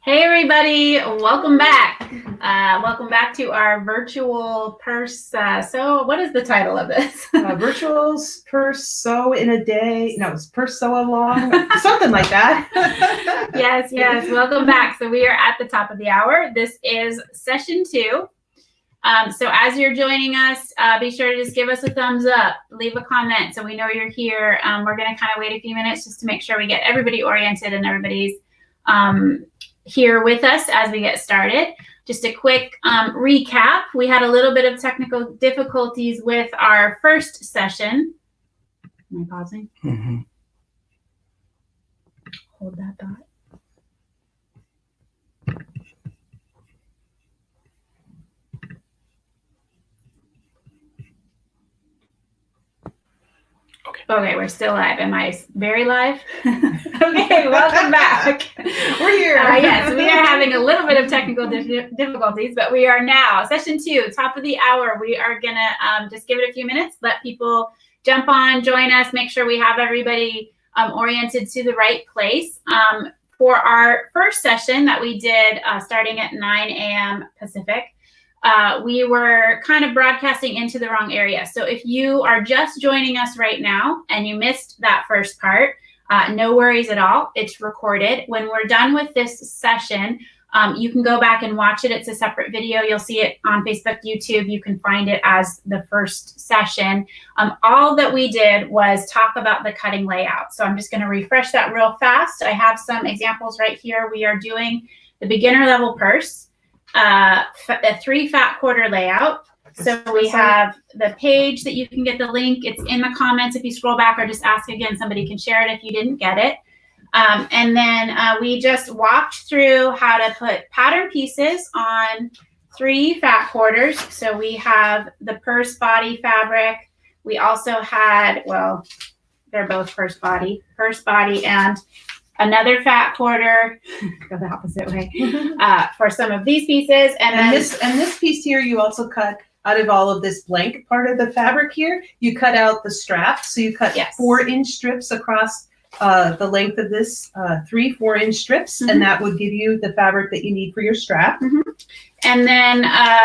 Hey everybody, welcome back. Welcome back to our virtual purse. So what is the title of this? Virtual purse sew in a day. No, it's purse sew along. Something like that. Yes. Welcome back. So we are at the top of the hour. This is session 2. So as you're joining us, be sure to just give us a thumbs up, leave a comment so we know you're here. We're going to kind of wait a few minutes just to make sure we get everybody oriented and everybody's here with us as we get started. Just a quick recap. We had a little bit of technical difficulties with our first session. Am I pausing? Mm-hmm. Hold that thought. Okay, we're still live. Am I very live? Okay, welcome back. We're here. Yes, we are having a little bit of technical difficulties, but we are now. Session 2, top of the hour. We are going to just give it a few minutes, let people jump on, join us, make sure we have everybody oriented to the right place. For our first session that we did starting at 9 a.m. Pacific, we were kind of broadcasting into the wrong area. So if you are just joining us right now and you missed that first part, no worries at all. It's recorded. When we're done with this session, you can go back and watch it. It's a separate video. You'll see it on Facebook, YouTube. You can find it as the first session. All that we did was talk about the cutting layout. So I'm just going to refresh that real fast. I have some examples right here. We are doing the beginner level purse. A 3 fat quarter layout. So we have the page that you can get the link. It's in the comments if you scroll back, or just ask again. Somebody can share it if you didn't get it. And then we just walked through how to put pattern pieces on 3 fat quarters. So we have the purse body fabric. We also had, well, they're both purse body and another fat quarter, go the opposite way, for some of these pieces. And this piece here, you also cut out of all of this blank part of the fabric here. You cut out the strap. So you cut 4-inch strips across the length of this 3 4-inch strips. Mm-hmm. And that would give you the fabric that you need for your strap. Mm-hmm. And then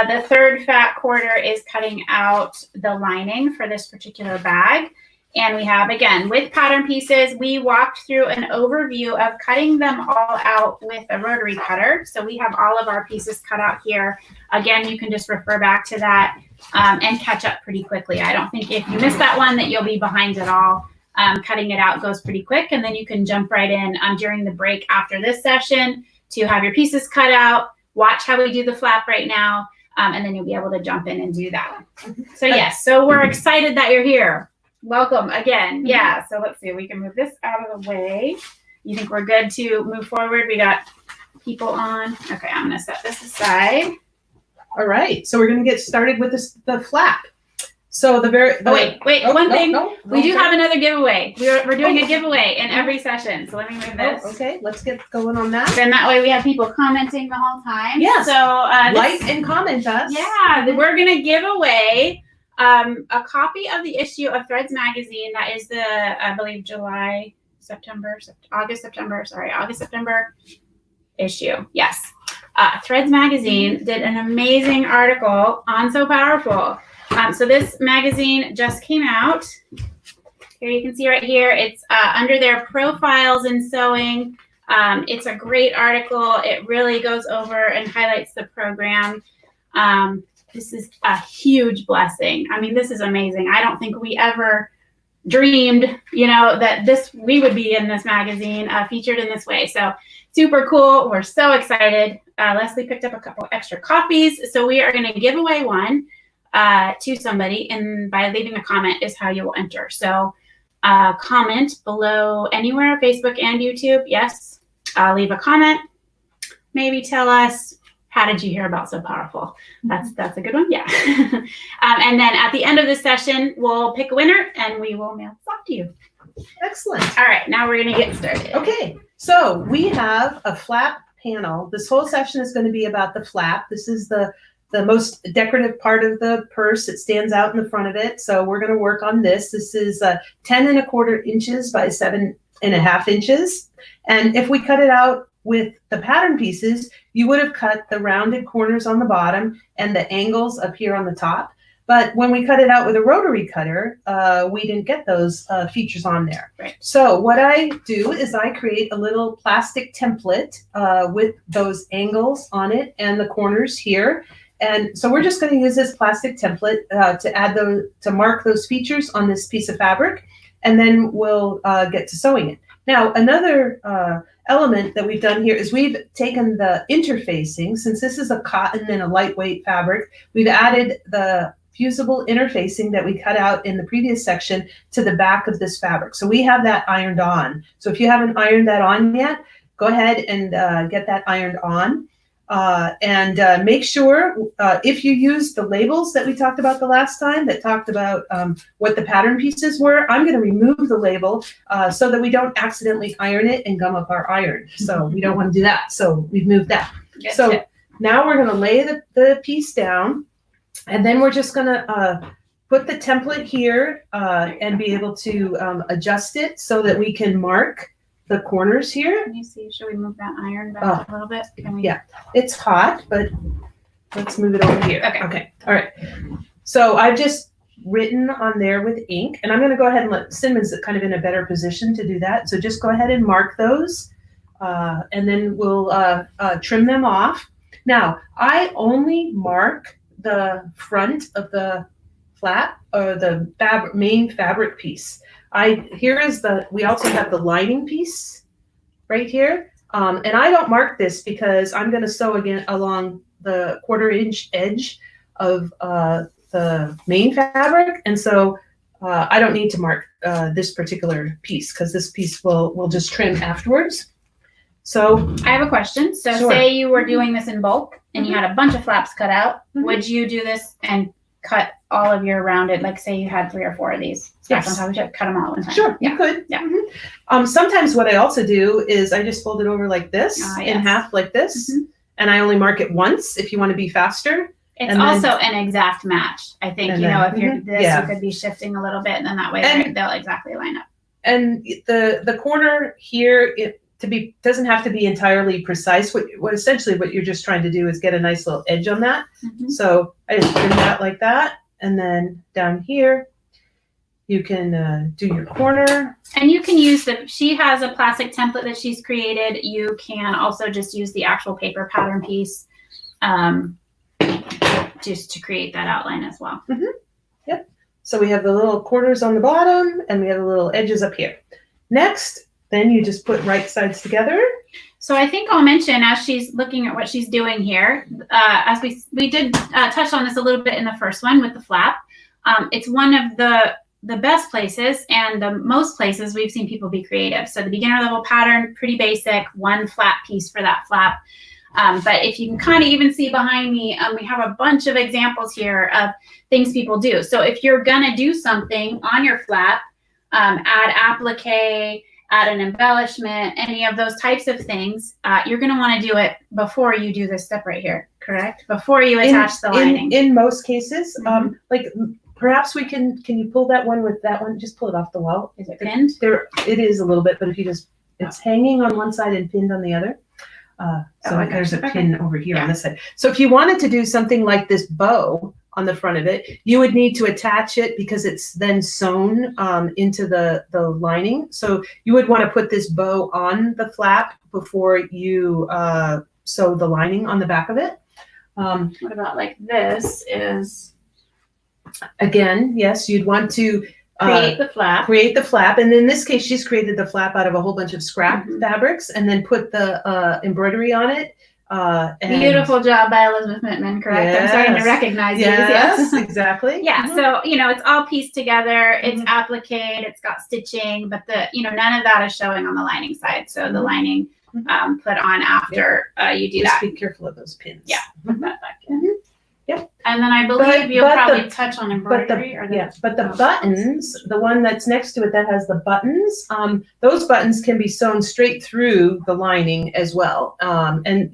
the third fat quarter is cutting out the lining for this particular bag. And we have, again, with pattern pieces, we walked through an overview of cutting them all out with a rotary cutter. So we have all of our pieces cut out here. Again, you can just refer back to that and catch up pretty quickly. I don't think if you miss that one that you'll be behind at all. Cutting it out goes pretty quick, and then you can jump right in during the break after this session to have your pieces cut out, watch how we do the flap right now, and then you'll be able to jump in and do that. So yes, so we're excited that you're here. Welcome again. Yeah, so let's see. We can move this out of the way. You think we're good to move forward? We got people on. Okay, I'm going to set this aside. All right, so we're going to get started with the flap. So wait, one thing. We do have another giveaway. We're doing a giveaway in every session. So let me move this. Okay, let's get going on that. Then that way we have people commenting the whole time. Yeah. So like and comment us. Yeah, we're going to give away a copy of the issue of Threads magazine. That is the, I believe, August, September issue. Yes. Threads magazine did an amazing article on Sew Powerful. So this magazine just came out. Here you can see right here. It's under their profiles in sewing. It's a great article. It really goes over and highlights the program. This is a huge blessing. I mean, this is amazing. I don't think we ever dreamed, that we would be in this magazine, featured in this way. So super cool. We're so excited. Leslie picked up a couple extra copies. So we are going to give away one to somebody, and by leaving a comment is how you will enter. So comment below anywhere, Facebook and YouTube. Yes. Leave a comment. Maybe tell us, how did you hear about Sew Powerful? That's a good one. Yeah. And then at the end of the session, we'll pick a winner and we will mail this off to you. Excellent. All right, now we're going to get started. Okay, so we have a flap panel. This whole session is going to be about the flap. This is the most decorative part of the purse. It stands out in the front of it. So we're going to work on this. This is 10 1/4 inches by 7 1/2 inches. And if we cut it out with the pattern pieces, you would have cut the rounded corners on the bottom and the angles up here on the top. But when we cut it out with a rotary cutter, we didn't get those features on there. Right. So what I do is I create a little plastic template with those angles on it and the corners here. And so we're just going to use this plastic template to mark those features on this piece of fabric, and then we'll get to sewing it. Now, another element that we've done here is we've taken the interfacing. Since this is a cotton and a lightweight fabric, we've added the fusible interfacing that we cut out in the previous section to the back of this fabric. So we have that ironed on. So if you haven't ironed that on yet, go ahead and get that ironed on. And make sure if you use the labels that we talked about the last time that talked about what the pattern pieces were, I'm going to remove the label so that we don't accidentally iron it and gum up our iron. So we don't want to do that. So we've moved that. Good So tip. now we're going to lay the piece down, and then we're just going to put the template here and be able to adjust it so that we can mark the corners here. Can you see? Should we move that iron back a little bit? Can we? Yeah. It's hot, but let's move it over here. Okay. Okay. All right. So I've just written on there with ink, and I'm going to go ahead and let Cinnamons kind of in a better position to do that. So just go ahead and mark those, and then we'll trim them off. Now, I only mark the front of the flap or the main fabric piece. We also have the lining piece right here. And I don't mark this because I'm going to sew again along the 1/4 inch edge of the main fabric. And so I don't need to mark this particular piece because this piece we'll just trim afterwards. So I have a question. So Sure. say you were doing this in bulk and you had a bunch of flaps cut out. Mhm. Would you do this and cut all of your rounded, like say you had 3 or 4 of these stacked on Yes. top of each other, cut them all at one time? Sure, Yeah. you could. Yeah. Mhm. Sometimes what I also do is I just fold it over like this, in Yes. half like this, Mhm. and I only mark it once if you want to be faster. It's And then- also an exact match. I think, And you know, then- if you're mhm, this, yeah. you could be shifting a little bit and then that way And- they'll exactly line up. And the corner here, doesn't have to be entirely precise. What essentially what you're just trying to do is get a nice little edge on that. Mhm. So I just trim that like that, and then down here, you can do your corner. And you can use she has a plastic template that she's created. You can also just use the actual paper pattern piece just to create that outline as well. Yep. So we have the little corners on the bottom, and we have the little edges up here. Next, then you just put right sides together. So I think I'll mention as she's looking at what she's doing here, as we did touch on this a little bit in the first one with the flap. It's one of the best places and the most places we've seen people be creative. So the beginner level pattern, pretty basic, one flat piece for that flap. But if you can kind of even see behind me, we have a bunch of examples here of things people do. So if you're gonna do something on your flap, add applique, add an embellishment, any of those types of things, you're going to want to do it before you do this step right here, correct? Before you attach the lining. In most cases, Mhm. like perhaps we can you pull that one with that one? Just pull it off the wall. Is it pinned? It is a little bit, but if you just, it's hanging on one side and pinned on the other. So okay. there's a Okay. pin over here Yeah. on this side. So if you wanted to do something like this bow on the front of it, you would need to attach it because it's then sewn into the lining. So you would want to put this bow on the flap before you sew the lining on the back of it. What about like this is Again, yes, you'd want to create the flap. create the flap. And in this case, she's created the flap out of a whole bunch of scrap Mhm. fabrics and then put the embroidery on it. And Beautiful job by Elizabeth Mittman, correct? I'm starting to Yes. recognize these. Yes, exactly. Yeah, Mhm. so it's all pieced together. It's Mhm. appliqued. It's got stitching, but none of that is showing on the lining side. So the Mhm. lining put on after you do Just that. be careful of those pins. Yeah. Put that back in. Mhm. Yep. And then I believe you'll but probably the- touch on But embroidery or the buttons, the one that's next to it that has the buttons, those buttons can be sewn straight through the lining as well. And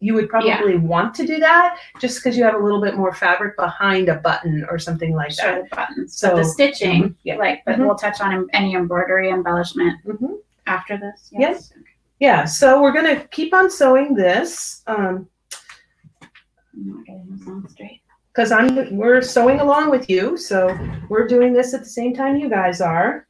you would probably want to do that just because you have a little bit more fabric behind a button or something like sure that. the buttons. So, So the stitching, yeah. but Mhm. we'll touch on any embroidery embellishment Mhm. after this. Yes. yeah, so we're gonna keep on sewing this. I'm not getting this on straight. Because we're sewing along with you, so we're doing this at the same time you guys are.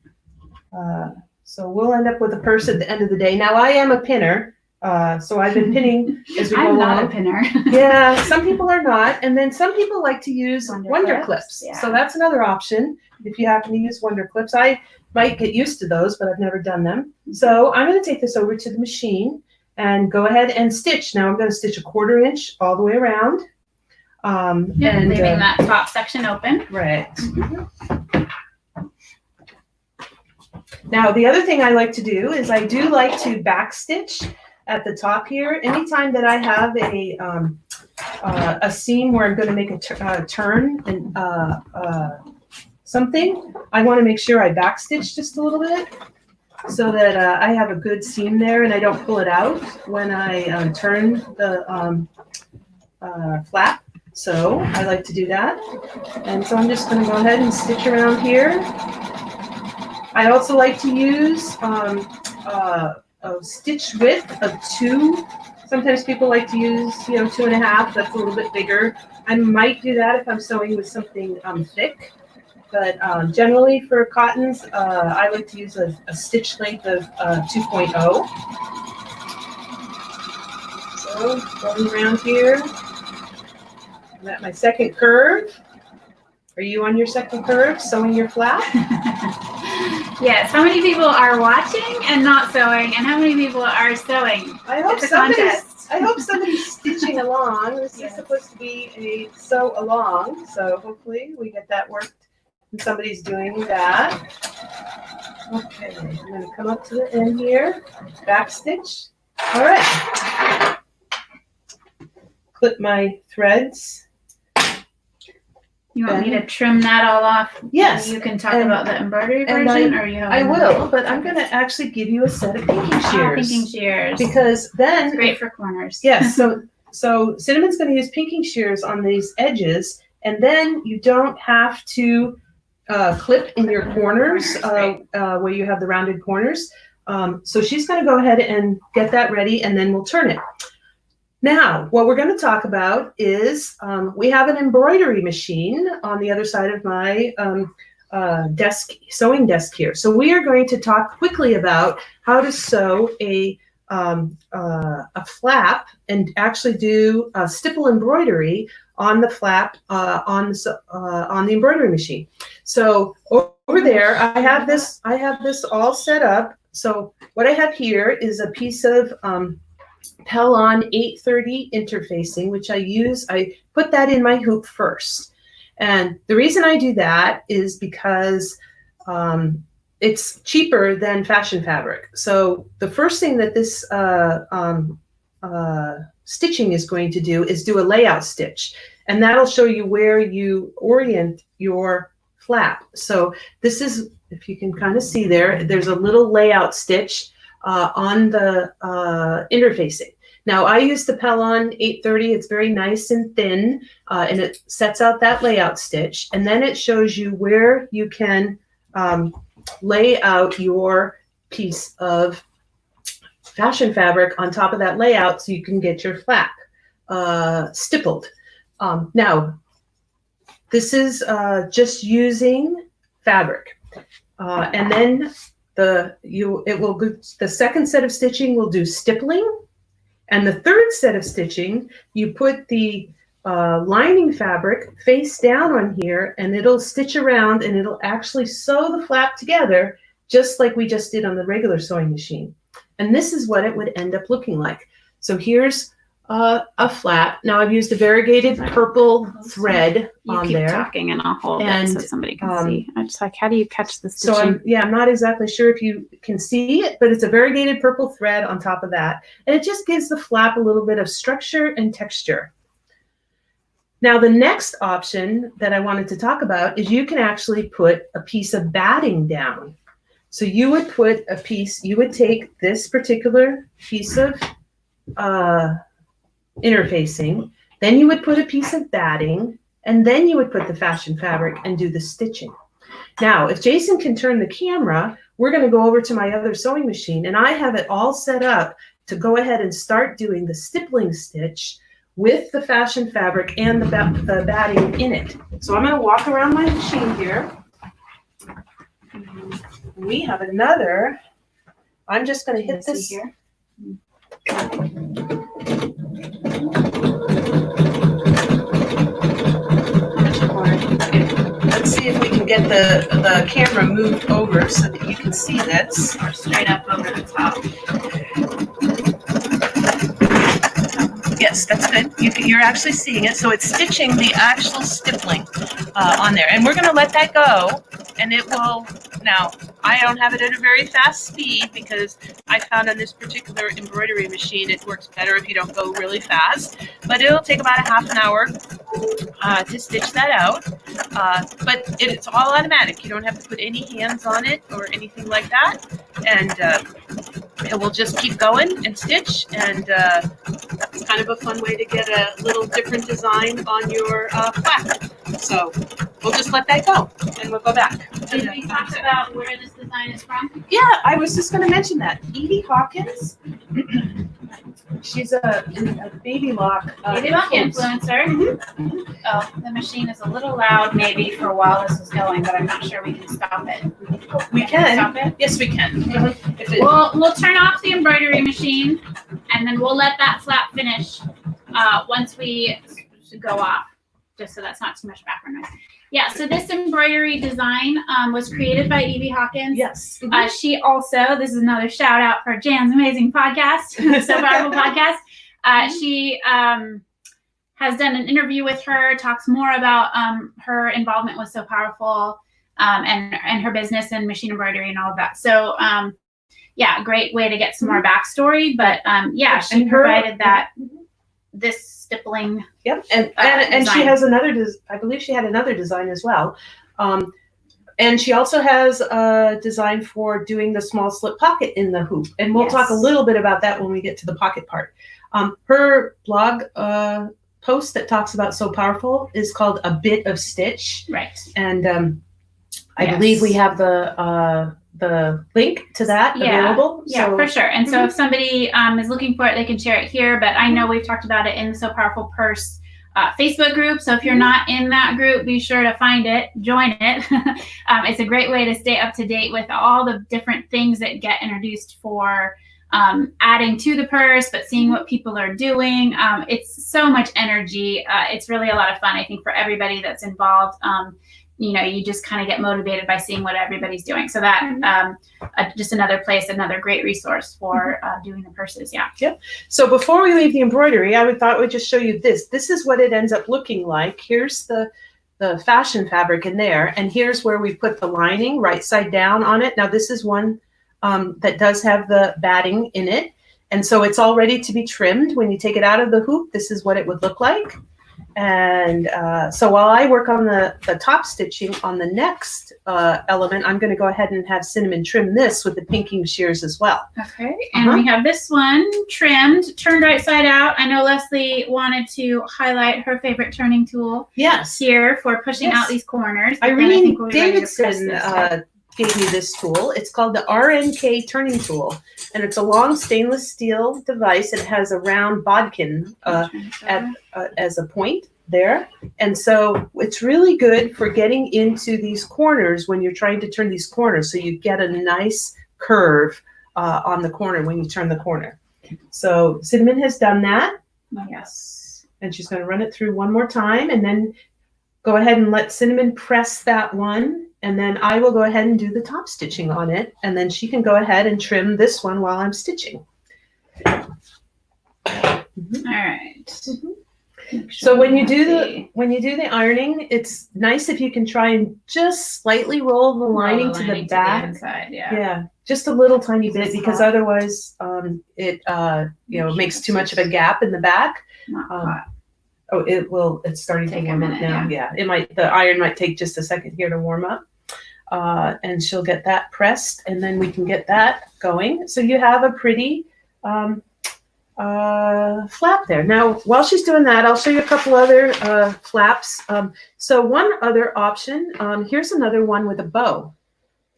So we'll end up with a purse at the end of the day. Now I am a pinner, so I've been pinning as we go I'm not along. a pinner. Yeah, some people are not, and then some people like to use Wonder Clips. Yeah. So that's another option if you happen to use Wonder Clips. I might get used to those, but I've never done them. So I'm going to take this over to the machine and go ahead and stitch. Now I'm going to stitch a 1/4 inch all the way around. And leaving that top section open. Right. Now, the other thing I like to do is I do like to back stitch at the top here. Anytime that I have a seam where I'm going to make a turn and something, I want to make sure I back stitch just a little bit so that I have a good seam there and I don't pull it out when I turn the flap. So I like to do that. And so I'm just going to go ahead and stitch around here. I also like to use a stitch width of 2. Sometimes people like to use, 2.5. That's a little bit bigger. I might do that if I'm sewing with something thick. But generally for cottons, I like to use a stitch length of 2.0. So going around here. I'm at my second curve. Are you on your second curve, sewing your flap? Yes. How many people are watching and not sewing, and how many people are sewing? I hope somebody's stitching along. This is supposed to be a sew along, so hopefully we get that worked and somebody's doing that. Okay, I'm going to come up to the end here, back stitch. All right. Clip my threads. You want me to trim that all off? Yes. You can talk about the embroidery version, or you have. I will, but I'm going to actually give you a set of pinking shears. Pinking shears. Because then it's great for corners. Yes. So Cinnamon's going to use pinking shears on these edges, and then you don't have to clip in your corners where you have the rounded corners. So she's going to go ahead and get that ready, and then we'll turn it. Now, what we're going to talk about is we have an embroidery machine on the other side of my sewing desk here. So we are going to talk quickly about how to sew a flap and actually do stipple embroidery on the flap on the embroidery machine. So over there, I have this all set up. So what I have here is a piece of Pellon 830 interfacing, which I put that in my hoop first. And the reason I do that is because it's cheaper than fashion fabric. So the first thing that this stitching is going to do is do a layout stitch. And that'll show you where you orient your flap. So this is, if you can kind of see there's a little layout stitch on the interfacing. Now I use the Pellon 830. It's very nice and thin, and it sets out that layout stitch. And then it shows you where you can lay out your piece of fashion fabric on top of that layout so you can get your flap stippled. Now, this is just using fabric. And then the second set of stitching will do stippling, and the third set of stitching you put the lining fabric face down on here, and it'll stitch around and it'll actually sew the flap together just like we just did on the regular sewing machine. And this is what it would end up looking like. So here's a flap. Now I've used a variegated purple thread on there. You keep talking and I'll hold it so somebody can see. I'm just like, how do you catch the stitching? So I'm not exactly sure if you can see it, but it's a variegated purple thread on top of that. And it just gives the flap a little bit of structure and texture. Now the next option that I wanted to talk about is you can actually put a piece of batting down. So you would take this particular piece of interfacing, then you would put a piece of batting, and then you would put the fashion fabric and do the stitching. Now, if Jason can turn the camera, we're going to go over to my other sewing machine, and I have it all set up to go ahead and start doing the stippling stitch with the fashion fabric and the batting in it. So I'm going to walk around my machine here. We have another. I'm just going to hit this here. Let's see if we can get the camera moved over so that you can see this. Or straight up over the top. Yes, that's good. You're actually seeing it. So it's stitching the actual stippling on there. And we're going to let that go. And it will, now, I don't have it at a very fast speed because I found on this particular embroidery machine it works better if you don't go really fast. But it'll take about a half an hour to stitch that out. But it's all automatic. You don't have to put any hands on it or anything like that. And it will just keep going and stitch. And that's kind of a fun way to get a little different design on your flap. So we'll just let that go and we'll go back. Did we talk about where this design is from? Yeah, I was just going to mention that. Edie Hawkins. She's a baby lock. Baby lock influencer. Mm-hmm. Oh, the machine is a little loud maybe for while this is going, but I'm not sure we can stop it. We can. Stop it? Yes, we can. Mm-hmm. We'll turn off the embroidery machine and then we'll let that flap finish once we go off, just so that's not too much background noise. Yeah, so this embroidery design was created by Evie Hawkins. Yes. She also, this is another shout out for Jan's amazing podcast, So Powerful Podcast. She has done an interview with her, talks more about her involvement with So Powerful and her business and machine embroidery and all of that. So yeah, great way to get some more backstory. But yeah, she provided that this stippling. Yep, and she has another. I believe she had another design as well, and she also has a design for doing the small slip pocket in the hoop. And we'll talk a little bit about that when we get to the pocket part. Her blog post that talks about So Powerful is called A Bit of Stitch. Right. And I believe we have the link to that available. Yeah, so, for sure. And so if somebody is looking for it, they can share it here. But I know we've talked about it in the So Powerful Purse Facebook group. So if you're not in that group, be sure to find it, join it. It's a great way to stay up to date with all the different things that get introduced for adding to the purse, but seeing what people are doing. It's so much energy. It's really a lot of fun, I think, for everybody that's involved. You know, you just kind of get motivated by seeing what everybody's doing. So that just another place, another great resource for doing the purses. Yeah. Yep. So before we leave the embroidery, I thought we'd just show you this. This is what it ends up looking like. Here's the fashion fabric in there, and here's where we put the lining right side down on it. Now this is one that does have the batting in it, and so it's all ready to be trimmed. When you take it out of the hoop, this is what it would look like. And so while I work on the top stitching on the next element, I'm going to go ahead and have Cinnamon trim this with the pinking shears as well. Okay, and we have this one trimmed, turned right side out. I know Leslie wanted to highlight her favorite turning tool. Yes. Here for pushing out these corners. Irene Davidson gave me this tool. It's called the RNK turning tool, and it's a long stainless steel device. It has a round bodkin as a point there, and so it's really good for getting into these corners when you're trying to turn these corners, so you get a nice curve on the corner when you turn the corner. So Cinnamon has done that. Yes. And she's going to run it through one more time, and then go ahead and let Cinnamon press that one. And then I will go ahead and do the top stitching on it. And then she can go ahead and trim this one while I'm stitching. All right. So when you do the ironing, it's nice if you can try and just slightly roll the lining to the back. Inside, yeah, just a little tiny bit, because otherwise it makes too much of a gap in the back. Not hot. Oh, it will. It's starting to warm up now. Yeah, it might. The iron might take just a second here to warm up, and she'll get that pressed, and then we can get that going. So you have a pretty flap there. Now, while she's doing that, I'll show you a couple other flaps. So one other option. Here's another one with a bow.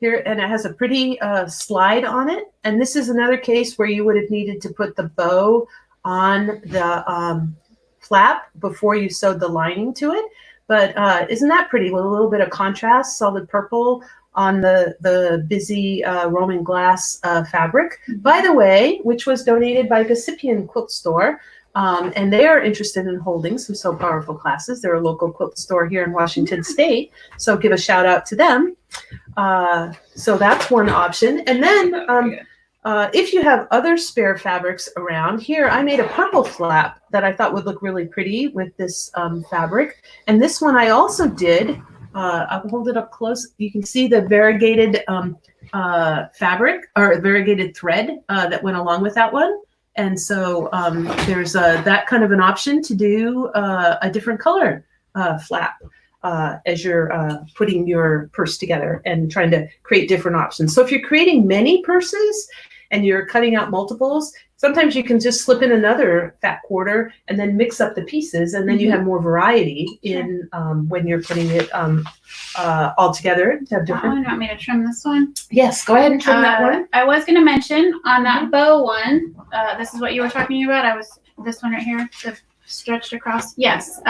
here, and it has a pretty slide on it. And this is another case where you would have needed to put the bow on the flap before you sewed the lining to it. But isn't that pretty with a little bit of contrast, solid purple on the busy Roman glass fabric, by the way, which was donated by Gossypian Quilt Store. And they are interested in holding some Sew Powerful classes. They're a local quilt store here in Washington State. So give a shout out to them. So that's one option. And then if you have other spare fabrics around, here I made a purple flap that I thought would look really pretty with this fabric. And this one I also did. I'll hold it up close. You can see the variegated fabric or variegated thread that went along with that one. And so there's that kind of an option to do a different color flap as you're putting your purse together and trying to create different options. So if you're creating many purses and you're cutting out multiples, sometimes you can just slip in another fat quarter and then mix up the pieces, and then you have more variety in when you're putting it all together to have different. You want me to trim this one? Yes, go ahead and trim that one. I was going to mention on that bow one, this is what you were talking about. This one right here, the stretched across. Yes.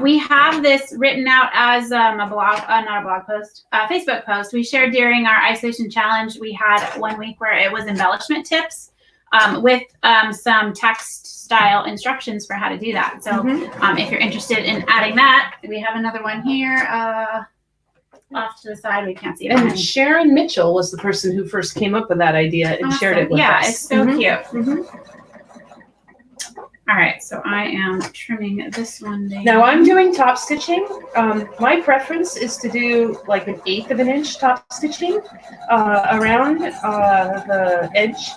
We have this written out as a blog, not a blog post, a Facebook post. We shared during our isolation challenge. We had 1 week where it was embellishment tips with some text style instructions for how to do that. So if you're interested in adding that, we have another one here off to the side. We can't see it. And Sharon Mitchell was the person who first came up with that idea and shared it with us. Yeah, it's so cute. All right, so I am trimming this one down. Now I'm doing top stitching. My preference is to do like 1/8 of an inch top stitching around the edge.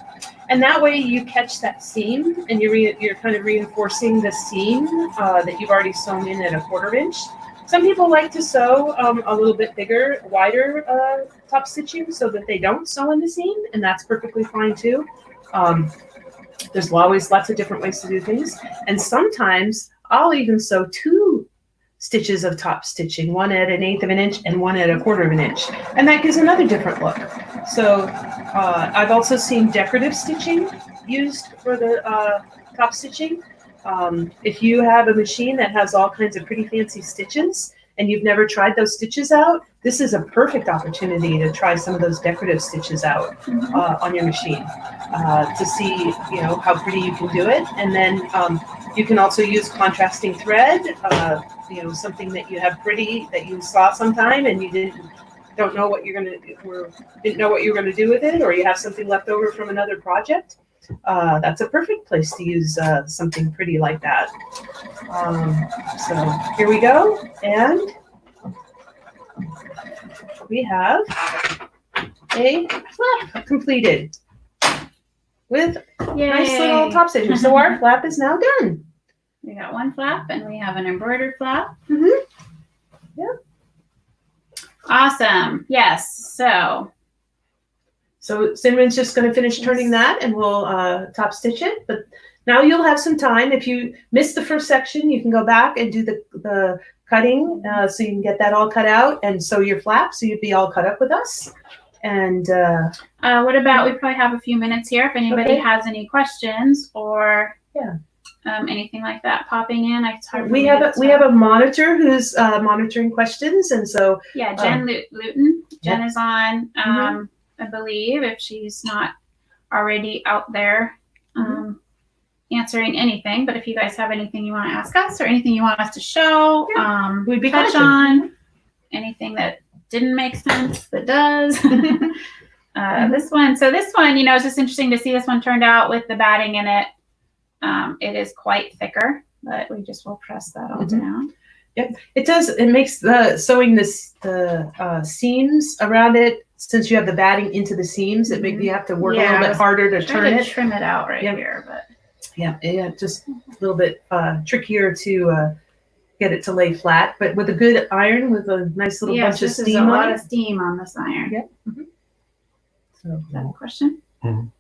And that way you catch that seam and you're kind of reinforcing the seam that you've already sewn in at 1/4 inch. Some people like to sew a little bit bigger, wider top stitching so that they don't sew in the seam, and that's perfectly fine too. There's always lots of different ways to do things. And sometimes I'll even sew 2 stitches of top stitching, one at 1/8 of an inch and one at 1/4 of an inch. And that gives another different look. So I've also seen decorative stitching used for the top stitching. If you have a machine that has all kinds of pretty fancy stitches and you've never tried those stitches out, this is a perfect opportunity to try some of those decorative stitches out on your machine to see, how pretty you can do it. And then you can also use contrasting thread, something that you have pretty that you saw sometime and you didn't know what you're gonna do with it, or you have something left over from another project. That's a perfect place to use something pretty like that. So here we go, and we have a flap completed with nice little top stitching. So our flap is now done. We got one flap and we have an embroidered flap. Yep. Awesome. Yes. So Cinderen's just going to finish turning that, and we'll top stitch it. But now you'll have some time. If you missed the first section, you can go back and do the cutting, so you can get that all cut out and sew your flap, so you'd be all cut up with us. And what about, we probably have a few minutes here if anybody has any questions or anything like that popping in. We have a monitor who's monitoring questions, and so Jen Luton. Jen is on. I believe, if she's not already out there answering anything. But if you guys have anything you want to ask us or anything you want us to show, we'd be touch on anything that didn't make sense that does. This one, it's just interesting to see this one turned out with the batting in it. It is quite thicker, but we just will press that all down. Yep, it does. It makes the sewing the seams around it. Since you have the batting into the seams, it makes you have to work a little bit harder to turn it. Trim it out here, but just a little bit trickier to get it to lay flat. But with a good iron, with a nice little bunch of steam on it. A lot of steam on this iron. Yep. So, is that a question? You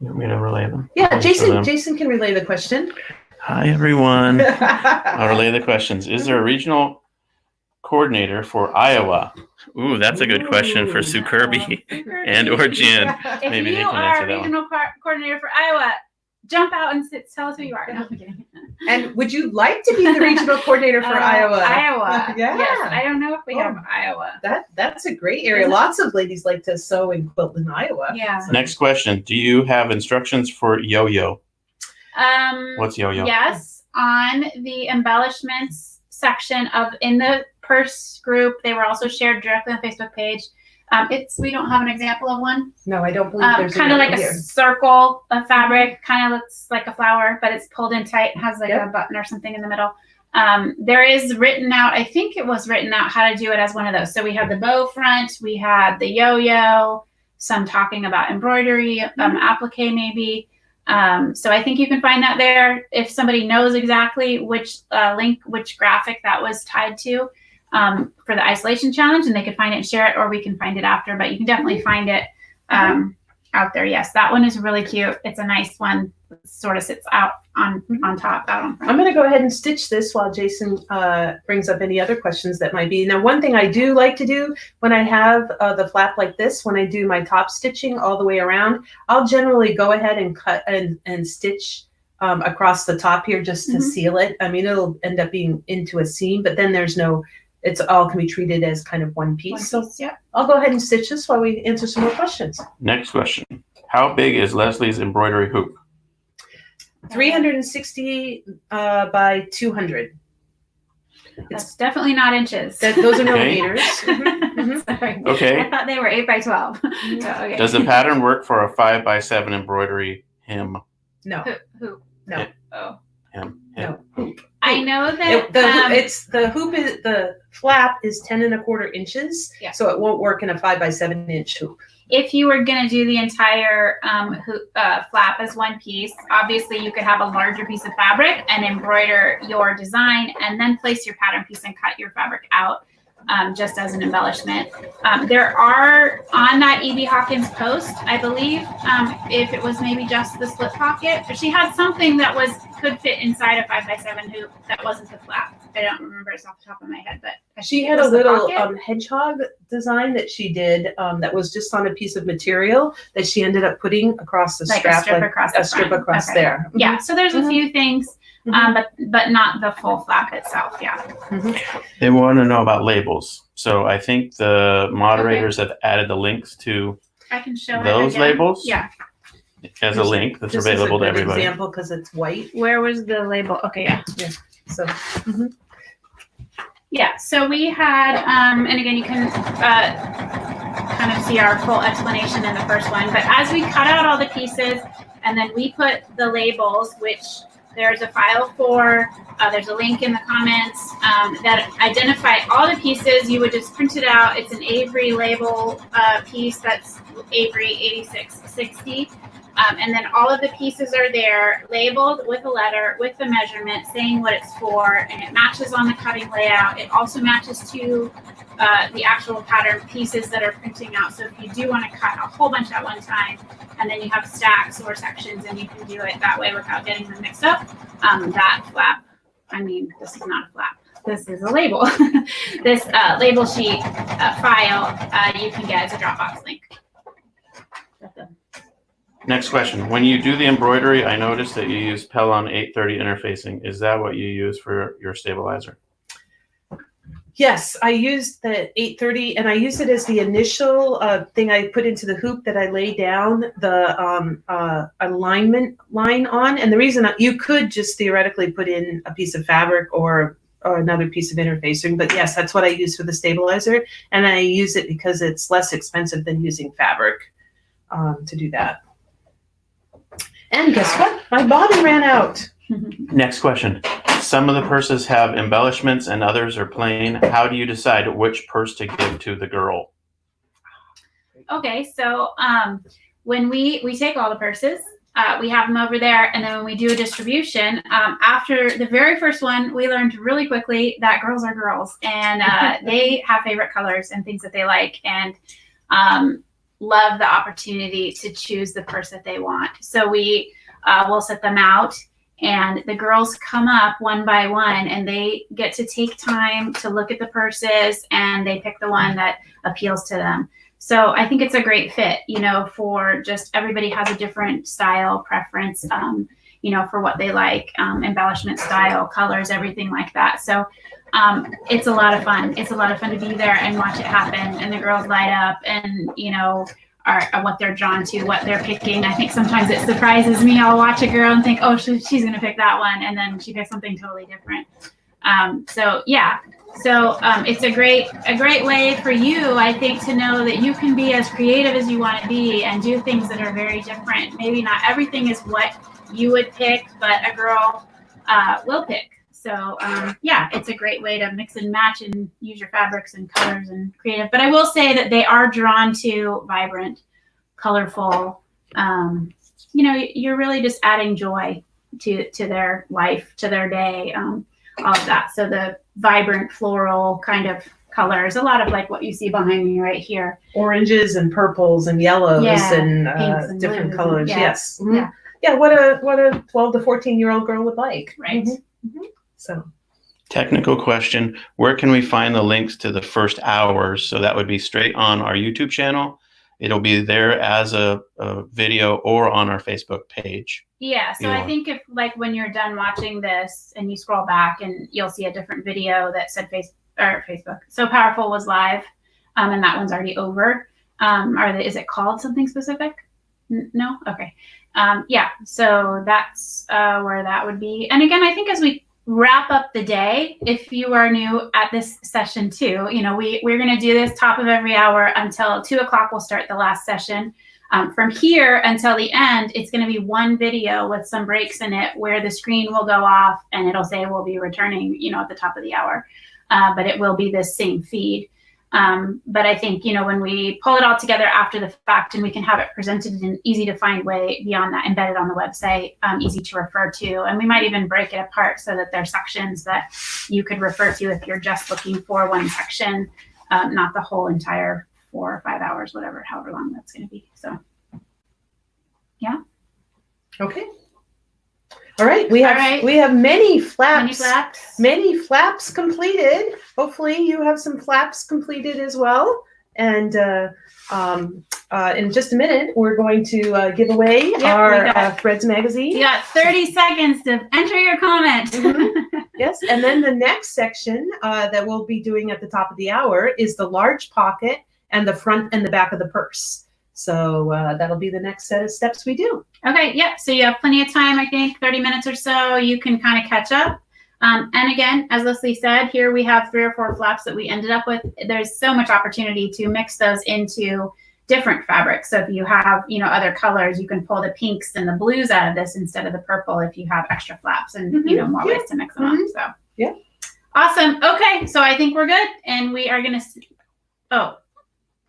want me to relay them? Yeah, Jason can relay the question. Hi, everyone. I'll relay the questions. Is there a regional coordinator for Iowa? Ooh, that's a good question for Sue Kirby and or Jen. If Maybe they you can are answer a that one. regional coordinator for Iowa, jump out and tell us who you are. No, I'm kidding. And would you like to be the regional coordinator for Iowa? Iowa. Yeah. Yes, I don't know if we have Iowa. That's a great area. Lots of ladies like to sew and quilt in Iowa. Yeah. So- Next question. Do you have instructions for yo-yo? What's yo-yo? Yes, on the embellishments section in the purse group, they were also shared directly on the Facebook page. We don't have an example of one. No, I don't believe there's Kind of like here. a circle of fabric, kind of looks like a flower, but it's pulled in tight and has like Yep. a button or something in the middle. There is written out, I think it was written out how to do it as one of those. So we had the bow front, we had the yo-yo, some talking about embroidery, applique maybe. So I think you can find that there if somebody knows exactly which link, which graphic that was tied to for the isolation challenge, and they could find it and share it, or we can find it after, but you can definitely find it out there. Yes, that one is really cute. It's a nice one. Sort of sits out on top, out on front. I'm going to go ahead and stitch this while Jason brings up any other questions that might be. Now, one thing I do like to do when I have the flap like this, when I do my top stitching all the way around, I'll generally go ahead and cut and stitch across the top here just to seal it. I mean, it'll end up being into a seam, but then it's all can be treated as kind of one piece. Yeah. I'll go ahead and stitch this while we answer some more questions. Next question. How big is Leslie's embroidery hoop? 360 by 200. That's definitely not inches. Those are Okay. millimeters. Sorry. Okay. I thought they were 8 by 12. Okay. Does the pattern work for a 5x7 embroidery hem? No. Who? No. Oh. Hem. No. I know that The flap is 10 1/4 inches, Yeah. so it won't work in a 5 by 7 inch hoop. if you were going to do the entire flap as one piece, obviously you could have a larger piece of fabric and embroider your design and then place your pattern piece and cut your fabric out just as an embellishment. There are on that E.B. Hawkins post, I believe, if it was maybe just the slip pocket, but she had something that could fit inside a 5 by 7 hoop that wasn't the flap. I don't remember it off the top of my head, but she had a little hedgehog design that she did that was just on a piece of material that she ended up putting across the like strap, a strip across the front. across there. Yeah, so there's a few things, but not the full flap itself. Yeah. They want to know about labels. So I think the moderators have added the links to I can show those it again. labels. Yeah. As a link that's This available is a to good everybody. example because it's white. Where was the label? Okay, yeah. So Yeah, so we had, and again, you can kind of see our full explanation in the first one, but as we cut out all the pieces and then we put the labels, which there's a file for, there's a link in the comments that identify all the pieces. You would just print it out. It's an Avery label piece that's Avery 8660. And then all of the pieces are there labeled with a letter, with the measurement, saying what it's for, and it matches on the cutting layout. It also matches to the actual pattern pieces that are printing out. So if you do want to cut a whole bunch at one time, and then you have stacks or sections, and you can do it that way without getting them mixed up, that flap, I mean, this is not a flap. This is a label. This label sheet file you can get as a Dropbox link. Next question. When you do the embroidery, I noticed that you use Pellon 830 interfacing. Is that what you use for your stabilizer? yes, I used the 830 and I used it as the initial thing I put into the hoop that I lay down the alignment line on. And the reason you could just theoretically put in a piece of fabric or another piece of interfacing, but yes, that's what I use for the stabilizer. And I use it because it's less expensive than using fabric to do that. And guess what? My body ran out. Next question. Some of the purses have embellishments and others are plain. How do you decide which purse to give to the girl? Okay, so when we take all the purses, we have them over there, and then when we do a distribution, after the very first one, we learned really quickly that girls are girls, and they have favorite colors and things that they like, and love the opportunity to choose the purse that they want. So we will set them out, and the girls come up one by one and they get to take time to look at the purses and they pick the one that appeals to them. So I think it's a great fit, for just everybody has a different style preference, for what they like, embellishment style, colors, everything like that. So it's a lot of fun. It's a lot of fun to be there and watch it happen, and the girls light up and, are what they're drawn to, what they're picking. I think sometimes it surprises me. I'll watch a girl and think, oh, she's going to pick that one. And then she picks something totally different. So it's a great way for you, I think, to know that you can be as creative as you want to be and do things that are very different. Maybe not everything is what you would pick, but a girl will pick. So it's a great way to mix and match and use your fabrics and colors and creative. But I will say that they are drawn to vibrant, colorful. You're really just adding joy to their life, to their day, all of that. So the vibrant floral kind of colors, a lot of like what you see behind me right here. Oranges and purples and yellows and pinks and different blues colors. and, Yes. Yeah. Yeah, what a 12 to 14-year-old girl would like. Right. So, Technical question. Where can we find the links to the first hours? So that would be straight on our YouTube channel. It'll be there as a video or on our Facebook page. Yeah. So I think if when you're done watching this and you scroll back and you'll see a different video that said Facebook. So Powerful was live, and that one's already over. Is it called something specific? No? Okay. So that's where that would be. And again, I think as we wrap up the day, if you are new at this session too, we're going to do this top of every hour until 2:00. We'll start the last session. From here until the end, it's going to be one video with some breaks in it where the screen will go off and it'll say we'll be returning, at the top of the hour. But it will be the same feed. But I think, when we pull it all together after the fact and we can have it presented in an easy to find way beyond that, embedded on the website, easy to refer to. And we might even break it apart so that there are sections that you could refer to if you're just looking for one section, not the whole entire 4 or 5 hours, however long that's going to be. So, yeah. Okay. All right. We have many flaps. Many flaps completed. Hopefully you have some flaps completed as well. And in just a minute, we're going to give away our Threads magazine. You got 30 seconds to enter your comment. Yes. And then the next section that we'll be doing at the top of the hour is the large pocket and the front and the back of the purse. So that'll be the next set of steps we do. Okay, yep. So you have plenty of time, I think, 30 minutes or so. You can kind of catch up. And again, as Leslie said, here we have 3 or 4 flaps that we ended up with. There's so much opportunity to mix those into different fabrics. So if you have, other colors, you can pull the pinks and the blues out of this instead of the purple if you have extra flaps and, more ways to mix them up. So, yeah. Awesome. Okay, so I think we're good. And we are going to,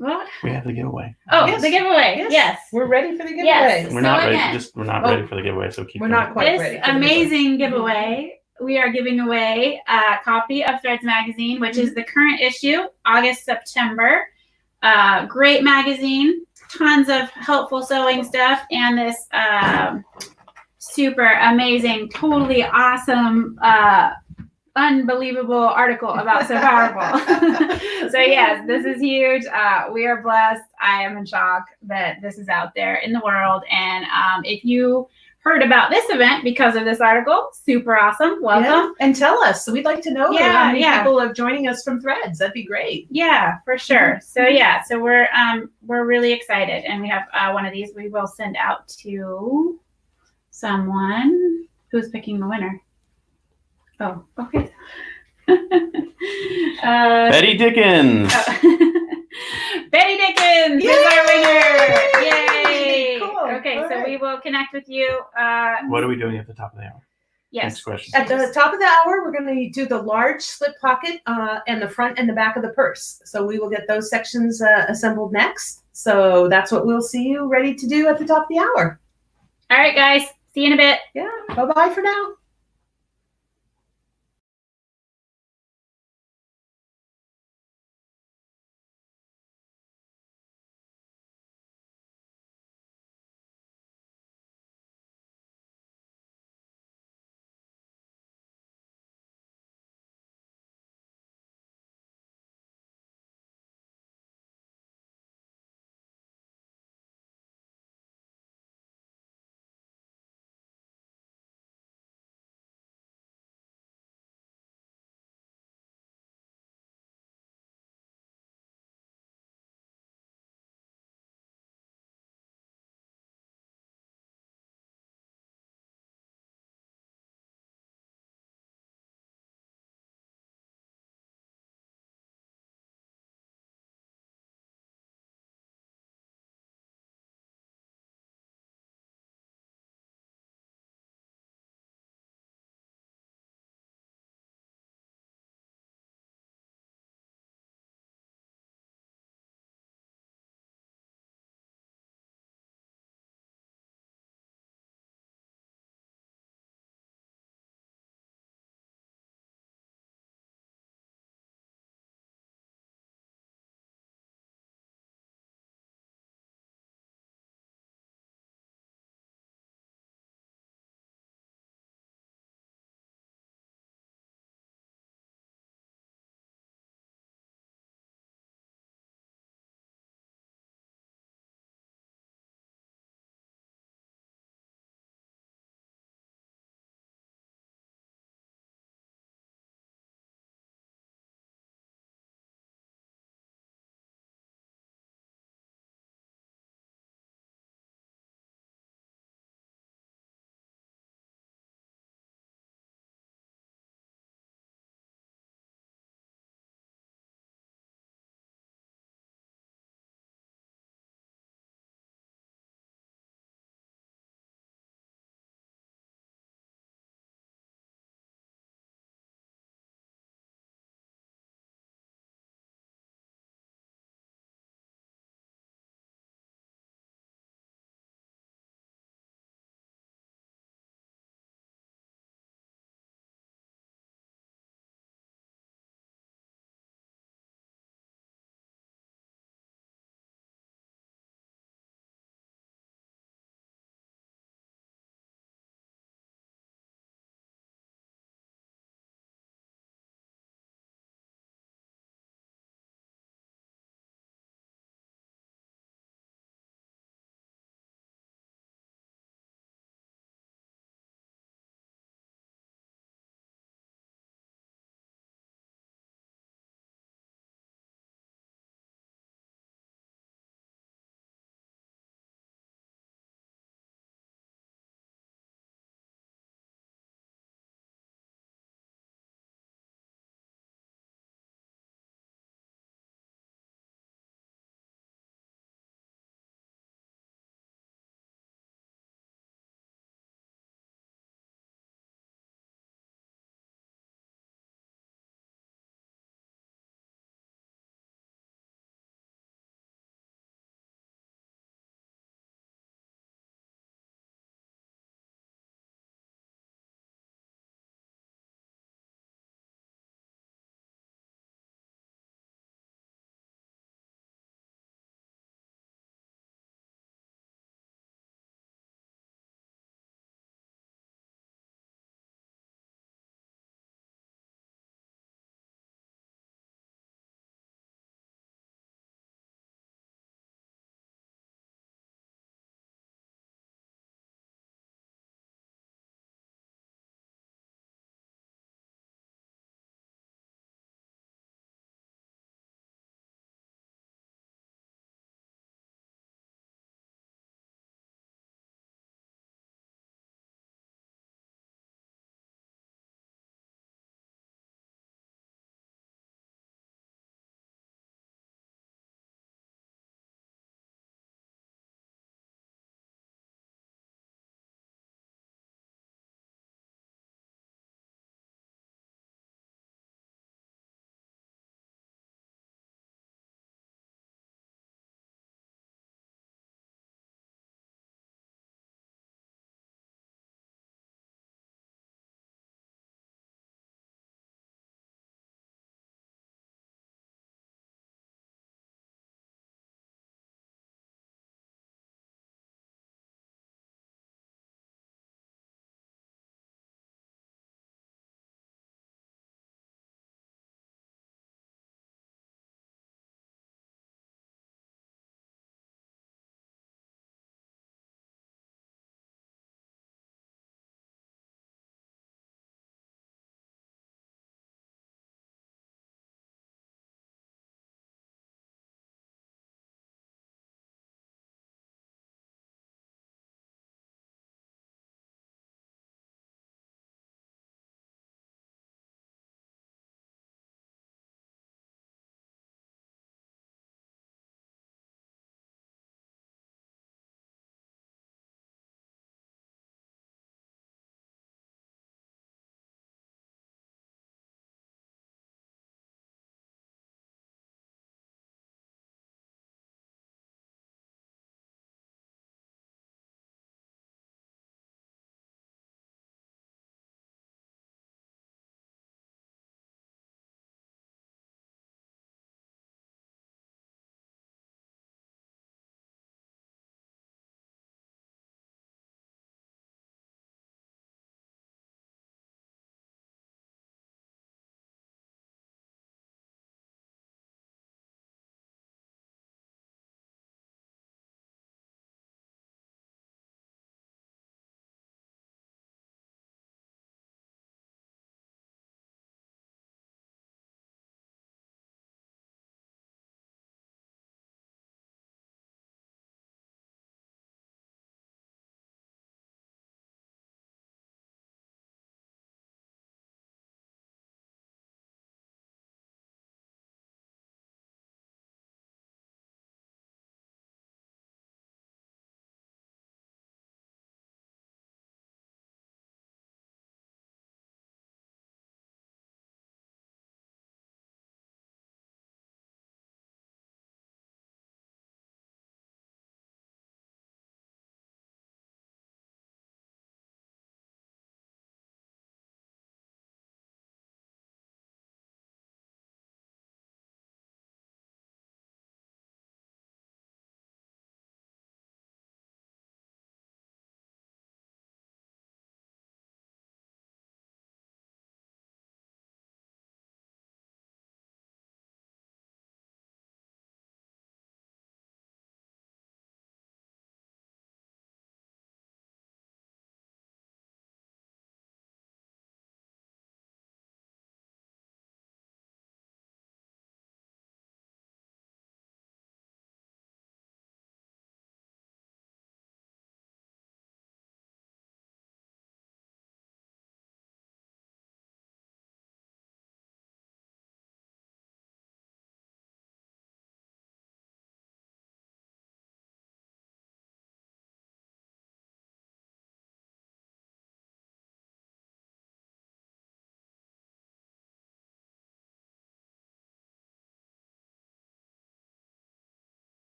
what? We have the giveaway. Oh, yes. The giveaway. Yes. We're ready for the giveaway. Yes. We're not ready. We're not ready for the giveaway, so keep We're going. not quite ready. This amazing giveaway. We are giving away a copy of Threads magazine, which is the current issue, August, September. Great magazine, tons of helpful sewing stuff, and this super amazing, totally awesome, unbelievable article about So Powerful. So yes, this is huge. We are blessed. I am in shock that this is out there in the world. And if you heard about this event because of this article, super awesome. Welcome. Yeah. And tell us. So we'd like to know how many people are joining us from Threads. That'd be great. Yeah, for sure. So so we're really excited, and we have one of these we will send out to someone who's picking the winner. Oh, okay. Betty Dickens. Betty Dickens is our winner. Yay! Cool. Okay, so we will connect with you. What are we doing at the top of the hour? Yes. Next question. At the top of the hour, we're going to do the large slip pocket and the front and the back of the purse. So we will get those sections assembled next. So that's what we'll see you ready to do at the top of the hour. All right, guys. See you in a bit. Yeah. Bye-bye for now.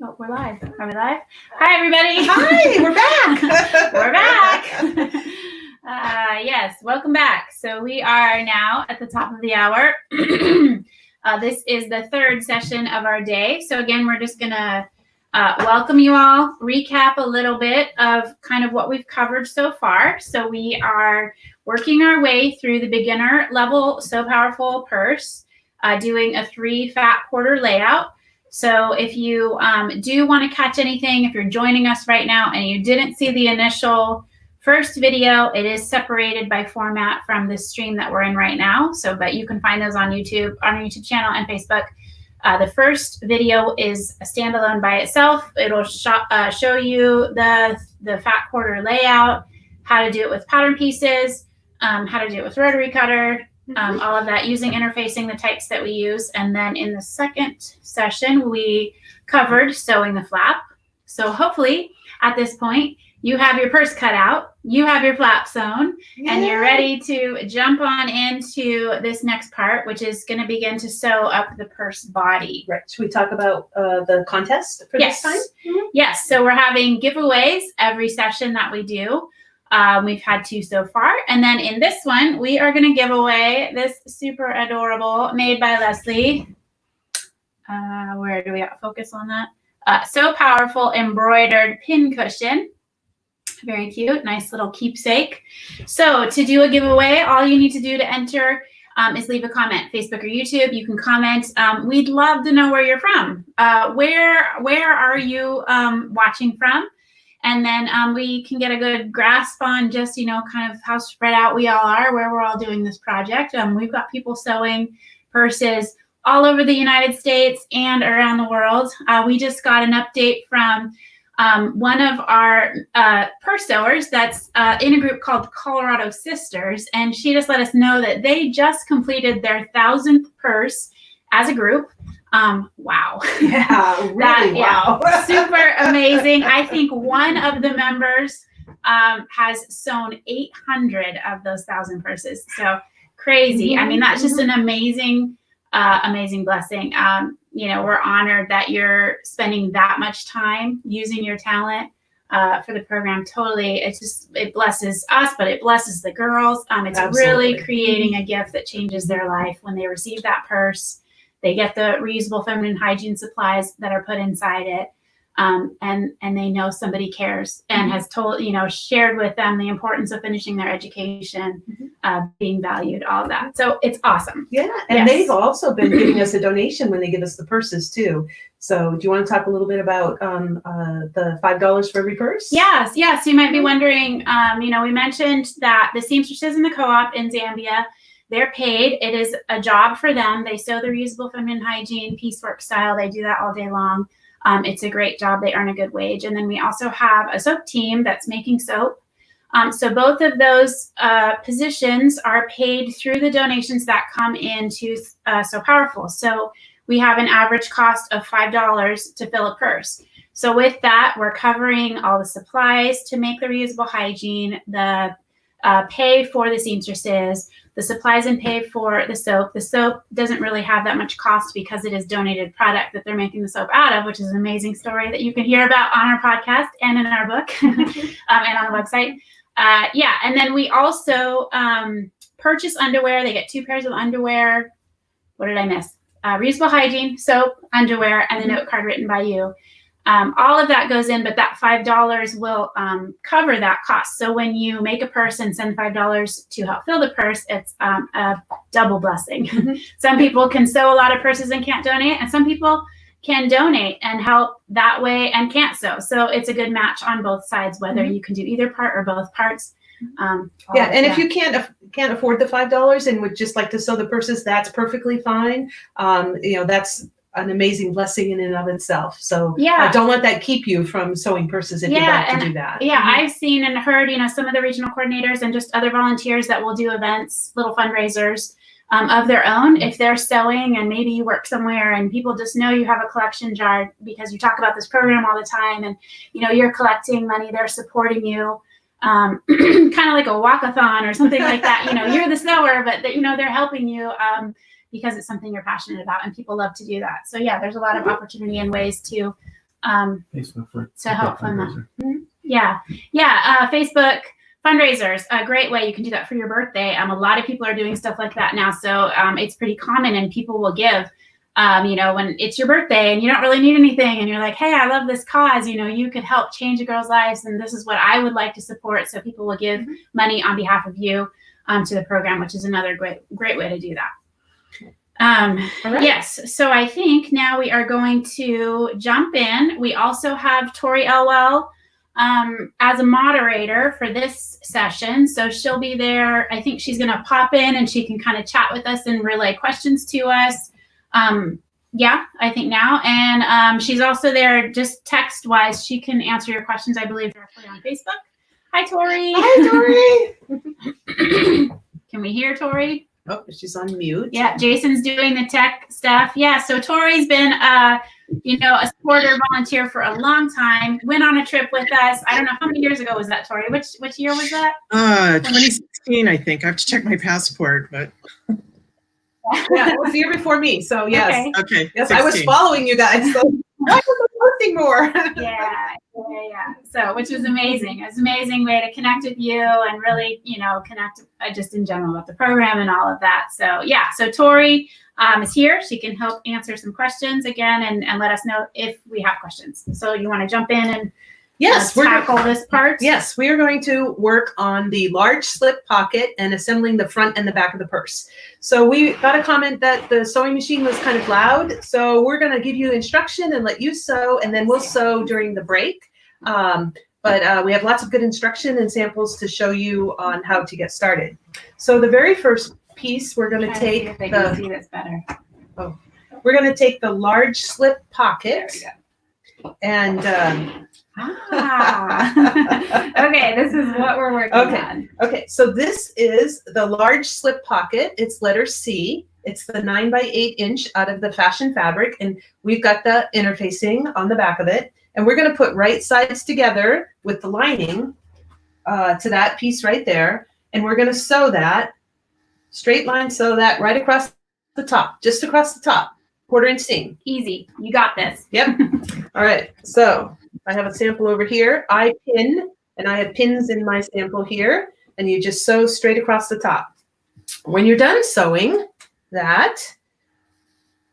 Oh, we're live. Are we live? Hi, everybody. Hi, we're back. We're back. Yes, welcome back. So we are now at the top of the hour. This is the third session of our day. So again, we're just going to welcome you all, recap a little bit of kind of what we've covered so far. So we are working our way through the beginner level So Powerful purse, doing a 3 fat quarter layout. So if you do want to catch anything, if you're joining us right now and you didn't see the initial first video, it is separated by format from the stream that we're in right now. So, but you can find those on YouTube, on our YouTube channel and Facebook. The first video is a standalone by itself. It'll show you the fat quarter layout, how to do it with pattern pieces, how to do it with rotary cutter, all of that using interfacing the types that we use. And then in the second session, we covered sewing the flap. So hopefully at this point, you have your purse cut out, you have your flap sewn, and you're ready to jump on into this next part, which is going to begin to sew up the purse body. Right. Should we talk about the contest for this time? Yes. So we're having giveaways every session that we do. We've had 2 so far. And then in this one, we are going to give away this super adorable, made by Leslie. Where do we have focus on that? So Powerful embroidered pin cushion. Very cute. Nice little keepsake. So to do a giveaway, all you need to do to enter is leave a comment, Facebook or YouTube. You can comment. We'd love to know where you're from. Where are you watching from? And then we can get a good grasp on just, kind of how spread out we all are, where we're all doing this project. We've got people sewing purses all over the United States and around the world. We just got an update from one of our purse sewers that's in a group called Colorado Sisters. And she just let us know that they just completed their 1,000th purse as a group. Wow. Yeah, really, wow. Yeah, super amazing. I think one of the members has sewn 800 of those 1,000 purses. So crazy. I mean, that's just an amazing blessing. We're honored that you're spending that much time using your talent for the program. Totally. It blesses us, but it blesses the girls. It's Absolutely. Really creating a gift that changes their life when they receive that purse. They get the reusable feminine hygiene supplies that are put inside it. And they know somebody cares and has shared with them the importance of finishing their education, being valued, all of that. So it's awesome. Yeah. And they've also been giving us a donation when they give us the purses too. So do you want to talk a little bit about the $5 for every purse? Yes. You might be wondering, we mentioned that the seamstresses in the co-op in Zambia, they're paid. It is a job for them. They sew the reusable feminine hygiene, piecework style. They do that all day long. It's a great job. They earn a good wage. And then we also have a soap team that's making soap. So both of those positions are paid through the donations that come into So Powerful. So we have an average cost of $5 to fill a purse. So with that, we're covering all the supplies to make the reusable hygiene, the pay for the seamstresses, the supplies and pay for the soap. The soap doesn't really have that much cost because it is donated product that they're making the soap out of, which is an amazing story that you can hear about on our podcast and in our book and on the website. And then we also purchase underwear. They get 2 pairs of underwear. What did I miss? Reusable hygiene, soap, underwear, and the note card written by you. All of that goes in, but that $5 will cover that cost. So when you make a purse and send $5 to help fill the purse, it's a double blessing. Some people can sew a lot of purses and can't donate, and some people can donate and help that way and can't sew. So it's a good match on both sides, whether you can do either part or both parts. If you can't afford the $5 and would just like to sew the purses, that's perfectly fine. That's an amazing blessing in and of itself. So don't let that keep you from sewing purses if you'd like to do that. Yeah, I've seen and heard, some of the regional coordinators and just other volunteers that will do events, little fundraisers of their own. If they're sewing and maybe you work somewhere and people just know you have a collection jar because you talk about this program all the time and, you're collecting money, they're supporting you. Kind of like a walkathon or something like that. You're the sewer, but they're helping you. because it's something you're passionate about, and people love to do that. So yeah, there's a lot of opportunity and ways to help fund that. Yeah. Facebook fundraisers, a great way. You can do that for your birthday. A lot of people are doing stuff like that now. So it's pretty common, and people will give, when it's your birthday and you don't really need anything and you're like, hey, I love this cause, you could help change a girl's lives, and this is what I would like to support. So people will give money on behalf of you to the program, which is another great way to do that. Right. Yes. So I think now we are going to jump in. We also have Tori Elwell as a moderator for this session. So she'll be there. I think she's going to pop in and she can kind of chat with us and relay questions to us. I think now. And she's also there just text wise. She can answer your questions, I believe, directly on Facebook. Hi, Tori. Hi, Tori. Can we hear Tori? Oh, she's on mute. Yeah, Jason's doing the tech stuff. Yeah, so Tori's been, a supporter volunteer for a long time. Went on a trip with us. I don't know how many years ago was that, Tori? Which year was that? 2016, I think. I have to check my passport, but. Yeah, it was the year before me. So yes. Okay. Yes, 16. I was following you guys. So I was posting more. Yeah. So, which was amazing. It was an amazing way to connect with you and really, connect just in general with the program and all of that. So, yeah. So Tori is here. She can help answer some questions again and let us know if we have questions. So you want to jump in and tackle this part? Yes, we are going to work on the large slip pocket and assembling the front and the back of the purse. So we got a comment that the sewing machine was kind of loud. So we're going to give you instruction and let you sew, and then we'll sew during the break. But we have lots of good instruction and samples to show you on how to get started. So the very first piece, we're going to take we're going to take the large slip pocket and okay, this is what we're working on. Okay, so this is the large slip pocket. It's letter C. It's the 9x8 inch out of the Fashion Fabric, and we've got the interfacing on the back of it. And we're going to put right sides together with the lining to that piece right there, and we're going to sew that straight line, sew that right across the top, just across the top, 1/4 inch seam. Easy, you got this. Yep. All right, so I have a sample over here. I pin, and I have pins in my sample here, and you just sew straight across the top. When you're done sewing that,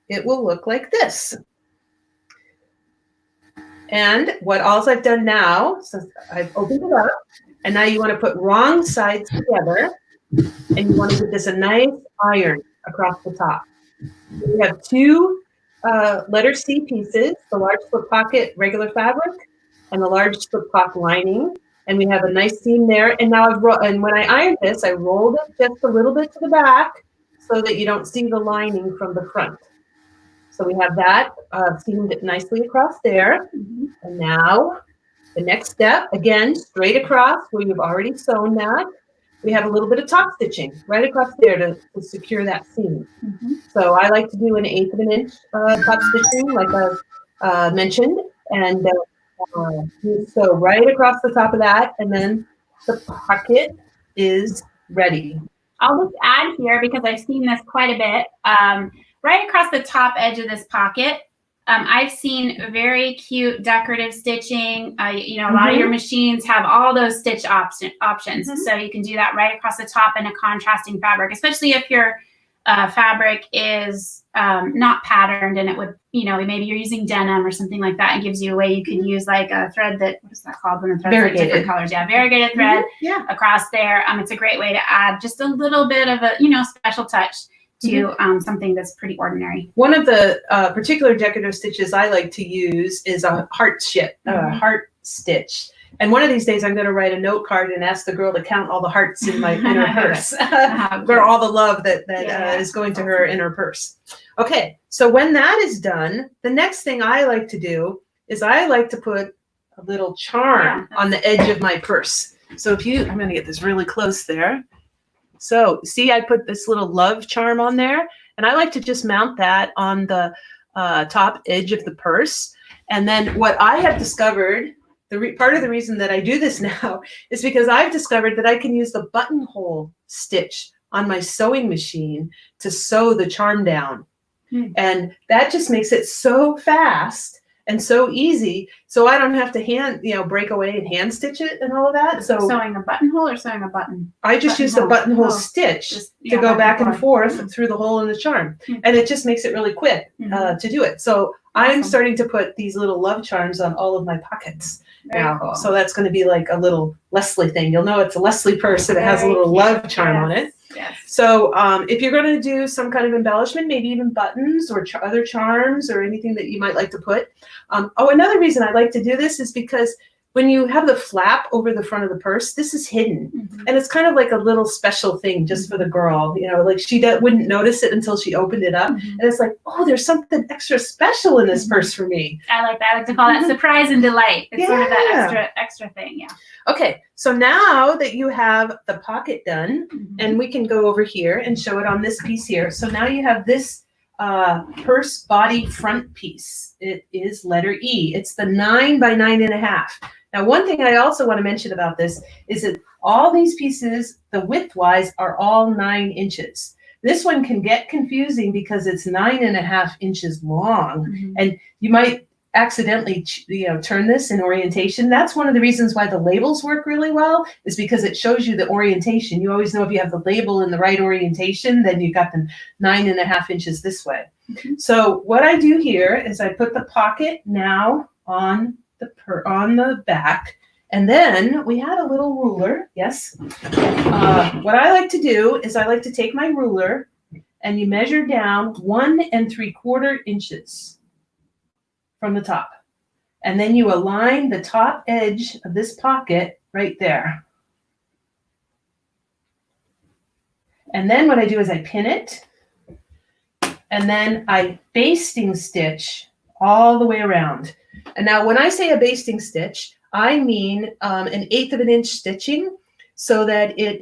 it will look like this. And what all I've done now, so I've opened it up, and now you want to put wrong sides together, and you want to give this a nice iron across the top. We have two letter C pieces, the large slip pocket regular fabric and the large slip pocket lining, and we have a nice seam there. And now and when I ironed this, I rolled it just a little bit to the back so that you don't see the lining from the front. So we have that seamed nicely across there. And now the next step, again, straight across where you've already sewn that. We have a little bit of top stitching right across there to secure that seam. So I like to do 1/8 of an inch top stitching, like I mentioned, and so right across the top of that, and then the pocket is ready. I'll just add here, because I've seen this quite a bit, right across the top edge of this pocket. I've seen very cute decorative stitching. A lot of your machines have all those stitch options. So you can do that right across the top in a contrasting fabric, especially if your fabric is not patterned and it would, maybe you're using denim or something like that. It gives you a way you can use like a thread what is that called when the thread's like different colors? Yeah, variegated thread across there. It's a great way to add just a little bit of a, special touch to something that's pretty ordinary. One of the particular decorative stitches I like to use is a heart stitch. And one of these days I'm going to write a note card and ask the girl to count all the hearts in her purse for all the love that is going to her in her purse. Okay, so when that is done, the next thing I like to do is I like to put a little charm on the edge of my purse. So I'm going to get this really close there. So see, I put this little love charm on there, and I like to just mount that on the top edge of the purse. And then what I have discovered, part of the reason that I do this now is because I've discovered that I can use the buttonhole stitch on my sewing machine to sew the charm down. Hmm. And that just makes it so fast and so easy. So I don't have to break away and hand stitch it and all of that. So Sewing a buttonhole or sewing a button? I just use a buttonhole Oh, stitch just, to go back and forth Mhm. through the hole in the charm. Mhm. And it just makes it really quick Mhm. to do it. So I'm Awesome. starting to put these little love charms on all of my pockets Very now. cool. So that's going to be like a little Leslie thing. You'll know it's a Leslie purse and it has a Very little cute. love charm on it. Yes. So if you're going to do some kind of embellishment, maybe even buttons or other charms or anything that you might like to put. Another reason I like to do this is because when you have the flap over the front of the purse, this is hidden. Mhm. And it's kind of like a little special thing just for the girl, like she wouldn't notice it until she opened it up. Mhm. And it's like, oh, there's something extra special in this Mhm. purse for me. I like that. I like to call that surprise and delight. It's sort of Yeah. that extra thing. Yeah. Okay, so now that you have the pocket done, Mhm. and we can go over here and show it on this piece here. So now you have this purse body front piece. It is letter E. It's the 9 by 9.5. Now, one thing I also want to mention about this is that all these pieces, the width-wise, are all 9 inches. This one can get confusing because it's 9.5 inches long, Mhm. and you might accidentally turn this in orientation. That's one of the reasons why the labels work really well, is because it shows you the orientation. You always know if you have the label in the right orientation, then you've got the 9.5 inches this way. Mhm. So what I do here is I put the pocket now on the back, and then we had a little ruler. Yes. What I like to do is I like to take my ruler and you measure down 1 3/4 inches from the top. And then you align the top edge of this pocket right there. And then what I do is I pin it, and then I basting stitch all the way around. And now when I say a basting stitch, I mean 1/8 of an inch stitching, so that it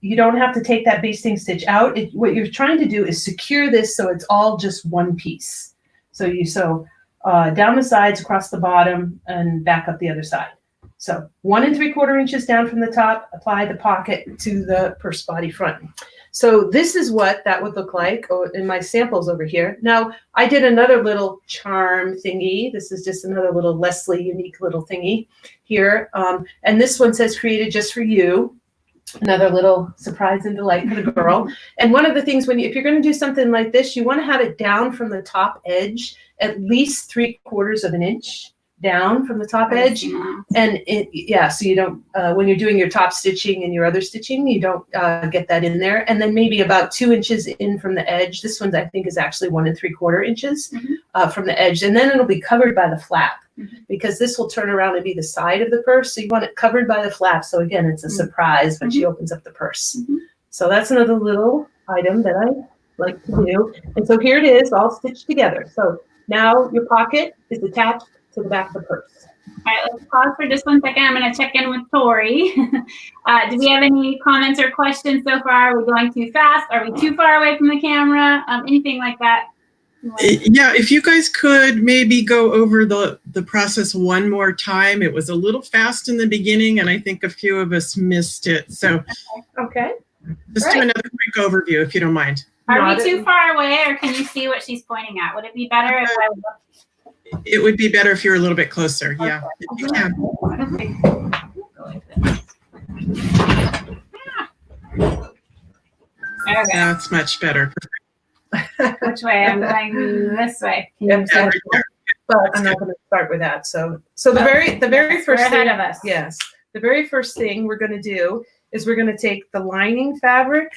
you don't have to take that basting stitch out. What you're trying to do is secure this so it's all just one piece. So you sew down the sides, across the bottom, and back up the other side. So 1 3/4 inches down from the top, apply the pocket to the purse body front. So this is what that would look like in my samples over here. Now, I did another little charm thingy. This is just another little Leslie unique little thingy here. And this one says created just for you. Another little surprise and delight for the girl. And one of the things if you're going to do something like this, you want to have it down from the top edge, at least 3/4 of an inch down from the top edge. And so you don't, when you're doing your top stitching and your other stitching, you don't get that in there. And then maybe about 2 inches in from the edge. This one I think is actually 1 3/4 inches from the edge. And then it'll be covered by the flap, because this will turn around and be the side of the purse. So you want it covered by the flap. So again, it's a surprise when she opens up the purse. So that's another little item that I like to do. And so here it is all stitched together. So now your pocket is attached to the back of the purse. All right, let's pause for just 1 second. I'm going to check in with Tori. Do we have any comments or questions so far? Are we going too fast? Are we too far away from the camera? Anything like that? Yeah, if you guys could maybe go over the process one more time. It was a little fast in the beginning, and I think a few of us missed it. So Okay. just do another quick overview, if you don't mind. Are we too far away, or can you see what she's pointing at? Would it be better if I looked? It would be better if you were a little bit closer. Yeah, if you can. Okay. That's much better. Which way? I'm going this way. Can Yep, you yeah, see? right there. But I'm not going to start with that. So the very Yes, first we're thing, ahead of us. yes, the very first thing we're going to do is we're going to take the lining fabric,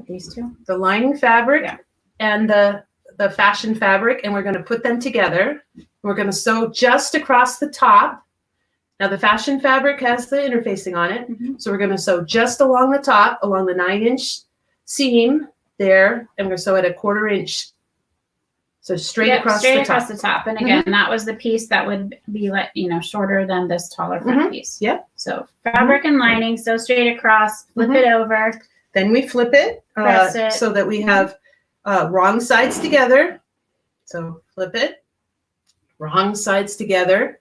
These two. the lining fabric, Yeah. and the fashion fabric, and we're going to put them together. We're going to sew just across the top. Now the fashion fabric has the interfacing on it, so we're going to sew just along the top, along the 9-inch seam there, and we're going to sew it a 1/4 inch. So straight across the top. And again, that was the piece that would be shorter than this taller front piece. Yep. So fabric and lining, sew straight across, flip it over. Then we flip it, Press it. so that we have wrong sides together. So flip it, wrong sides together.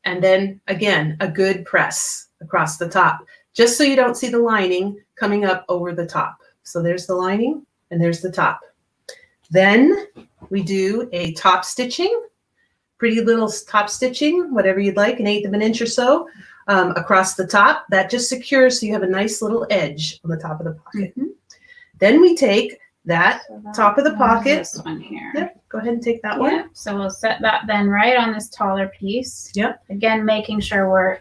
And then again, a good press across the top. just so you don't see the lining coming up over the top. So there's the lining and there's the top. Then we do a top stitching, pretty little top stitching, whatever you'd like, 1/8 of an inch or so across the top. That just secures so you have a nice little edge on the top of the pocket. Mm-hmm. Then we take that So that top of the one, pocket. This one here. Yep, go ahead and take that one. Yep. So we'll set that then right on this taller piece. Yep. Again, making sure we're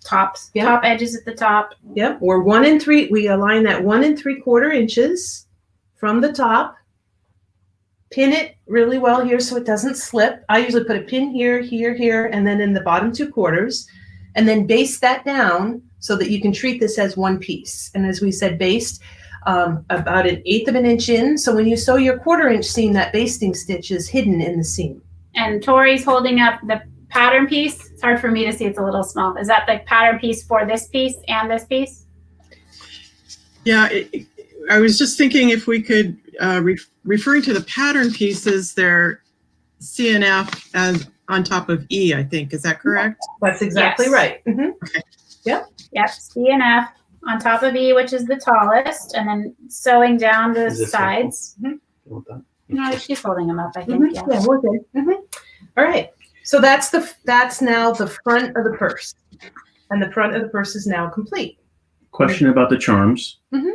top edges at the top. Yep, we're 1 3. We align that 1 3/4 inches from the top. Pin it really well here so it doesn't slip. I usually put a pin here, here, here, and then in the bottom 2/4, and then baste that down so that you can treat this as one piece. And as we said, baste about 1/8 of an inch in. So when you sew your 1/4 inch seam, that basting stitch is hidden in the seam. And Tori's holding up the pattern piece. It's hard for me to see, it's a little small. Is that the pattern piece for this piece and this piece? Yeah, I was just thinking if we could, referring to the pattern pieces, they're CNF as on top of E, I think. Is that correct? That's exactly Yes. right. Mhm. Yep, C and F on top of E, which is the tallest, and then sewing down the Is this sides. You want that? No, she's holding them up, I think. Mhm. Yeah. Yeah, we're good. All right. So that's now the front of the purse, and the front of the purse is now complete. Question about the charms. Mhm.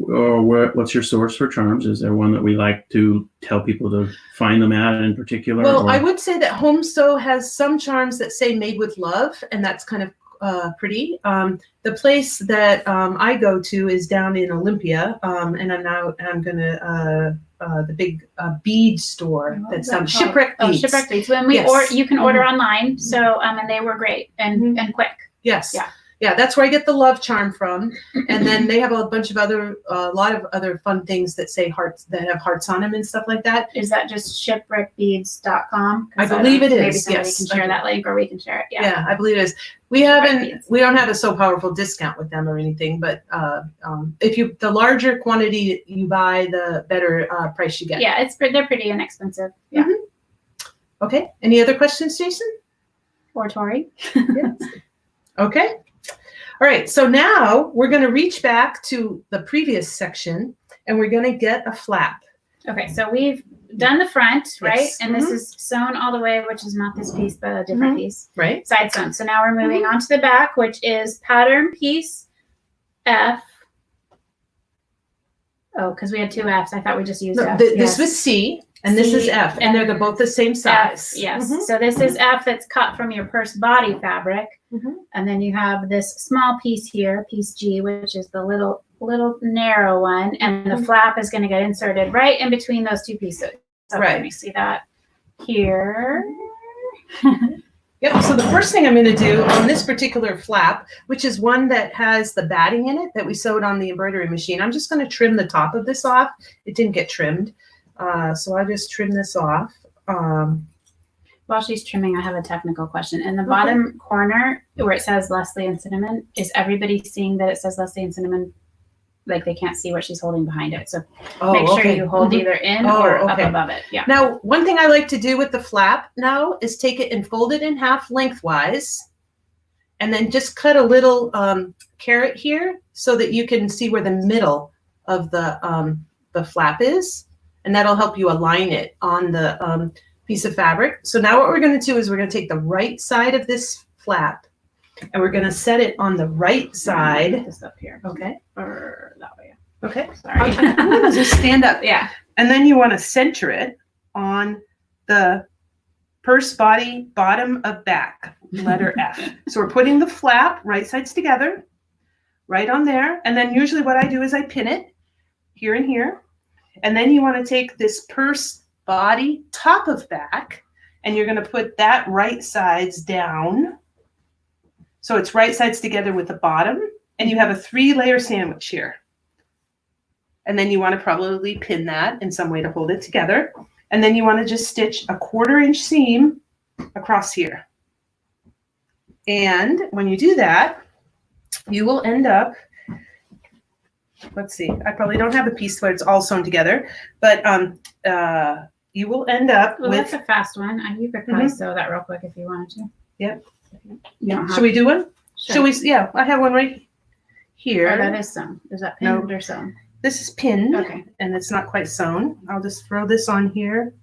Or what's your source for charms? Is there one that we like to tell people to find them at in particular? Well, or- I would say that Home Sew has some charms that say "Made with Love," and that's kind of pretty. The place that I go to is down in Olympia, and I'm gonna the big bead store that's Shipwreck Oh, Beads. Shipwreck Beads. When we Yes. you can order online. So and they were great and quick. Yes. Yeah. Yeah, that's where I get the love charm from. And then they have a bunch of a lot of other fun things that say hearts, that have hearts on them and stuff like that. Is that just shipwreckbeads.com? I believe it Maybe is, somebody yes. can share that link, or we can share it. Yeah. Yeah, I believe it is. We don't have a so powerful discount with them or anything, but if the larger quantity you buy, the better price you get. Yeah, they're pretty inexpensive. Yeah. Okay. Any other questions, Jason? Or Tori. Okay. All right. So now we're going to reach back to the previous section and we're going to get a flap. Okay, so we've done the front, right? Yes. And this is sewn all the way, which is not this piece, but a different piece. Right. Side sewn. So now we're moving on to the back, which is pattern piece F. Oh, because we had two Fs. I thought we just used No, F. this Yes. was C and this is C, F, and they're both the same size. F, yes. Mhm. So this is F that's cut from your purse body fabric. Mhm. And then you have this small piece here, piece G, which is the little narrow one. And the flap is going to get inserted right in between those two pieces. So Right. let me see that here. Yep. So the first thing I'm going to do on this particular flap, which is one that has the batting in it that we sewed on the embroidery machine, I'm just going to trim the top of this off. It didn't get trimmed. So I'll just trim this off. While she's trimming, I have a technical question. In the bottom corner where it says Leslie and Cinnamon, is everybody seeing that it says Leslie and Cinnamon? Like they can't see what she's holding behind it. So make sure you hold either in or up above it. Yeah. Now, one thing I like to do with the flap now is take it and fold it in half lengthwise and then just cut a little carrot here so that you can see where the middle of the flap is. And that'll help you align it on the piece of fabric. So now what we're going to do is we're going to take the right side of this flap and we're going to set it on the right side. This up here. Okay. Or that way. Okay. Sorry. I'm going to just stand up. Yeah. And then you want to center it on the purse body, bottom of back, letter F. So we're putting the flap right sides together, right on there. And then usually what I do is I pin it here and here. And then you want to take this purse body, top of back, and you're going to put that right sides down. So it's right sides together with the bottom. And you have a 3-layer sandwich here. And then you want to probably pin that in some way to hold it together. And then you want to just stitch a 1/4 inch seam across here. And when you do that, you will end up, let's see, I probably don't have a piece where it's all sewn together, but you will end up Well, with, that's a fast one. You could probably sew that real quick if you wanted to. Yep. You don't have should we do one? Sure. Should we, yeah, I have one right here. Oh, that is sewn. Is that No. pinned or sewn? This is pinned, Okay. and it's not quite sewn. I'll just throw this on here,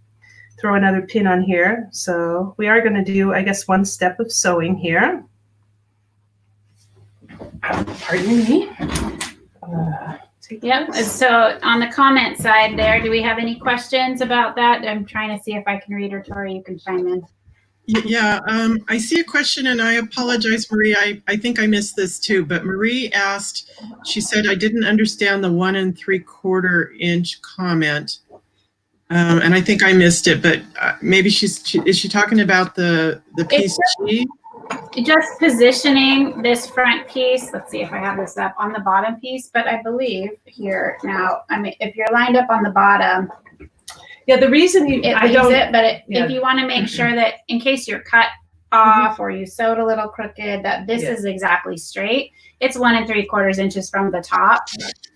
throw another pin on here. So we are going to do, I guess, one step of sewing here. Pardon me. Yep. So on the comment side there, do we have any questions about that? I'm trying to see if I can read, or Tori, you can chime in. Yeah, I see a question, and I apologize, Marie. I think I missed this too, but Marie asked, she said, I didn't understand the 1 3/4 inch comment. And I think I missed it, but maybe is she talking about the piece G? Just positioning this front piece. Let's see if I have this up on the bottom piece, but I believe here now, I mean, if you're lined up on the bottom, Yeah, the reason you, it I leaves don't, it, but yeah. if you want to make sure that in case you're cut off or you sewed a little crooked, that this Yeah. is exactly straight. It's 1 3/4 inches from the top.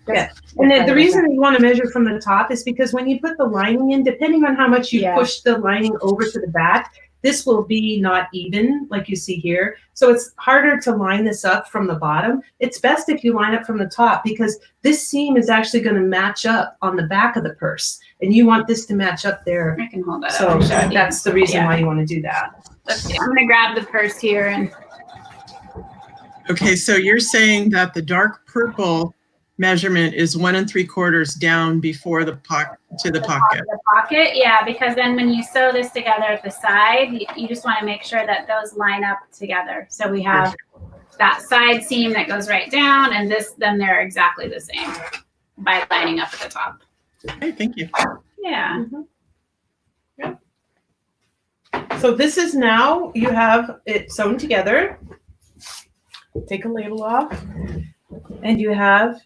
Yeah. And then the reason you want to measure from the top is because when you put the lining in, depending on how much you Yeah. push the lining over to the back, this will be not even like you see here. So it's harder to line this up from the bottom. It's best if you line up from the top because this seam is actually going to match up on the back of the purse. And you want this to match up there. I can hold that So up and show you. that's the reason Yeah. why you want to do that. Let's see. I'm going to grab the purse here and Okay, so you're saying that the dark purple measurement is 1 3/4 down before the to the pocket. the pocket. Yeah, because then when you sew this together at the side, you just want to make sure that those line up together. So we have that side seam that goes right down, and this, then they're exactly the same by lining up at the top. Okay, thank you. Yeah. So this is now, you have it sewn together. Take a label off. And you have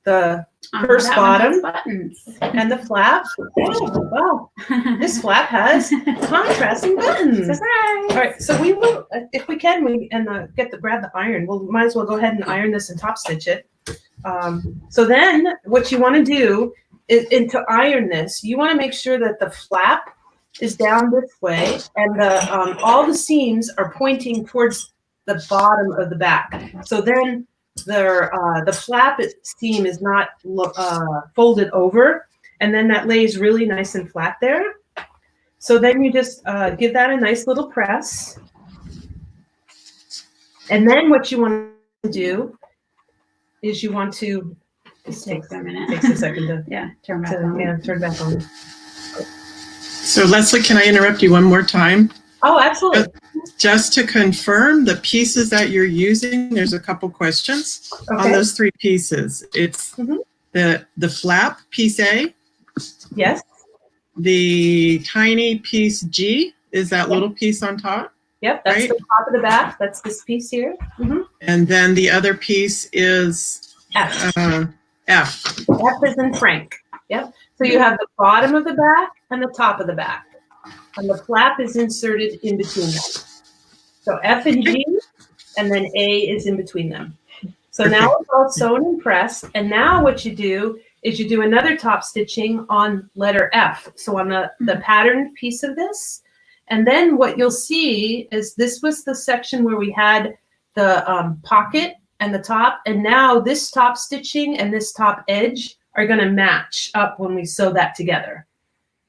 the purse That one has bottom buttons. and the flap. Oh, wow. This flap has contrasting buttons. Surprise. All right, so we will, if we can, grab the iron. We'll might as well go ahead and iron this and top stitch it. So then, what you want to do is, to iron this, you want to make sure that the flap is down this way, and the all the seams are pointing towards the bottom of the back. So then, the flap seam is not folded over, and then that lays really nice and flat there. So then you just give that a nice little press. And then what you want to do is you want to, Just takes a minute. takes a second to, Yeah, turn back on. turn back on. So Leslie, can I interrupt you one more time? Oh, absolutely. Just to confirm the pieces that you're using, there's a couple questions on Okay. those 3 pieces. It's Mhm. the flap, piece A, Yes. the tiny piece G, is that Yep. little piece on top, Yep. That's Right. the top of the back. That's this piece here. and then the other piece is F. F. F is in Frank. Yep. So you have the bottom of the back and the top of the back. And the flap is inserted in between them. So F and G, and then A is in between them. So now it's all sewn and pressed. And now what you do is you do another top stitching on letter F. So on the patterned piece of this. And then what you'll see is this was the section where we had the pocket and the top. And now this top stitching and this top edge are going to match up when we sew that together,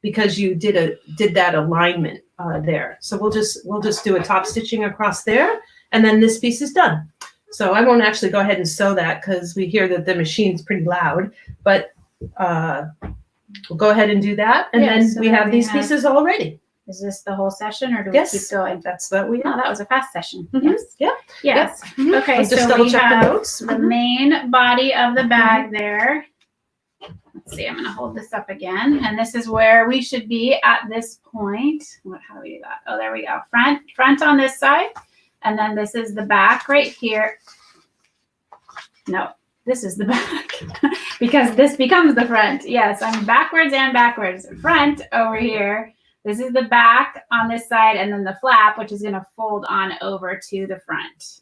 because you did that alignment there. So we'll just do a top stitching across there, and then this piece is done. So I won't actually go ahead and sew that because we hear that the machine's pretty loud, but we'll go ahead and do that, and Yeah, then so we then have we these have- pieces all ready. Is this the whole session, or do we Yes. keep going? That's what we Oh, have. that was a fast session. Mhm. Yes. Yeah. Yes. Mhm. Okay, I'll just so double we check the have notes. the main body of the bag there. Let's see, I'm going to hold this up again. And this is where we should be at this point. How do we do that? Oh, there we go. Front on this side. And then this is the back right here. No, this is the back because this becomes the front. Yes, I'm backwards and backwards. Front over here. This is the back on this side, and then the flap, which is going to fold on over to the front.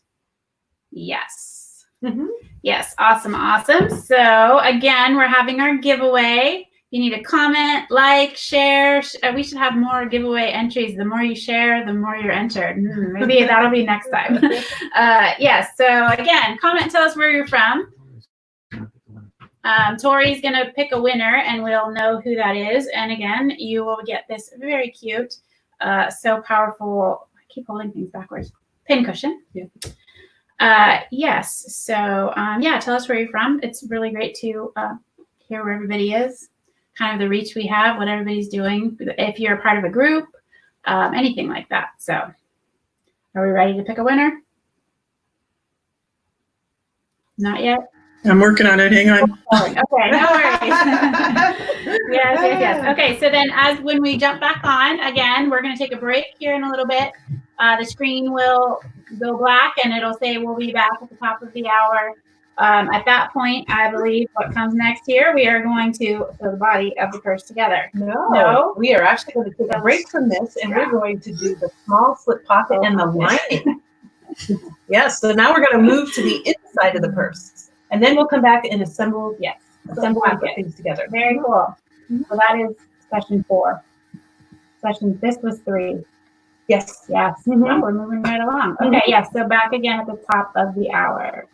Yes. Mhm. Yes. Awesome. Awesome. So again, we're having our giveaway. You need to comment, like, share. We should have more giveaway entries. The more you share, the more you're entered. Maybe that'll be next time. Yes. So again, comment, tell us where you're from. Tori's going to pick a winner and we'll know who that is. And again, you will get this very cute, so powerful, I keep holding things backwards, pin cushion. Yeah. Yes. So yeah, tell us where you're from. It's really great to hear where everybody is, kind of the reach we have, what everybody's doing, if you're a part of a group, anything like that. So are we ready to pick a winner? Not yet? I'm working on it. Hang on. Okay, no worries. Yes. Okay, so then when we jump back on, again, we're going to take a break here in a little bit. The screen will go black and it'll say we'll be back at the top of the hour. At that point, I believe what comes next here, we are going to fill the body of the purse together. No, we are actually going to take a break from this and we're going to do the small slip pocket and the lining. Yes, so now we're going to move to the inside of the purse. And then we'll come back and assemble and put things together. Very cool. So that is session 4. This was 3. Yes. Well, we're moving right along. Okay, yes, so back again at the top of the hour.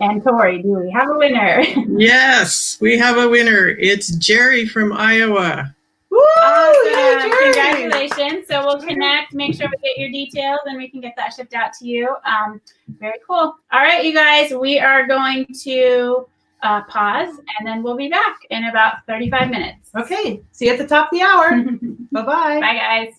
And Tori, do we have a winner? Yes, we have a winner. It's Jerry from Iowa. Woo! Yay, Awesome. Jerry! Congratulations. So we'll connect, make sure we get your details, and we can get that shipped out to you. Very cool. All right, you guys, we are going to pause, and then we'll be back in about 35 minutes. Okay, see you at the top of the hour. Bye-bye. Bye, guys.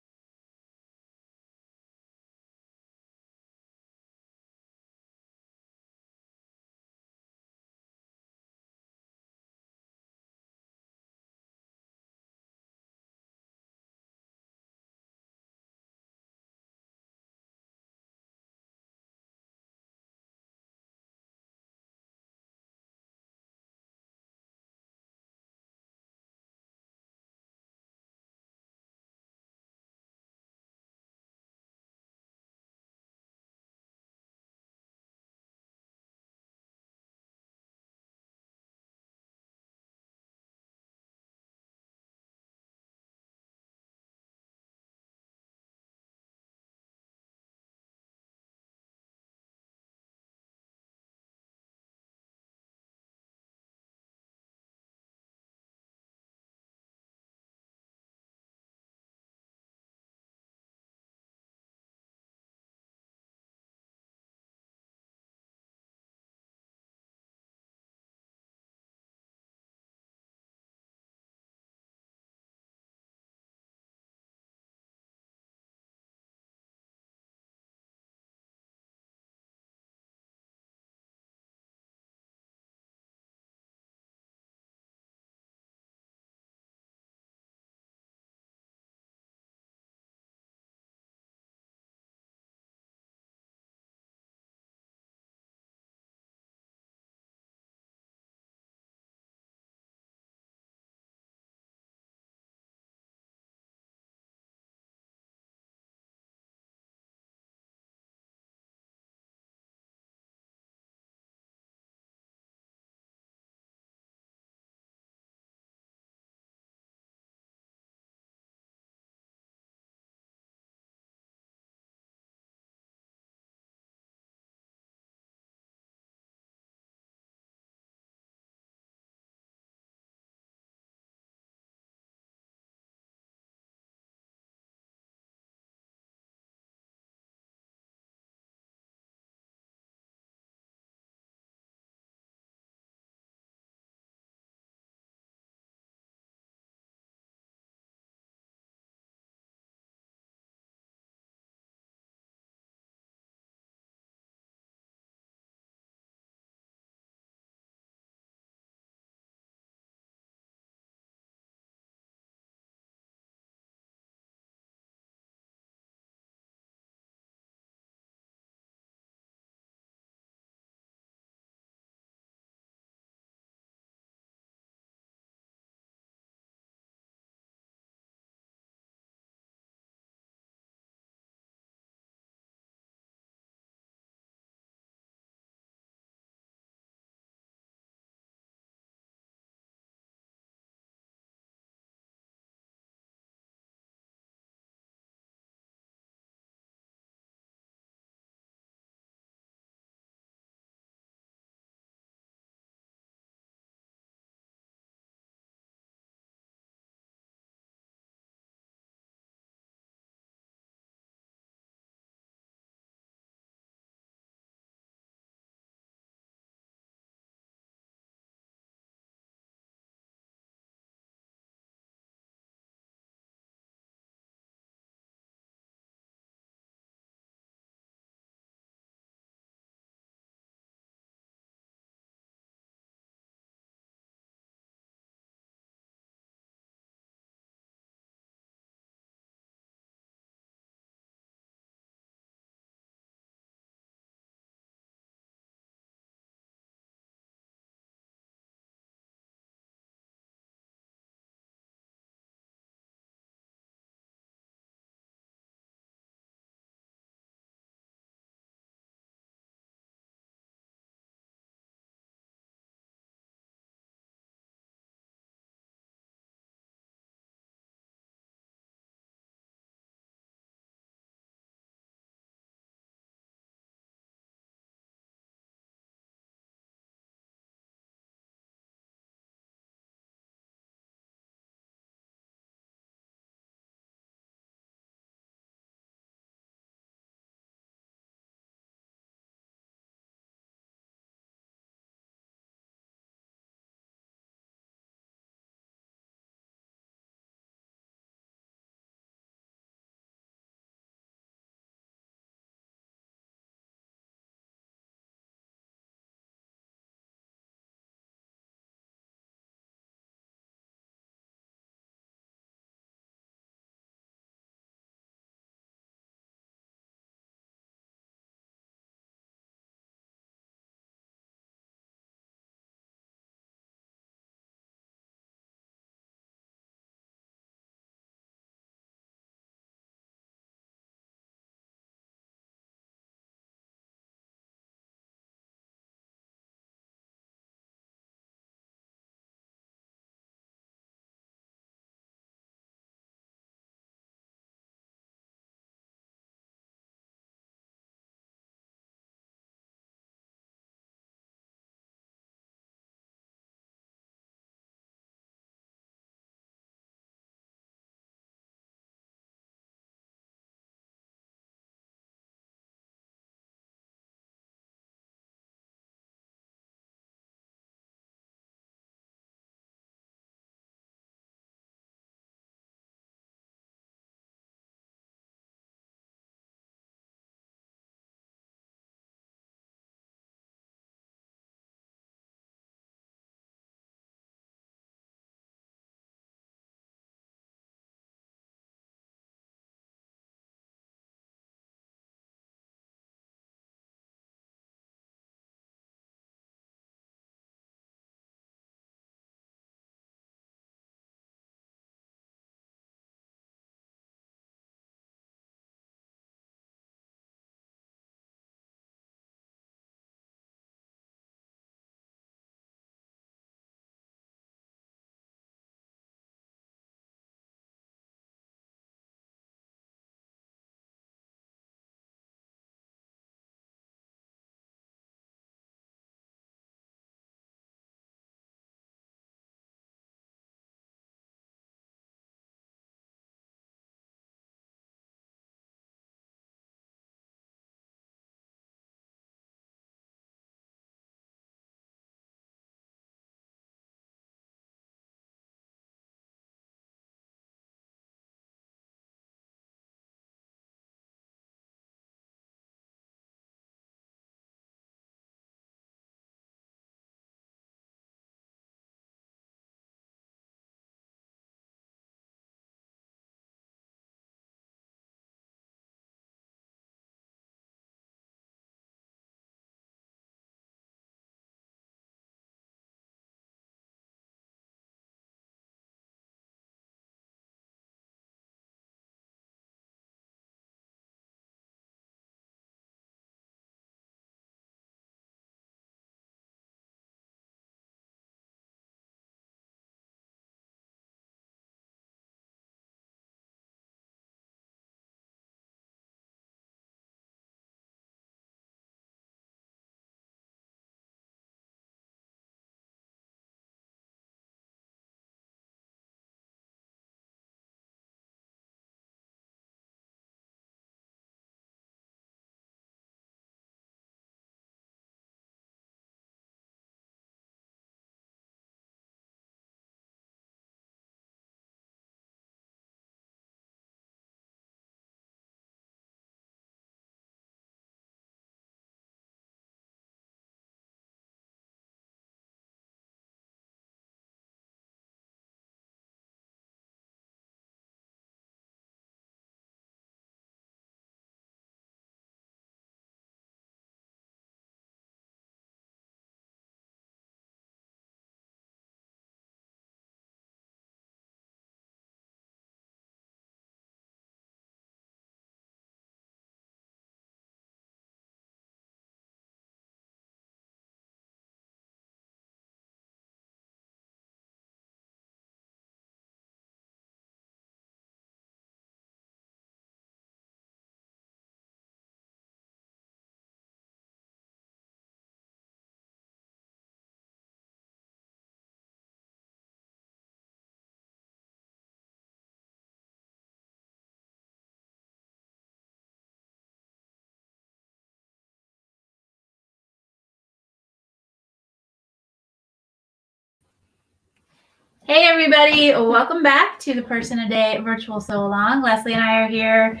Hey everybody, welcome back to the Person a Day virtual sew along. Leslie and I are here.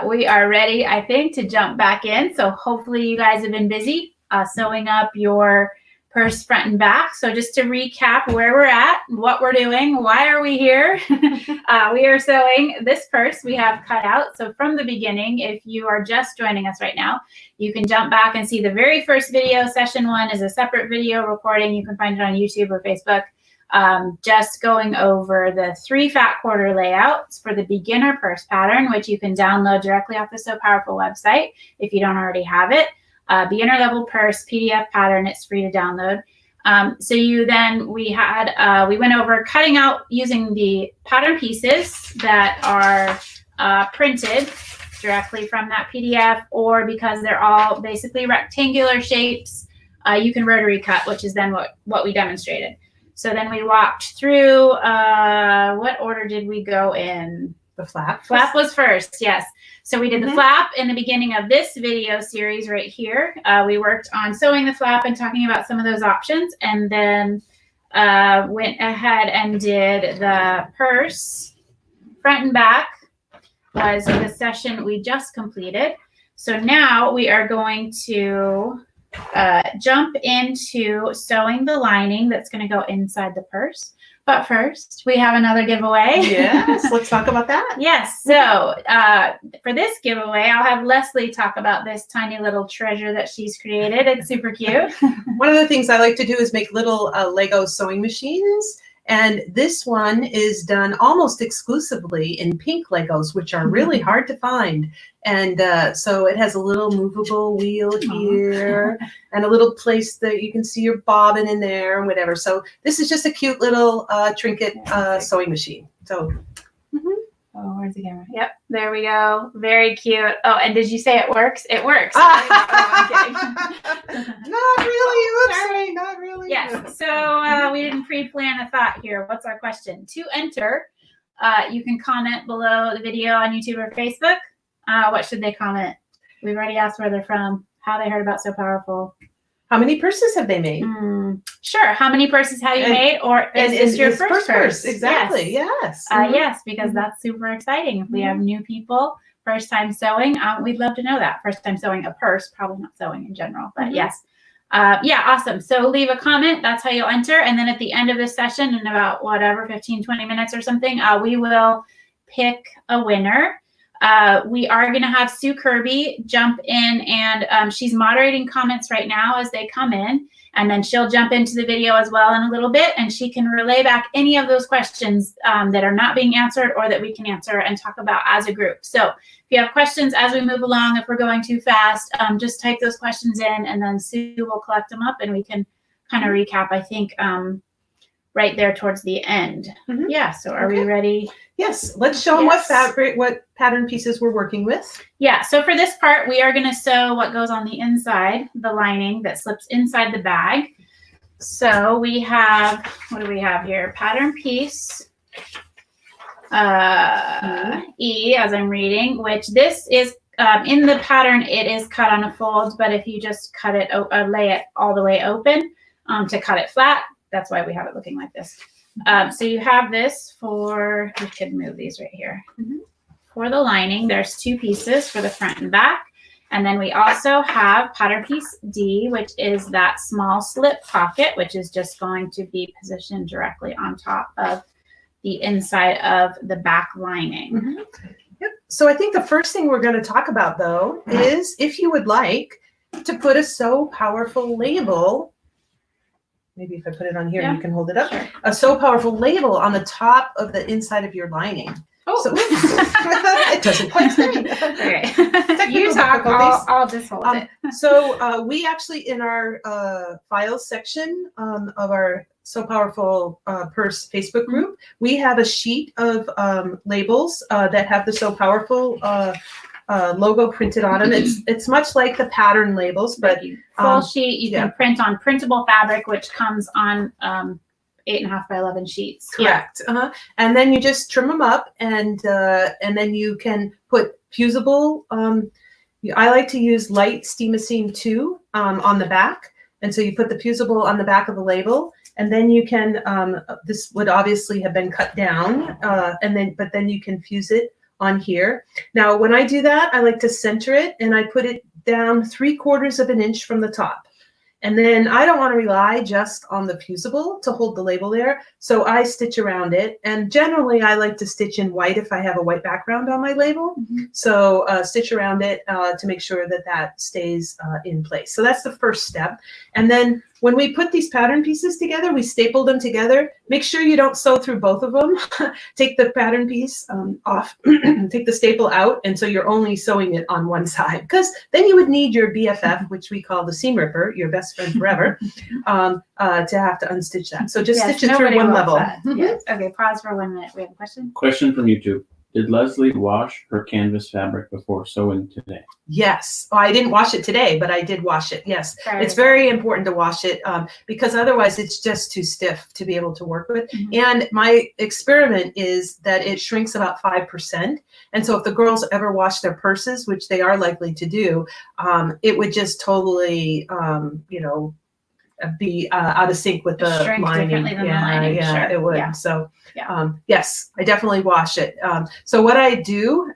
We are ready, I think, to jump back in. So hopefully you guys have been busy sewing up your purse front and back. So just to recap where we're at, what we're doing, why are we here? We are sewing this purse we have cut out. So from the beginning, if you are just joining us right now, you can jump back and see the very first video. Session 1 is a separate video recording. You can find it on YouTube or Facebook. Just going over the 3 fat quarter layouts for the beginner purse pattern, which you can download directly off the Sew Powerful website if you don't already have it. Beginner level purse PDF pattern, it's free to download. We went over cutting out using the pattern pieces that are printed directly from that PDF, or because they're all basically rectangular shapes, you can rotary cut, which is then what we demonstrated. So then we walked through, what order did we go in? The flap. Flap was first, yes. So we did the flap in the beginning of this video series right here. We worked on sewing the flap and talking about some of those options, and then went ahead and did the purse front and back was the session we just completed. So now we are going to jump into sewing the lining that's going to go inside the purse. But first, we have another giveaway. Yes, let's talk about that. Yes, so for this giveaway, I'll have Leslie talk about this tiny little treasure that she's created. It's super cute. One of the things I like to do is make little Lego sewing machines. And this one is done almost exclusively in pink Legos, which are really hard to find. And so it has a little movable wheel here and a little place that you can see your bobbin in there and whatever. So this is just a cute little trinket sewing machine. So. Oh, where's the camera? Yep, there we go. Very cute. Oh, and did you say it works? It works. Not really. Oops, sorry, not really. Yes. So we didn't pre-plan a thought here. What's our question? To enter, you can comment below the video on YouTube or Facebook. What should they comment? We've already asked where they're from, how they heard about Sew Powerful. How many purses have they made? Sure. How many purses have you made? Or is this your first purse? Exactly. Yes. Yes, because that's super exciting. If we have new people, first time sewing, we'd love to know that. First time sewing a purse, probably not sewing in general, but yes. Yeah, awesome. So leave a comment. That's how you'll enter. And then at the end of this session, in about whatever, 15, 20 minutes or something, we will pick a winner. We are going to have Sue Kirby jump in, and she's moderating comments right now as they come in, and then she'll jump into the video as well in a little bit, and she can relay back any of those questions that are not being answered or that we can answer and talk about as a group. So if you have questions as we move along, if we're going too fast, just type those questions in, and then Sue will collect them up, and we can kind of recap, I think, right there towards the end. Yeah, so are we ready? Yes, let's show them what pattern pieces we're working with. Yeah, so for this part, we are going to sew what goes on the inside, the lining that slips inside the bag. So we have, what do we have here? Pattern piece E, as I'm reading, which this is in the pattern, it is cut on a fold, but if you just cut it, lay it all the way open to cut it flat, that's why we have it looking like this. So you have this for, we could move these right here. For the lining, there's 2 pieces for the front and back. And then we also have pattern piece D, which is that small slip pocket, which is just going to be positioned directly on top of the inside of the back lining. Yep. So I think the first thing we're going to talk about, though, is if you would like to put a Sew Powerful label. Maybe if I put it on here, you can hold it up. Sure. A Sew Powerful label on the top of the inside of your lining. Oh, so, it doesn't quite stay. Okay. You talk, I'll just hold it. So we actually, in our files section of our Sew Powerful Purse Facebook group, we have a sheet of labels that have the Sew Powerful logo printed on them. It's much like the pattern labels, but full sheet. You can print on printable fabric, which comes on 8.5 by 11 sheets. Correct. And then you just trim them up, and then you can put fusible. I like to use light Steamocene 2 on the back, and so you put the fusible on the back of the label, And then you can, this would obviously have been cut down, but then you can fuse it on here. Now, when I do that, I like to center it and I put it down 3/4 of an inch from the top. And then I don't want to rely just on the fusible to hold the label there. So I stitch around it. And generally I like to stitch in white if I have a white background on my label. So stitch around it to make sure that that stays in place. So that's the first step. And then when we put these pattern pieces together, we staple them together. Make sure you don't sew through both of them. Take the pattern piece off, take the staple out, and so you're only sewing it on one side. Because then you would need your BFF, which we call the seam ripper, your best friend forever, to have to unstitch that. So just stitch it through one level. Yes. Okay, pause for 1 minute. We have a question? Question from YouTube. Did Leslie wash her canvas fabric before sewing today? Yes. Oh, I didn't wash it today, but I did wash it. Yes. It's very important to wash it because otherwise it's just too stiff to be able to work with. And my experiment is that it shrinks about 5%. And so if the girls ever wash their purses, which they are likely to do, it would just totally, be out of sync with the Shrink lining. differently than the lining, Yeah, sure. it would. Yeah. So Yeah. yes, I definitely wash it. So what I do,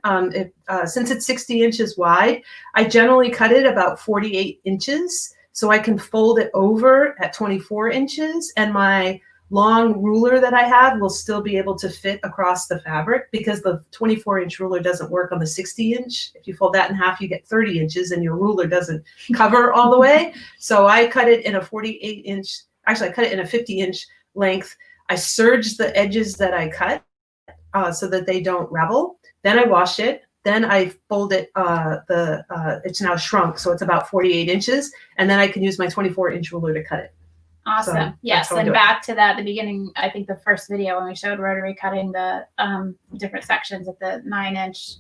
since it's 60 inches wide, I generally cut it about 48 inches. So I can fold it over at 24 inches and my long ruler that I have will still be able to fit across the fabric because the 24-inch ruler doesn't work on the 60-inch. If you fold that in half, you get 30 inches and your ruler doesn't cover all the way. So I cut it in a 48-inch, actually I cut it in a 50-inch length. I serge the edges that I cut so that they don't ravel. Then I wash it. Then I fold it, it's now shrunk, so it's about 48 inches. And then I can use my 24-inch ruler to cut it. Awesome. So yes. how I And do it. back to that, the beginning, I think the first video when we showed rotary cutting the different sections at the 9-inch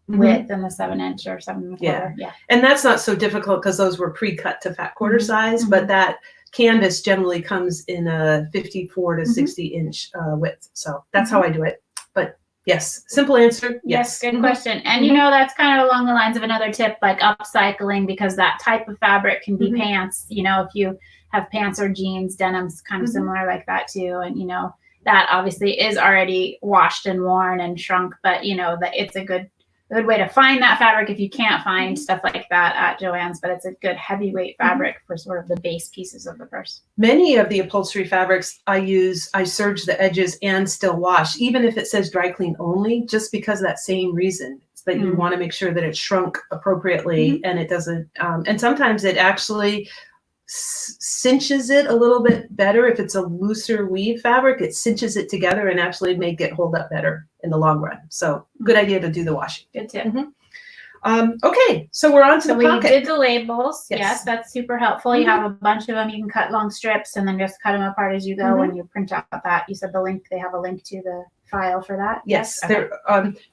width and the 7-inch or 7 1/4. Yeah. And that's not so difficult because those were pre-cut to fat quarter size, but that canvas generally comes in a 54 to 60-inch width. So that's how I do it. But yes, simple answer. Yes. Good question. And you know, that's kind of along the lines of another tip, like upcycling, because that type of fabric can be pants. You know, if you have pants or jeans, denim's kind of similar like that too. And you know, that obviously is already washed and worn and shrunk, but you know, that it's a good way to find that fabric if you can't find stuff like that at Joann's, but it's a good heavyweight fabric for sort of the base pieces of the purse. Many of the upholstery fabrics I serge the edges and still wash, even if it says dry clean only, just because of that same reason. It's that you want to make sure that it's shrunk appropriately and it doesn't, and sometimes it actually cinches it a little bit better. If it's a looser weave fabric, it cinches it together and actually make it hold up better in the long run. So good idea to do the washing. Good tip. Okay, so we're on to the we pocket. did the labels. Yes. Yes, that's super helpful. You have a bunch of them. You can cut long strips and then just cut them apart as you go when you print out that. You said the link, they have a link to the file for that. Yes, Okay.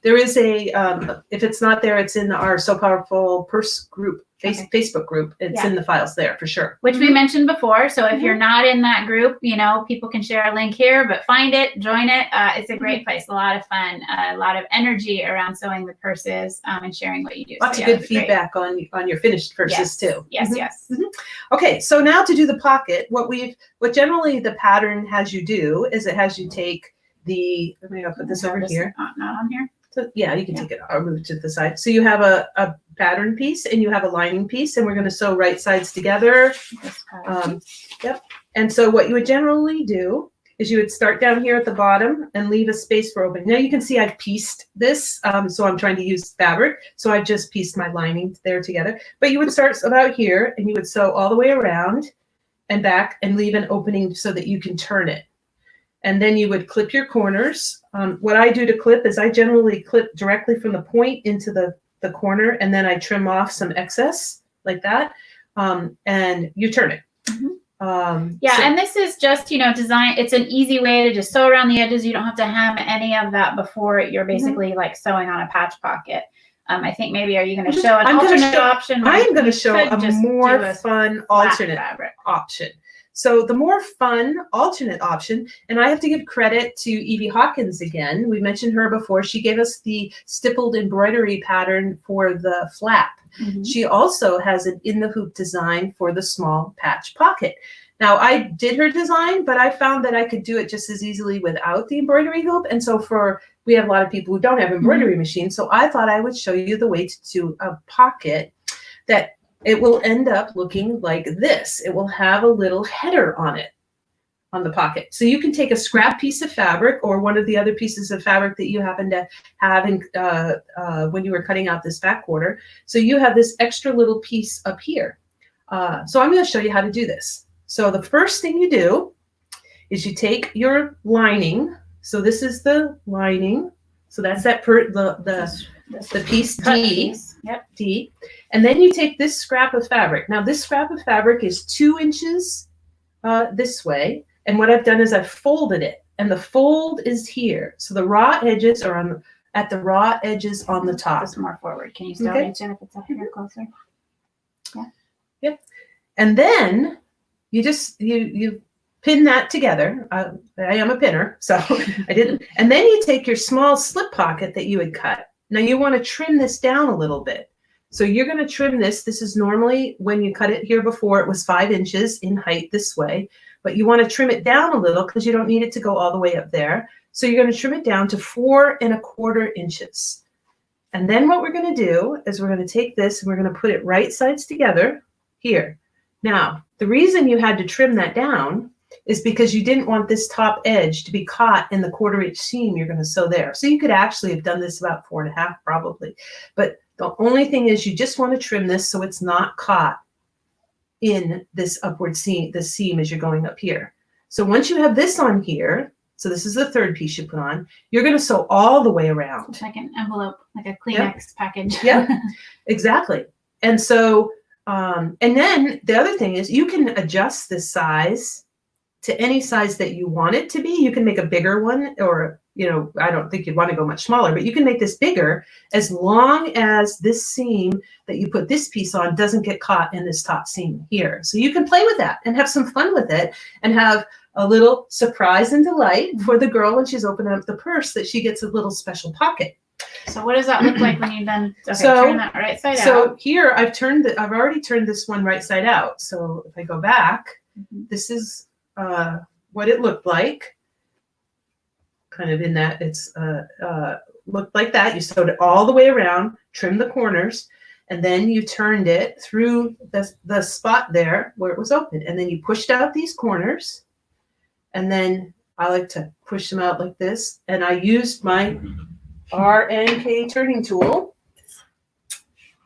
there is a, if it's not there, it's in our So Powerful Purse group, Facebook group. It's in the files there for sure. Which we mentioned before. So if you're not in that group, you know, people can share a link here, but find it, join it. It's a great place. A lot of fun, a lot of energy around sewing the purses and sharing what you do. Lots So, of yeah, good it's great. feedback on your finished purses too. Yes, yes. Okay, so now to do the pocket, what generally the pattern has you do is it has you take let me put this over here. Not on here. So yeah, you can take it, I'll move it to the side. So you have a pattern piece and you have a lining piece and we're going to sew right sides together. Yep. And so what you would generally do is you would start down here at the bottom and leave a space for opening. Now you can see I've pieced this, so I'm trying to use fabric. So I've just pieced my lining there together. But you would start about here and you would sew all the way around and back and leave an opening so that you can turn it. And then you would clip your corners. What I do to clip is I generally clip directly from the point into the corner and then I trim off some excess like that. And you turn it. And this is just, you know, design. It's an easy way to just sew around the edges. You don't have to hem any of that before you're basically like sewing on a patch pocket. I think maybe, are you going to show an alternate option? I'm going to show a more fun alternate fabric option. So the more fun alternate option, and I have to give credit to Evie Hawkins again. We mentioned her before. She gave us the stippled embroidery pattern for the flap. She also has an in the hoop design for the small patch pocket. Now I did her design, but I found that I could do it just as easily without the embroidery hoop. And so we have a lot of people who don't have embroidery machines. So I thought I would show you the way to do a pocket that it will end up looking like this. It will have a little header on it, on the pocket. So you can take a scrap piece of fabric or one of the other pieces of fabric that you happen to have when you were cutting out this back quarter. So you have this extra little piece up here. So I'm going to show you how to do this. So the first thing you do is you take your lining. So this is the lining. So that's the piece D. Yep. D. And then you take this scrap of fabric. Now this scrap of fabric is 2 inches this way. And what I've done is I've folded it. And the fold is here. So the raw edges are at the raw edges on the top. Just more forward. Can you still Okay. reach in if it's up here closer? Yep. And then you just you pin that together. I am a pinner, so I didn't. And then you take your small slip pocket that you had cut. Now you want to trim this down a little bit. So you're going to trim this. This is normally, when you cut it here before, it was 5 inches in height this way, but you want to trim it down a little because you don't need it to go all the way up there. So you're going to trim it down to 4 1/4 inches. And then what we're going to do is we're going to take this and we're going to put it right sides together here. Now, the reason you had to trim that down is because you didn't want this top edge to be caught in the 1/4 inch seam you're going to sew there. So you could actually have done this about 4 1/2 probably. But the only thing is you just want to trim this so it's not caught in this upward seam, the seam as you're going up here. So once you have this on here, so this is the third piece you put on, you're going to sew all the way around. It's like an envelope, like a Kleenex package. Yep, exactly. And so, and then the other thing is you can adjust this size to any size that you want it to be. You can make a bigger one, or, you know, I don't think you'd want to go much smaller, but you can make this bigger as long as this seam that you put this piece on doesn't get caught in this top seam here. So you can play with that and have some fun with it and have a little surprise and delight for the girl when she's opening up the purse, that she gets a little special pocket. So what does that look like when you've done, okay, So- turn that right side out. So here I've already turned this one right side out. So if I go back, this is what it looked like. Kind of in that it's looked like that. You sewed it all the way around, trimmed the corners, and then you turned it through the spot there where it was open. And then you pushed out these corners. And then I like to push them out like this. And I used my RNK turning tool,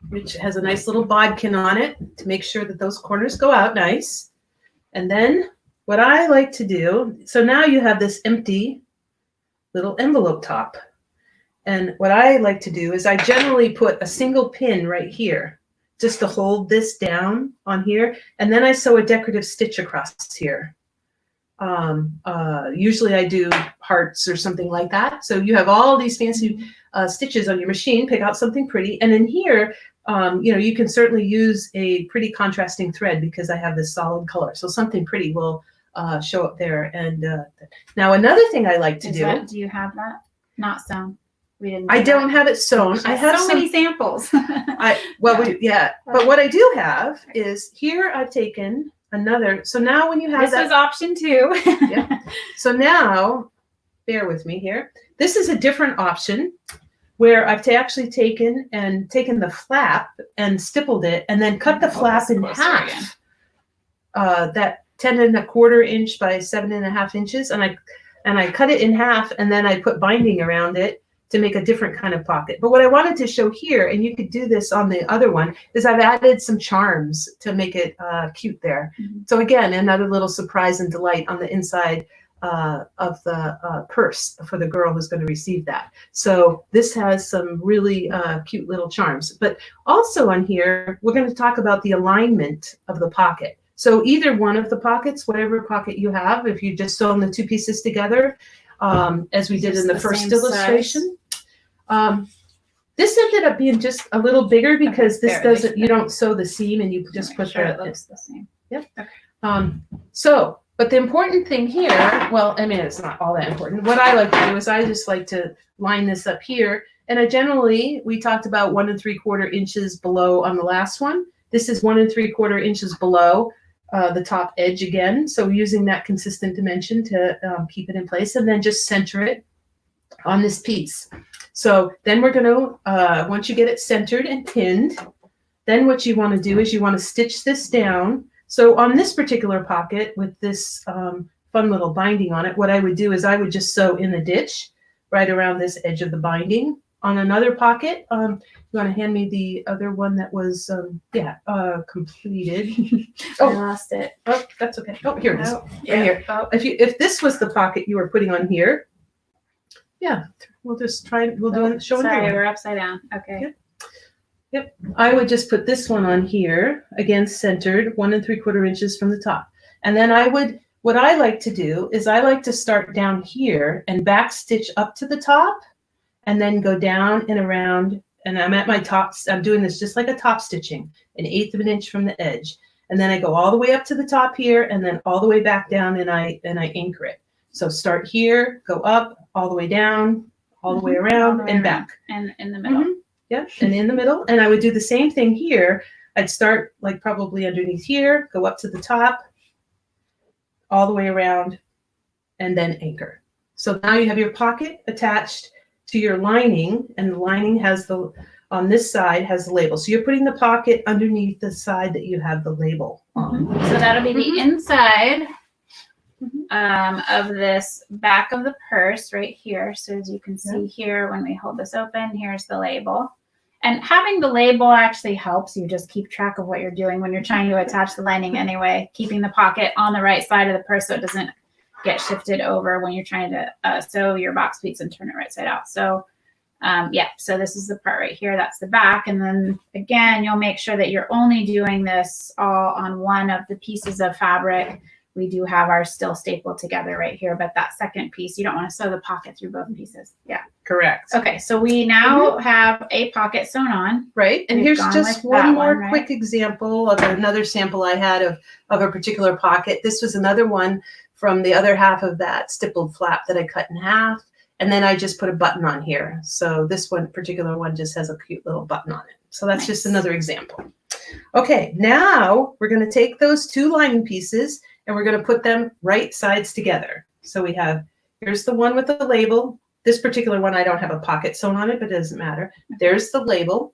which has a nice little bodkin on it to make sure that those corners go out nice. And then what I like to do, so now you have this empty little envelope top. And what I like to do is I generally put a single pin right here just to hold this down on here. And then I sew a decorative stitch across here. Usually I do hearts or something like that. So you have all these fancy stitches on your machine, pick out something pretty. And in here, you know, you can certainly use a pretty contrasting thread because I have this solid color. So something pretty will show up there. And now another thing I like to do. Do you have that? Not sewn. We didn't. I don't have it sewn. I have so many samples. But what I do have is here I've taken another. So now when you have This is option 2. Yeah. So now, bear with me here. This is a different option where I've actually taken the flap and stippled it and then cut the flap in half. That 10 1/4 inch by 7 1/2 inches, and I cut it in half, and then I put binding around it to make a different kind of pocket. But what I wanted to show here, and you could do this on the other one, is I've added some charms to make it cute there. So again, another little surprise and delight on the inside of the purse for the girl who's going to receive that. So this has some really cute little charms. But also on here, we're going to talk about the alignment of the pocket. So either one of the pockets, whatever pocket you have, if you just sew the 2 pieces together, as we did in the first illustration. This ended up being just a little bigger because this doesn't, you don't sew the seam and you just put it looks the same. Yep. Okay. But the important thing here, well, I mean, it's not all that important. What I like to do is I just like to line this up here. And we talked about 1 3/4 inches below on the last one. This is 1 3/4 inches below the top edge again. So using that consistent dimension to keep it in place, and then just center it on this piece. So then we're going to, once you get it centered and pinned, then what you want to do is you want to stitch this down. So on this particular pocket with this fun little binding on it, what I would do is I would just sew in the ditch right around this edge of the binding. On another pocket, you want to hand me the other one that was, completed. I lost it. Oh, that's okay. Oh, here it is. Oh, Right here. Oh, If this was the pocket you were putting on here, yeah, we'll just try it. We'll do it. Show sorry, it. we're upside down. Okay. Yep. I would just put this one on here, again centered, 1 3/4 inches from the top, and then what I like to do is I like to start down here and back stitch up to the top, and then go down and around. And I'm at my top. I'm doing this just like a top stitching, 1/8 of an inch from the edge, and then I go all the way up to the top here, and then all the way back down, and I anchor it. So start here, go up, all the way down, all the way around, All the way and around. back. And in the middle. Yep, and in the middle. And I would do the same thing here. I'd start like probably underneath here, go up to the top, all the way around, and then anchor. So now you have your pocket attached to your lining, and the lining has on this side has the label. So you're putting the pocket underneath the side that you have the label on. So that'll be the inside of this back of the purse right here. So as you can see here, when we hold this open, here's the label. And having the label actually helps you just keep track of what you're doing when you're trying to attach the lining anyway, keeping the pocket on the right side of the purse so it doesn't get shifted over when you're trying to sew your box pleats and turn it right side out. So so this is the part right here. That's the back. And then again, you'll make sure that you're only doing this all on one of the pieces of fabric. We do have ours still stapled together right here, but that second piece, you don't want to sew the pocket through both pieces. Yeah. Correct. Okay, so we now have a pocket sewn on. Right. And We've here's gone just with that one more one, right? quick example of another sample I had of a particular pocket. This was another one from the other half of that stippled flap that I cut in half. And then I just put a button on here. So this particular one just has a cute little button on it. So that's just another example. Okay, now we're going to take those two lining pieces and we're going to put them right sides together. So we have, here's the one with the label. This particular one, I don't have a pocket sewn on it, but it doesn't matter. There's the label.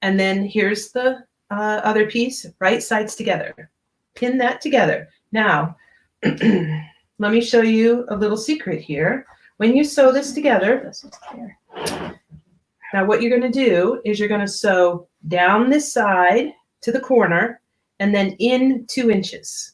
And then here's the other piece, right sides together. Pin that together. Now, let me show you a little secret here. When you sew this together, This is clear. now what you're going to do is you're going to sew down this side to the corner and then in 2 inches.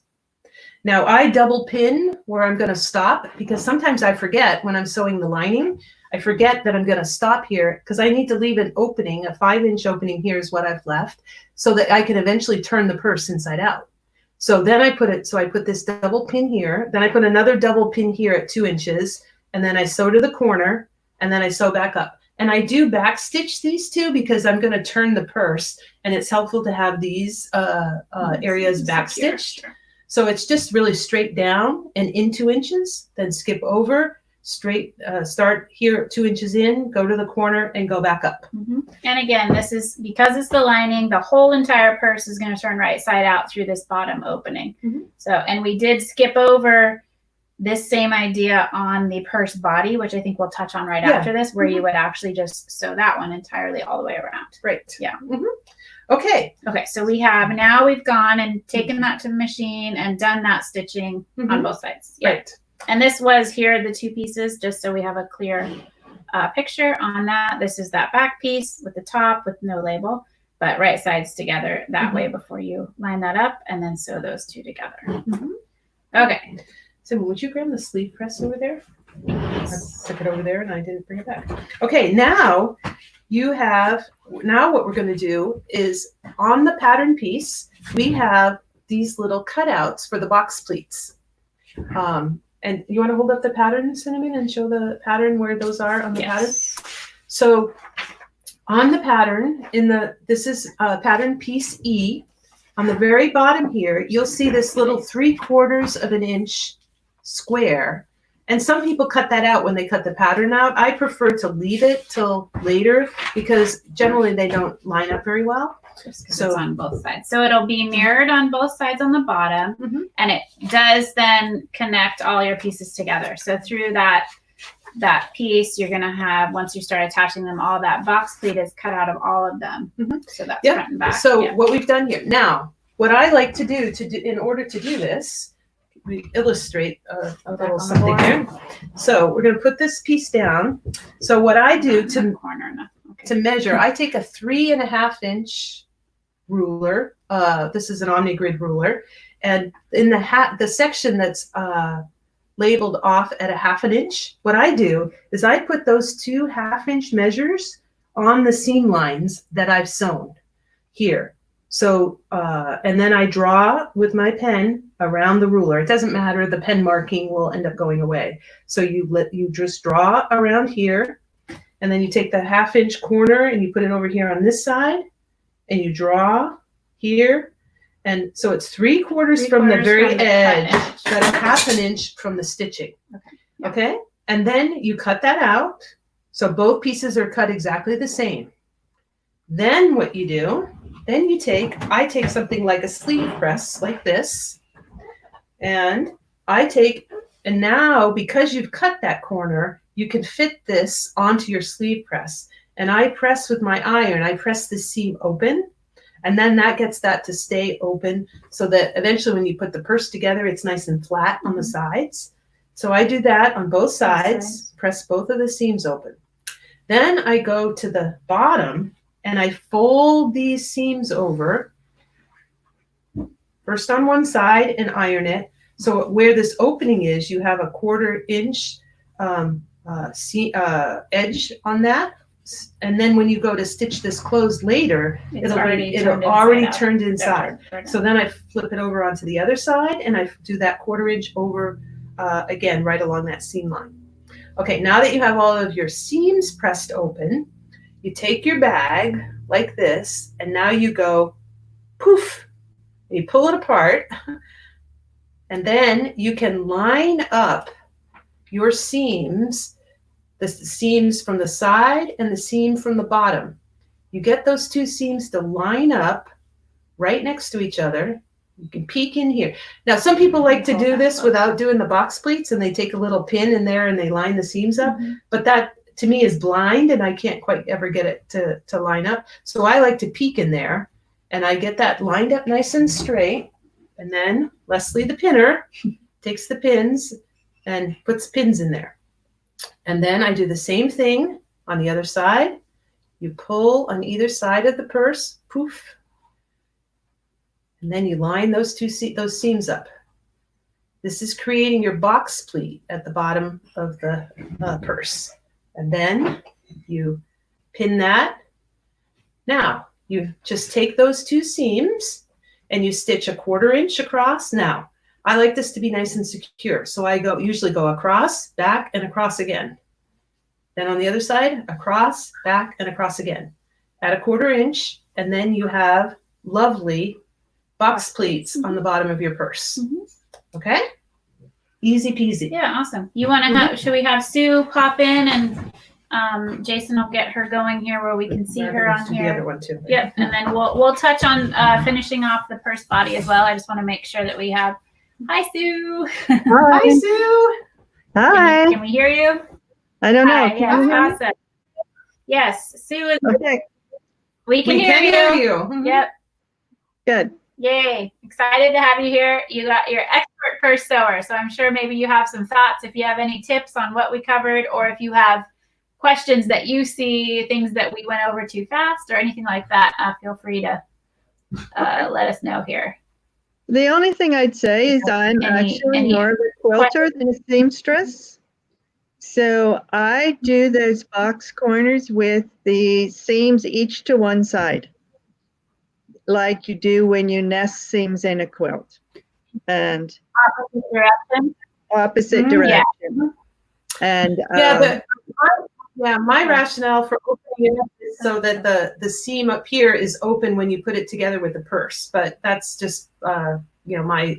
Now I double pin where I'm going to stop because sometimes I forget when I'm sewing the lining, I forget that I'm going to stop here because I need to leave an opening, a 5-inch opening here is what I've left, so that I can eventually turn the purse inside out. So then I put this double pin here, then I put another double pin here at 2 inches, and then I sew to the corner, and then I sew back up. And I do back stitch these two because I'm going to turn the purse, and it's helpful to have these areas back stitched. Sure. So it's just really straight down and in 2 inches, then skip over, straight, start here at 2 inches in, go to the corner and go back up. And again, this is because it's the lining, the whole entire purse is going to turn right side out through this bottom opening. So, and we did skip over this same idea on the purse body, which I think we'll touch on right after this, where you would actually just sew that one entirely all the way around. Right. Yeah. Okay. Okay, so now we've gone and taken that to the machine and done that stitching on both sides. Yeah. Right. And this was here, the two pieces, just so we have a clear picture on that. This is that back piece with the top with no label, but right sides together that way before you line that up and then sew those two together. Okay. So would you grab the sleeve press over there? I took it over there and I didn't bring it back. Okay, now what we're going to do is on the pattern piece, we have these little cutouts for the box pleats. And you want to hold up the pattern, Cinnamon, and show the pattern where those are on the pattern? So on the pattern, this is pattern piece E. On the very bottom here, you'll see this little 3/4 of an inch square. And some people cut that out when they cut the pattern out. I prefer to leave it till later because generally they don't line up very well. So it's on both sides. So it'll be mirrored on both sides on the bottom, and it does then connect all your pieces together. So through that piece, you're gonna have, once you start attaching them, all that box pleat is cut out of all of them. So that's front and back. So what we've done here now, what I like to do in order to do this, we illustrate a little something here. So we're going to put this piece down. So what I do to measure, I take a 3.5 inch ruler. This is an OmniGrid ruler, and in the section that's labeled off at 1/2 inch, what I do is I put those 2 1/2 inch measures on the seam lines that I've sewn here. So, and then I draw with my pen around the ruler. It doesn't matter, the pen marking will end up going away. So you just draw around here, and then you take the 1/2 inch corner and you put it over here on this side, and you draw here. And so it's 3/4 from the very edge, but 1/2 inch from the stitching. Okay? And then you cut that out. So both pieces are cut exactly the same. Then what you do, I take something like a sleeve press like this, and now because you've cut that corner, you can fit this onto your sleeve press. And I press with my iron, I press the seam open, and then that gets that to stay open so that eventually when you put the purse together, it's nice and flat on the sides. So I do that on both sides, press both of the seams open. Then I go to the bottom and I fold these seams over, first on one side, and iron it. So where this opening is, you have a 1/4 inch edge on that. And then when you go to stitch this closed later, it'll already turned inside. So then I flip it over onto the other side, and I do that 1/4 inch over again, right along that seam line. Okay, now that you have all of your seams pressed open, you take your bag like this, and now you go poof, and you pull it apart, and then you can line up your seams, the seams from the side and the seam from the bottom. You get those 2 seams to line up right next to each other. You can peek in here. Now, some people like to do this without doing the box pleats, and they take a little pin in there and they line the seams up, but that to me is blind, and I can't quite ever get it to line up. So I like to peek in there, and I get that lined up nice and straight. And then Leslie, the pinner, takes the pins and puts pins in there. And then I do the same thing on the other side. You pull on either side of the purse, poof, and then you line those seams up. This is creating your box pleat at the bottom of the purse. And then you pin that. Now, you just take those 2 seams and you stitch a 1/4 inch across. Now, I like this to be nice and secure, so I usually go across, back, and across again. Then on the other side, across, back, and across again. At a 1/4 inch, and then you have lovely box pleats on the bottom of your purse. Okay? Easy peasy. Yeah, awesome. You want to have, should we have Sue pop in, and Jason will get her going here where we can see her on here. The other one too. Yep, and then we'll touch on finishing off the purse body as well. I just want to make sure that we have. Hi, Sue. Hi, Sue. Hi. Can we hear you? I don't know. Hi, yeah, awesome. Yes, Sue is. Okay. We can hear you. Yep. Good. Yay. Excited to have you here. You got your expert purse sewer, so I'm sure maybe you have some thoughts. If you have any tips on what we covered, or if you have questions that you see, things that we went over too fast, or anything like that, feel free to let us know here. The only thing I'd say is I'm actually more of a quilter than a seamstress. So I do those box corners with the seams each to one side, like you do when you nest seams in a quilt. And Opposite direction. Opposite direction. And my rationale for opening it up is so that the seam up here is open when you put it together with the purse. But that's just my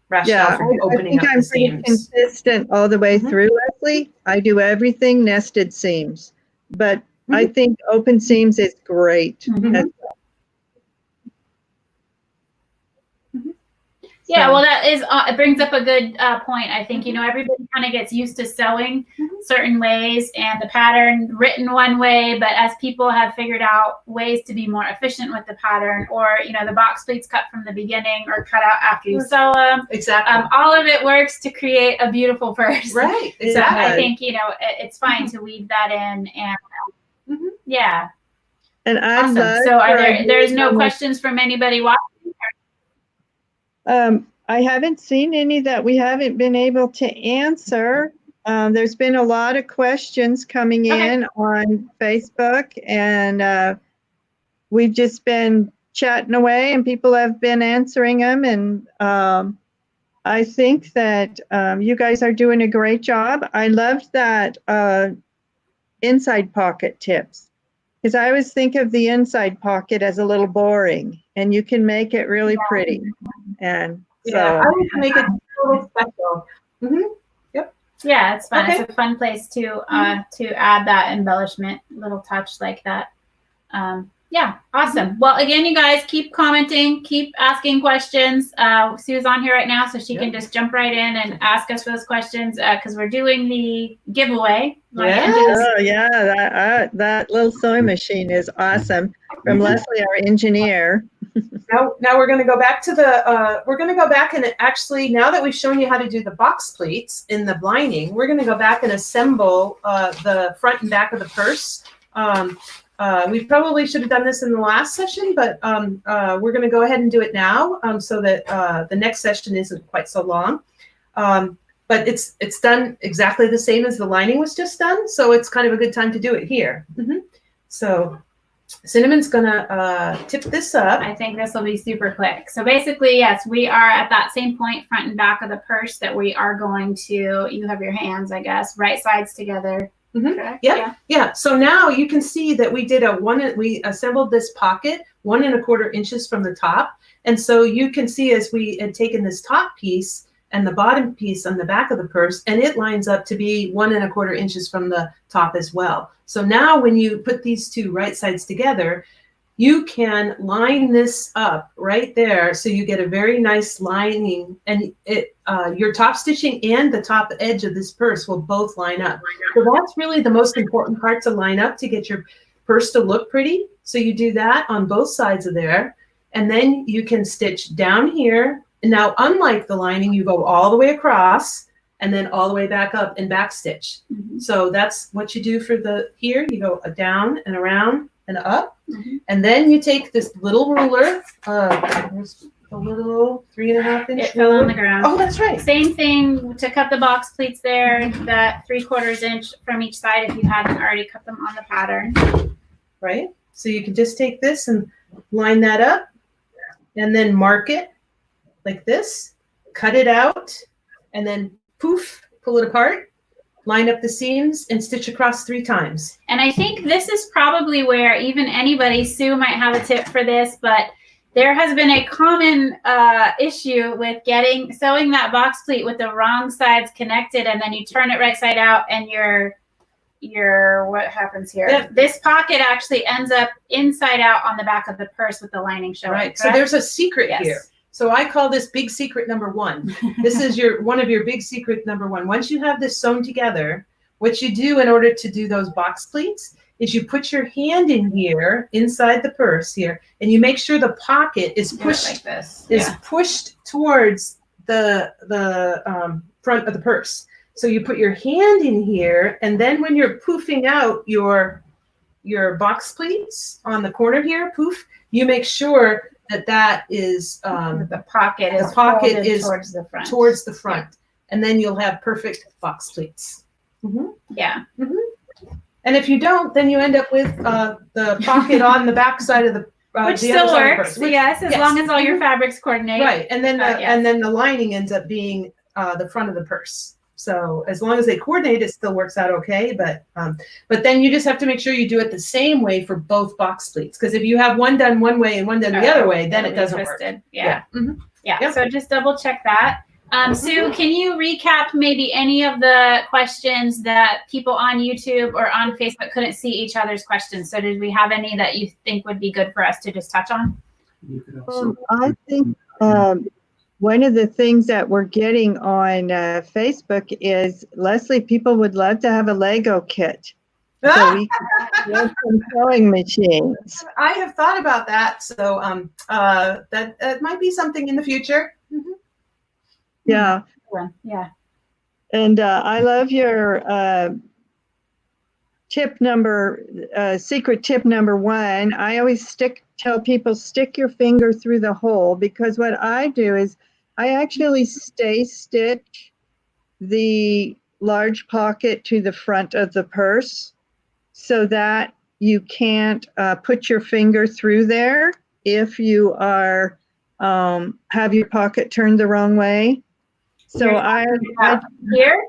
rationale for I opening think up I'm the pretty seams. consistent all the way Mhm. through, Leslie. I do everything nested seams, but I think open seams is great. Mhm. as Yeah, So- well, that is, it brings up a good point. I think, everybody kind of gets used to sewing certain ways and the pattern written one way, but as people have figured out ways to be more efficient with the pattern, or, the box pleats cut from the beginning or cut out after you sew them, Exactly. all of it works to create a beautiful purse. Right. It So I does. think, it's fine to weave that in and, Mhm. yeah, And I awesome. love. So where there's no I questions from anybody watching? I haven't seen any that we haven't been able to answer. There's been a lot of questions coming Okay. in on Facebook, and we've just been chatting away, and people have been answering them. And I think that you guys are doing a great job. I loved that inside pocket tips, because I always think of the inside pocket as a little boring, and you can make it really pretty. And Yeah, so, I like to make it a little special. Yeah, it's fun. Okay. It's a fun place to add that embellishment, little touch like that. Yeah, awesome. Well, again, you guys keep commenting, keep asking questions. Sue's on here right now, so she can just jump right in and ask us those questions because we're doing the giveaway. oh yeah, that little sewing machine is awesome. From Leslie, our engineer. Now we're going to go back to we're going to go back and actually, now that we've shown you how to do the box pleats in the lining, we're going to go back and assemble the front and back of the purse. We probably should have done this in the last session, but we're going to go ahead and do it now so that the next session isn't quite so long. But it's done exactly the same as the lining was just done, so it's kind of a good time to do it here. So Cinnamon's gonna tip this up. I think this will be super quick. So basically, yes, we are at that same point, front and back of the purse, that we are going to, you have your hands, I guess, right sides together. Yep. Yeah. So now you can see that we did we assembled this pocket 1 1/4 inches from the top. And so you can see as we had taken this top piece and the bottom piece on the back of the purse, and it lines up to be 1 1/4 inches from the top as well. So now when you put these two right sides together, you can line this up right there. So you get a very nice lining, and your top stitching and the top edge of this purse will both line up. So that's really the most important part, to line up to get your purse to look pretty. So you do that on both sides of there, and then you can stitch down here. And now, unlike the lining, you go all the way across and then all the way back up and back stitch. So that's what you do for here. You go down and around and up. And then you take this little ruler, there's a little 3.5 inch It fell on the ground. Oh, that's right. Same thing to cut the box pleats there, that 3/4 inch from each side if you hadn't already cut them on the pattern. Right? So you can just take this and line that up and then mark it like this, cut it out, and then poof, pull it apart, line up the seams, and stitch across 3 times. And I think this is probably where even anybody, Sue might have a tip for this, but there has been a common issue with sewing that box pleat with the wrong sides connected, and then you turn it right side out, and what happens here? Yeah. This pocket actually ends up inside out on the back of the purse with the lining showing. Right. So correct? there's a secret Yes. here. So I call this big secret number 1. This is one of your big secret number 1. Once you have this sewn together, what you do in order to do those box pleats is you put your hand in here inside the purse here, and you make sure the pocket is pushed like this. pushed towards the front of the purse. So you put your hand in here, and then when you're poofing out your box pleats on the corner here, poof, you make sure that is the pocket is towards the front. Towards the front, and then you'll have perfect box pleats. Yeah. And if you don't, then you end up with the pocket on the back side of the Which the still other side of the works, purse, which- yes, as long as all your fabrics coordinate. right. And then Yes. and then the lining ends up being the front of the purse. So as long as they coordinate, it still works out okay. But then you just have to make sure you do it the same way for both box pleats. Because if you have one done one way and one done the other way, then it doesn't work. twisted. Yeah. Mhm. Yeah. Yep. So just double check that. Sue, can you recap maybe any of the questions that people on YouTube or on Facebook couldn't see each other's questions? So did we have any that you think would be good for us to just touch on? I think one of the things that we're getting on Facebook is, Leslie, people would love to have a Lego kit. So we can build some sewing machines. I have thought about that, so that might be something in the future. Yeah. Yeah. And I love your secret tip number 1. I always tell people, stick your finger through the hole, because what I do is I actually stitch the large pocket to the front of the purse so that you can't put your finger through there if you are have your pocket turned the wrong way. So I here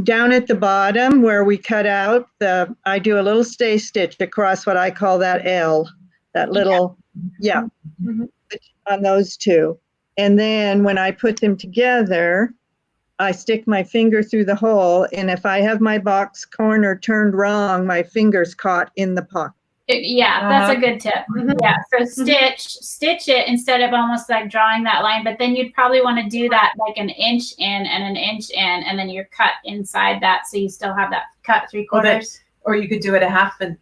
down at the bottom where we cut out I do a little stay stitch across what I call that L, that little, on those two. And then when I put them together, I stick my finger through the hole. And if I have my box corner turned wrong, my finger's caught in the pocket. That's a good tip. Yeah, so stitch it instead of almost like drawing that line, but then you'd probably want to do that like an inch in and an inch in, and then you're cut inside that, so you still have that cut 3/4. Or you could do it a half and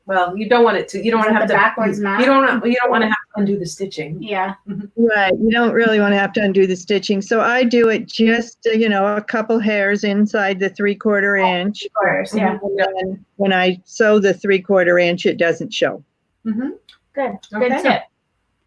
well, you don't want it to. You don't want to have to backwards mount. You don't want to have to undo the stitching. Yeah. Right. You don't really want to have to undo the stitching. So I do it just, a couple hairs inside the 3/4 inch. Yeah. And when I sew the 3/4 inch, it doesn't show. Good Okay. tip.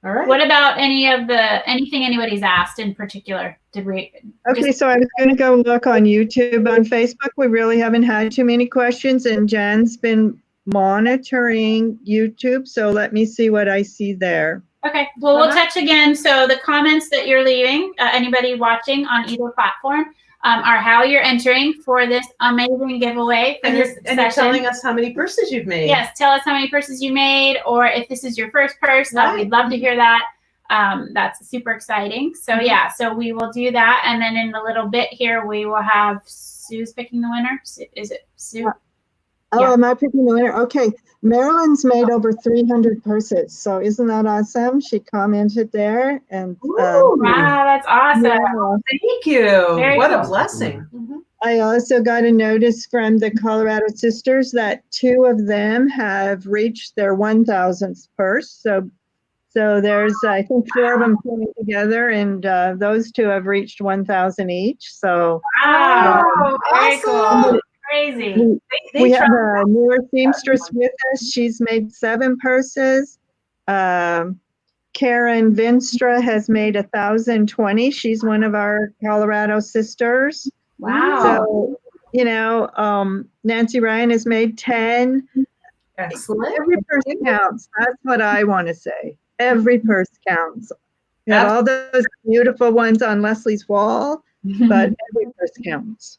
All right. What about anything anybody's asked in particular? Did we? Okay, so I was going to go look on YouTube. On Facebook, we really haven't had too many questions, and Jen's been monitoring YouTube, so let me see what I see there. Okay, well, we'll touch again. So the comments that you're leaving, anybody watching on either platform, are how you're entering for this amazing giveaway for this session. You're telling us how many purses you've made. Yes, tell us how many purses you made, or if this is your first purse, we'd love to hear that. That's super exciting. So yeah, so we will do that, and then in a little bit here, we will have Sue's picking the winner. Is it Sue? Oh, am I picking the winner? Okay. Marilyn's made over 300 purses. So isn't that awesome? She commented there. And wow, that's awesome. Yeah. Thank you. What a blessing. I also got a notice from the Colorado Sisters that 2 of them have reached their 1,000th purse. So there's, I think, 4 of them coming together, and those 2 have reached 1,000 each. So very cool. Crazy. We have a newer seamstress with us. She's made 7 purses. Karen Vinstra has made 1,020. She's one of our Colorado sisters. Wow. So, Nancy Ryan has made 10. Excellent. Every purse counts. That's what I want to say. Every purse counts. We have all those beautiful ones on Leslie's wall, but every purse counts.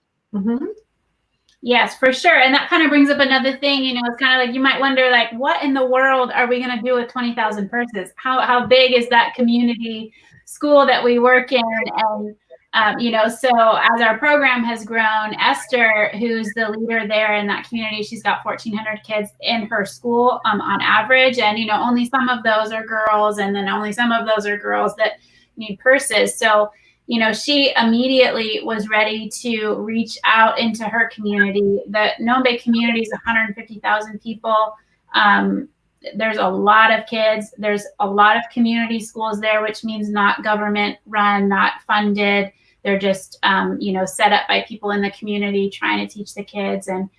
Yes, for sure. And that kind of brings up another thing, it's kind of like, you might wonder, like, what in the world are we going to do with 20,000 purses? How big is that community school that we work in? And, so as our program has grown, Esther, who's the leader there in that community, she's got 1,400 kids in her school on average. And, only some of those are girls, and then only some of those are girls that need purses. So, she immediately was ready to reach out into her community. The Nome Bay community is 150,000 people. There's a lot of kids. There's a lot of community schools there, which means not government run, not funded. They're just, set up by people in the community trying to teach the kids, and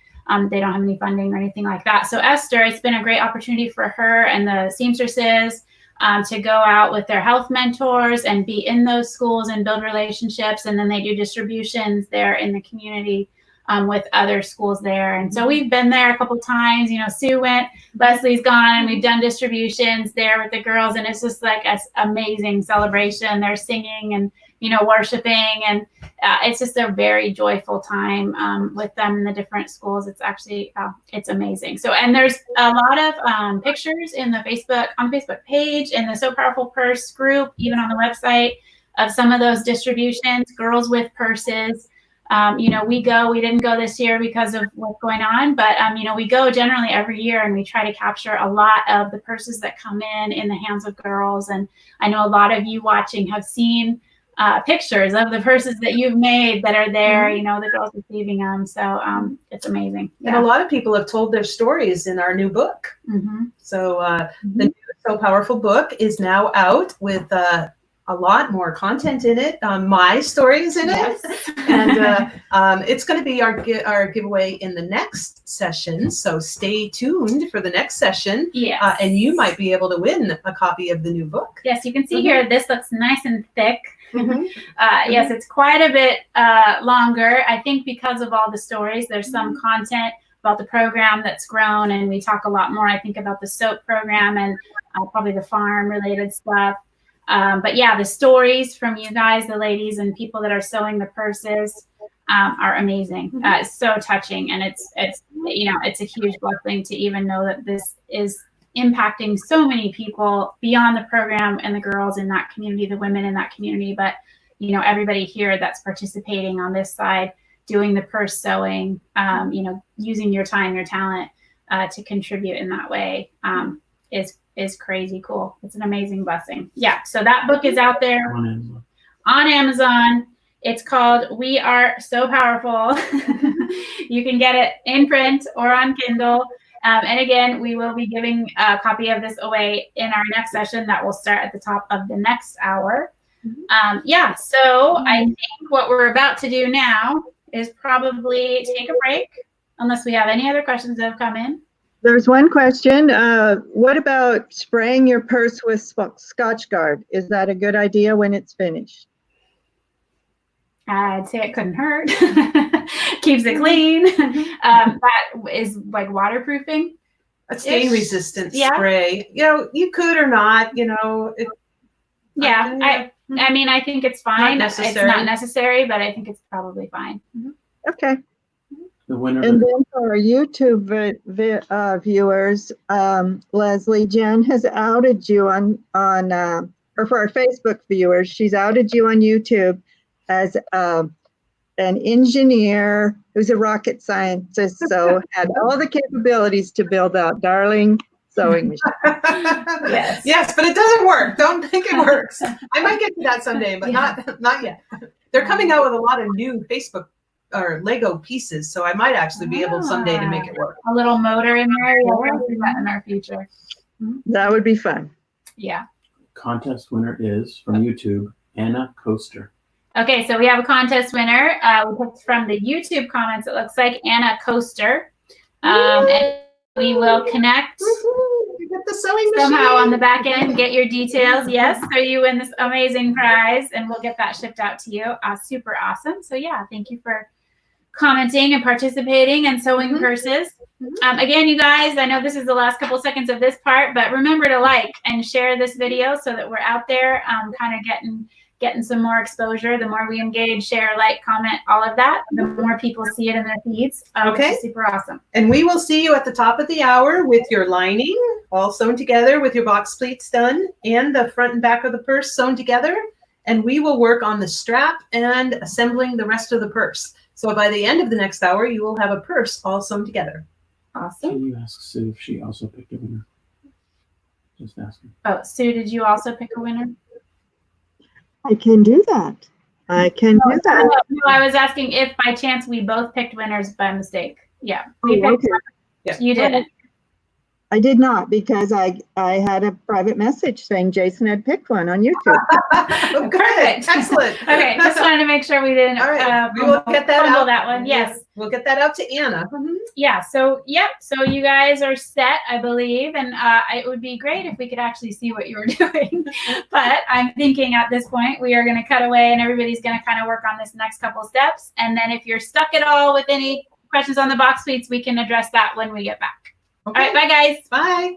they don't have any funding or anything like that. So Esther, it's been a great opportunity for her and the seamstresses to go out with their health mentors and be in those schools and build relationships. And then they do distributions there in the community with other schools there. And so we've been there a couple of times. Sue went, Leslie's gone, and we've done distributions there with the girls. And it's just like an amazing celebration. They're singing and, worshiping. And it's just a very joyful time with them in the different schools. It's actually, it's amazing. So, and there's a lot of pictures on the Facebook page, in the So Powerful Purse group, even on the website. of some of those distributions, Girls with Purses. We didn't go this year because of what's going on, but, we go generally every year, and we try to capture a lot of the purses that come in the hands of girls. And I know a lot of you watching have seen pictures of the purses that you've made that are there, the girls receiving them. So it's amazing. And a lot of people have told their stories in our new book. So the new So Powerful book is now out with a lot more content in it. My story is in it. And it's going to be our giveaway in the next session. So stay tuned for the next session. Yes. And you might be able to win a copy of the new book. Yes, you can see here, this looks nice and thick. Yes, it's quite a bit longer. I think because of all the stories, there's some content about the program that's grown, and we talk a lot more, I think, about the soap program and probably the farm related stuff. But yeah, the stories from you guys, the ladies and people that are sewing the purses are amazing. It's so touching, and it's a huge blessing to even know that this is impacting so many people beyond the program and the girls in that community, the women in that community, but everybody here that's participating on this side, doing the purse sewing, using your time, your talent to contribute in that way is crazy cool. It's an amazing blessing. Yeah. So that book is out there on Amazon. It's called We Are So Powerful. You can get it in print or on Kindle. And again, we will be giving a copy of this away in our next session that will start at the top of the next hour. So I think what we're about to do now is probably take a break, unless we have any other questions that have come in. There's one question. What about spraying your purse with Scotchgard? Is that a good idea when it's finished? I'd say it couldn't hurt. Keeps it clean. That is like waterproofing. A stain resistant spray. You could or not, I mean, I think it's fine. Not It's necessary. not necessary, but I think it's probably fine. Okay. The winner. And then for our YouTube viewers, Leslie, Jen has outed you or for our Facebook viewers, she's outed you on YouTube as an engineer who's a rocket scientist, so had all the capabilities to build that darling sewing machine. Yes, but it doesn't work. Don't think it works. I might get to that someday, but not yet. They're coming out with a lot of new Facebook or Lego pieces, so I might actually be able someday to make it work. A little motor in there. Yeah, we're gonna see that in our future. That would be fun. Yeah. Contest winner is from YouTube, Anna Coaster. Okay, so we have a contest winner. We picked from the YouTube comments. It looks like Anna Coaster, and we will connect Get the sewing machine somehow on the back end. Get your details. Yes, so you win this amazing prize, and we'll get that shipped out to you. Super awesome. So yeah, thank you for commenting and participating and sewing purses. Again, you guys, I know this is the last couple seconds of this part, but remember to like and share this video so that we're out there kind of getting some more exposure. The more we engage, share, like, comment, all of that, the more people see it in their feeds. Which is super awesome. And we will see you at the top of the hour with your lining all sewn together, with your box pleats done, and the front and back of the purse sewn together. And we will work on the strap and assembling the rest of the purse. So by the end of the next hour, you will have a purse all sewn together. Awesome. Can you ask Sue if she also picked a winner? Just asking. Oh, Sue, did you also pick a winner? I can do that. No, I was asking if by chance we both picked winners by mistake. Yeah. You did. I did not, because I had a private message saying Jason had picked one on YouTube. Oh, Perfect. Excellent. Okay, just wanted to make sure we didn't All right. We will get that out. that one. Yes. We'll get that out to Anna. Yeah. So, so you guys are set, I believe, and it would be great if we could actually see what you were doing. But I'm thinking at this point we are going to cut away, and everybody's going to kind of work on this next couple steps. And then if you're stuck at all with any questions on the box pleats, we can address that when we get back. Okay. All right. Bye, guys. Bye.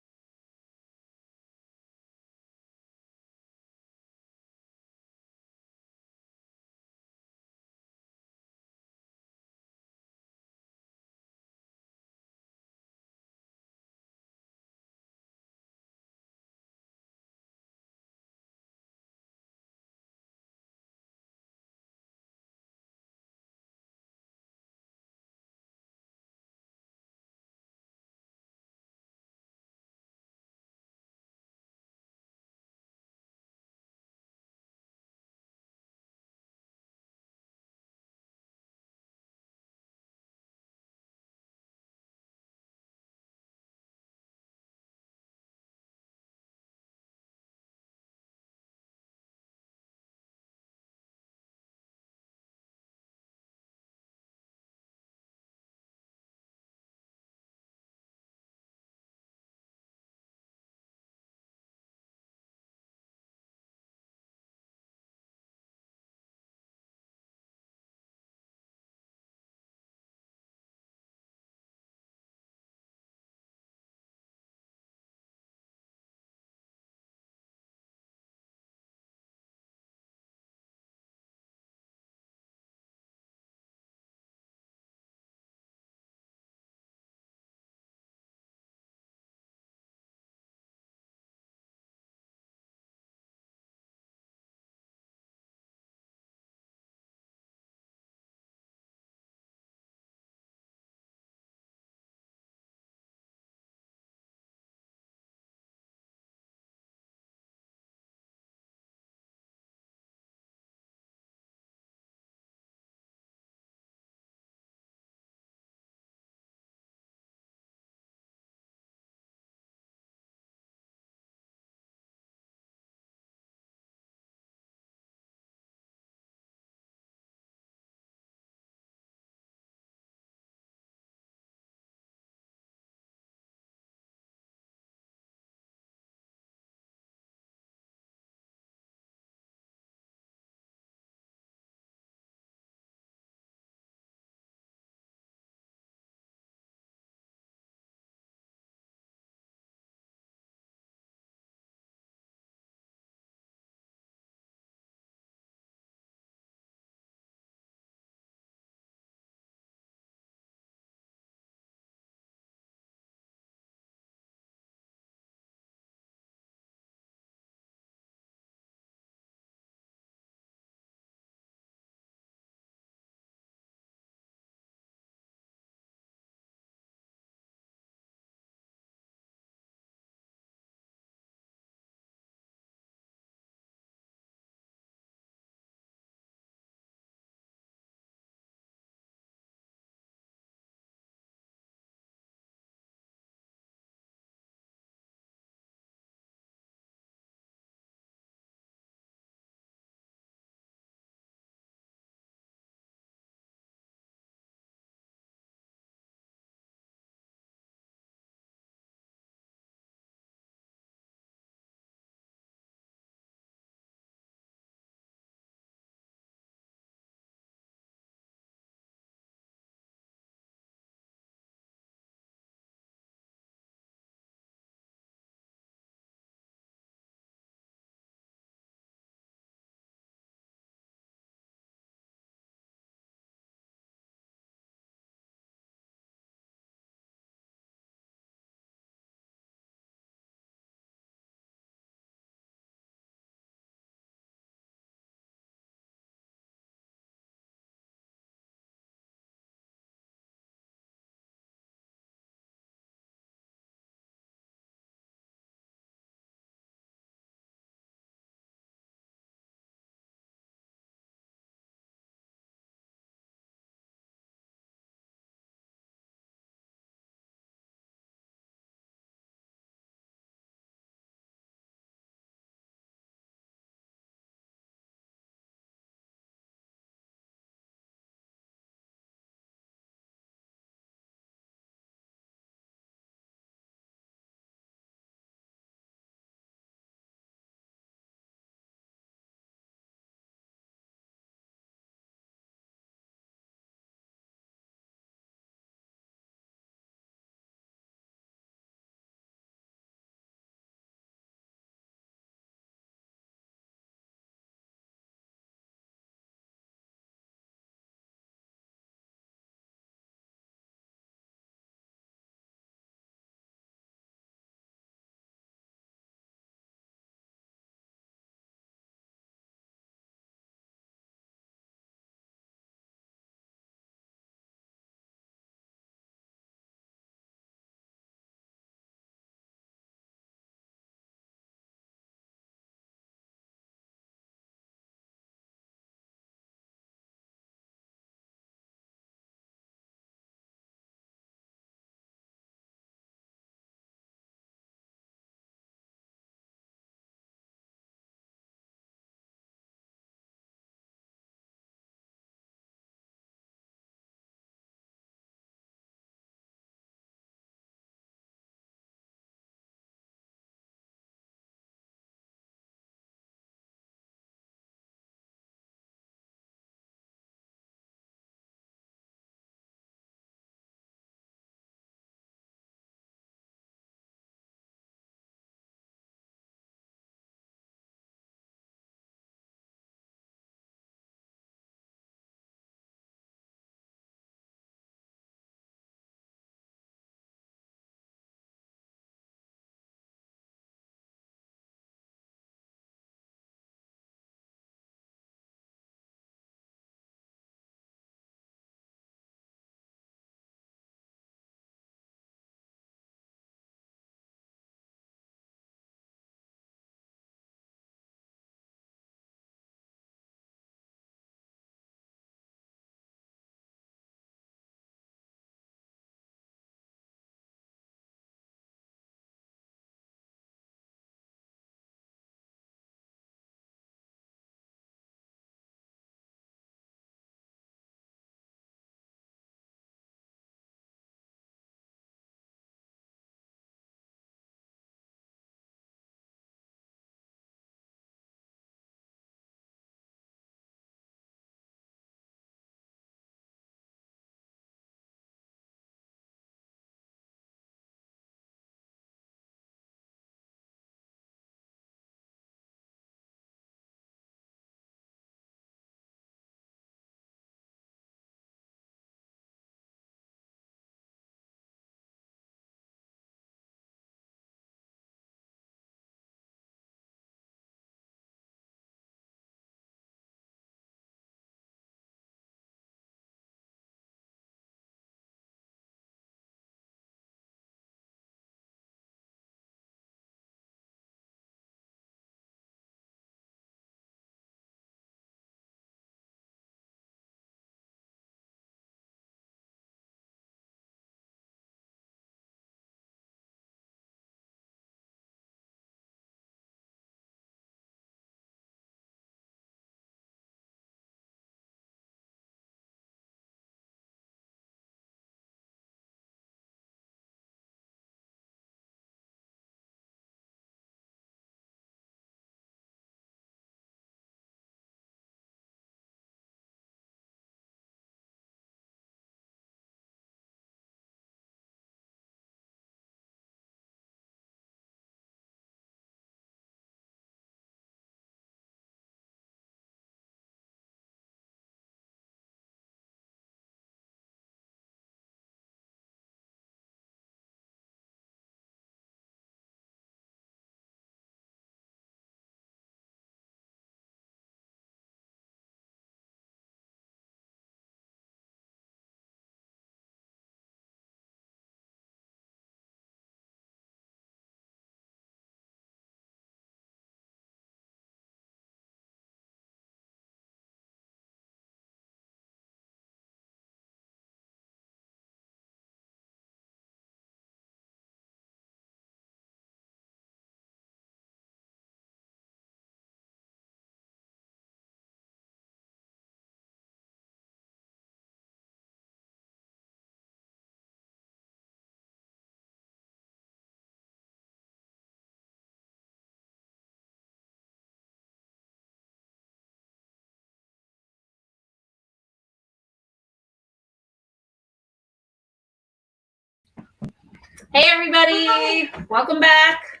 Hey everybody, welcome back.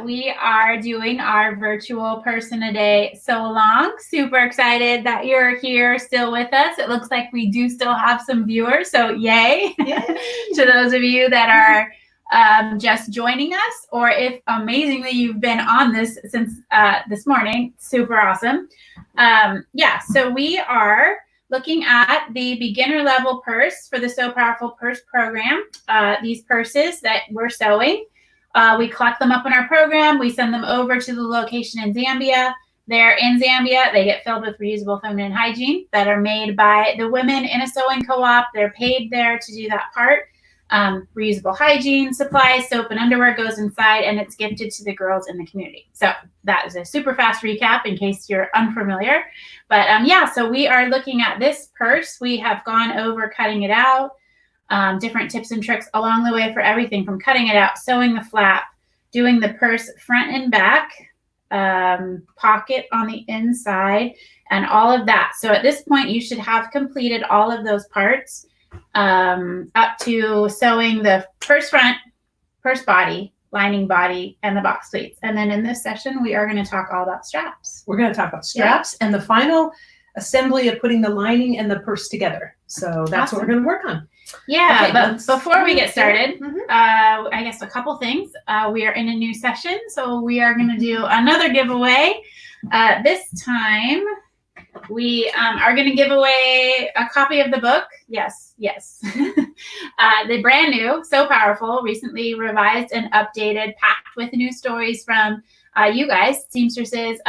We are doing our virtual person a day so long. Super excited that you're here still with us. It looks like we do still have some viewers, so yay. To those of you that are just joining us, or if amazingly you've been on this since this morning, super awesome. So we are looking at the beginner level purse for the Sew Powerful Purse program. These purses that we're sewing, we collect them up in our program. We send them over to the location in Zambia. They're in Zambia. They get filled with reusable feminine hygiene that are made by the women in a sewing co-op. They're paid there to do that part. Reusable hygiene supplies, soap and underwear goes inside, and it's gifted to the girls in the community. So that is a super fast recap in case you're unfamiliar. But so we are looking at this purse. We have gone over cutting it out, different tips and tricks along the way for everything from cutting it out, sewing the flap, doing the purse front and back, pocket on the inside, and all of that. So at this point, you should have completed all of those parts. Up to sewing the purse front, purse body, lining body, and the box pleats. And then in this session, we are going to talk all about straps. We're going to talk about straps and the final assembly of putting the lining and the purse together. So that's what we're going to work on. Yeah, Okay, but before we get started, Mhm. I guess a couple things. We are in a new session, so we are going to do another giveaway. This time, we are going to give away a copy of the book. Yes. The brand new, So Powerful, recently revised and updated, packed with new stories from you guys, seamstresses,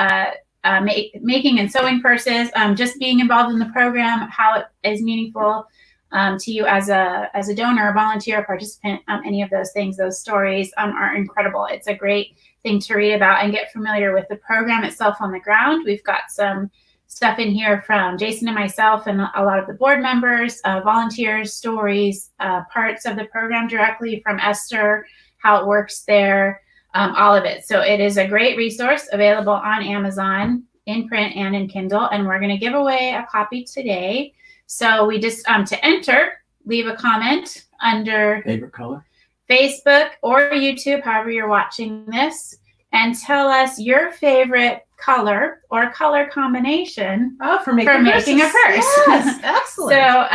making and sewing purses, just being involved in the program, how it is meaningful to you as a donor, volunteer, participant, any of those things. Those stories are incredible. It's a great thing to read about and get familiar with the program itself on the ground. We've got some stuff in here from Jason and myself and a lot of the board members, volunteers, stories, parts of the program directly from Esther, how it works there, all of it. So it is a great resource available on Amazon in print and in Kindle. And we're going to give away a copy today. So we just, to enter, leave a comment under Favorite color? Facebook or YouTube, however you're watching this, and tell us your favorite color or color combination for making a purse. Yes, excellent. So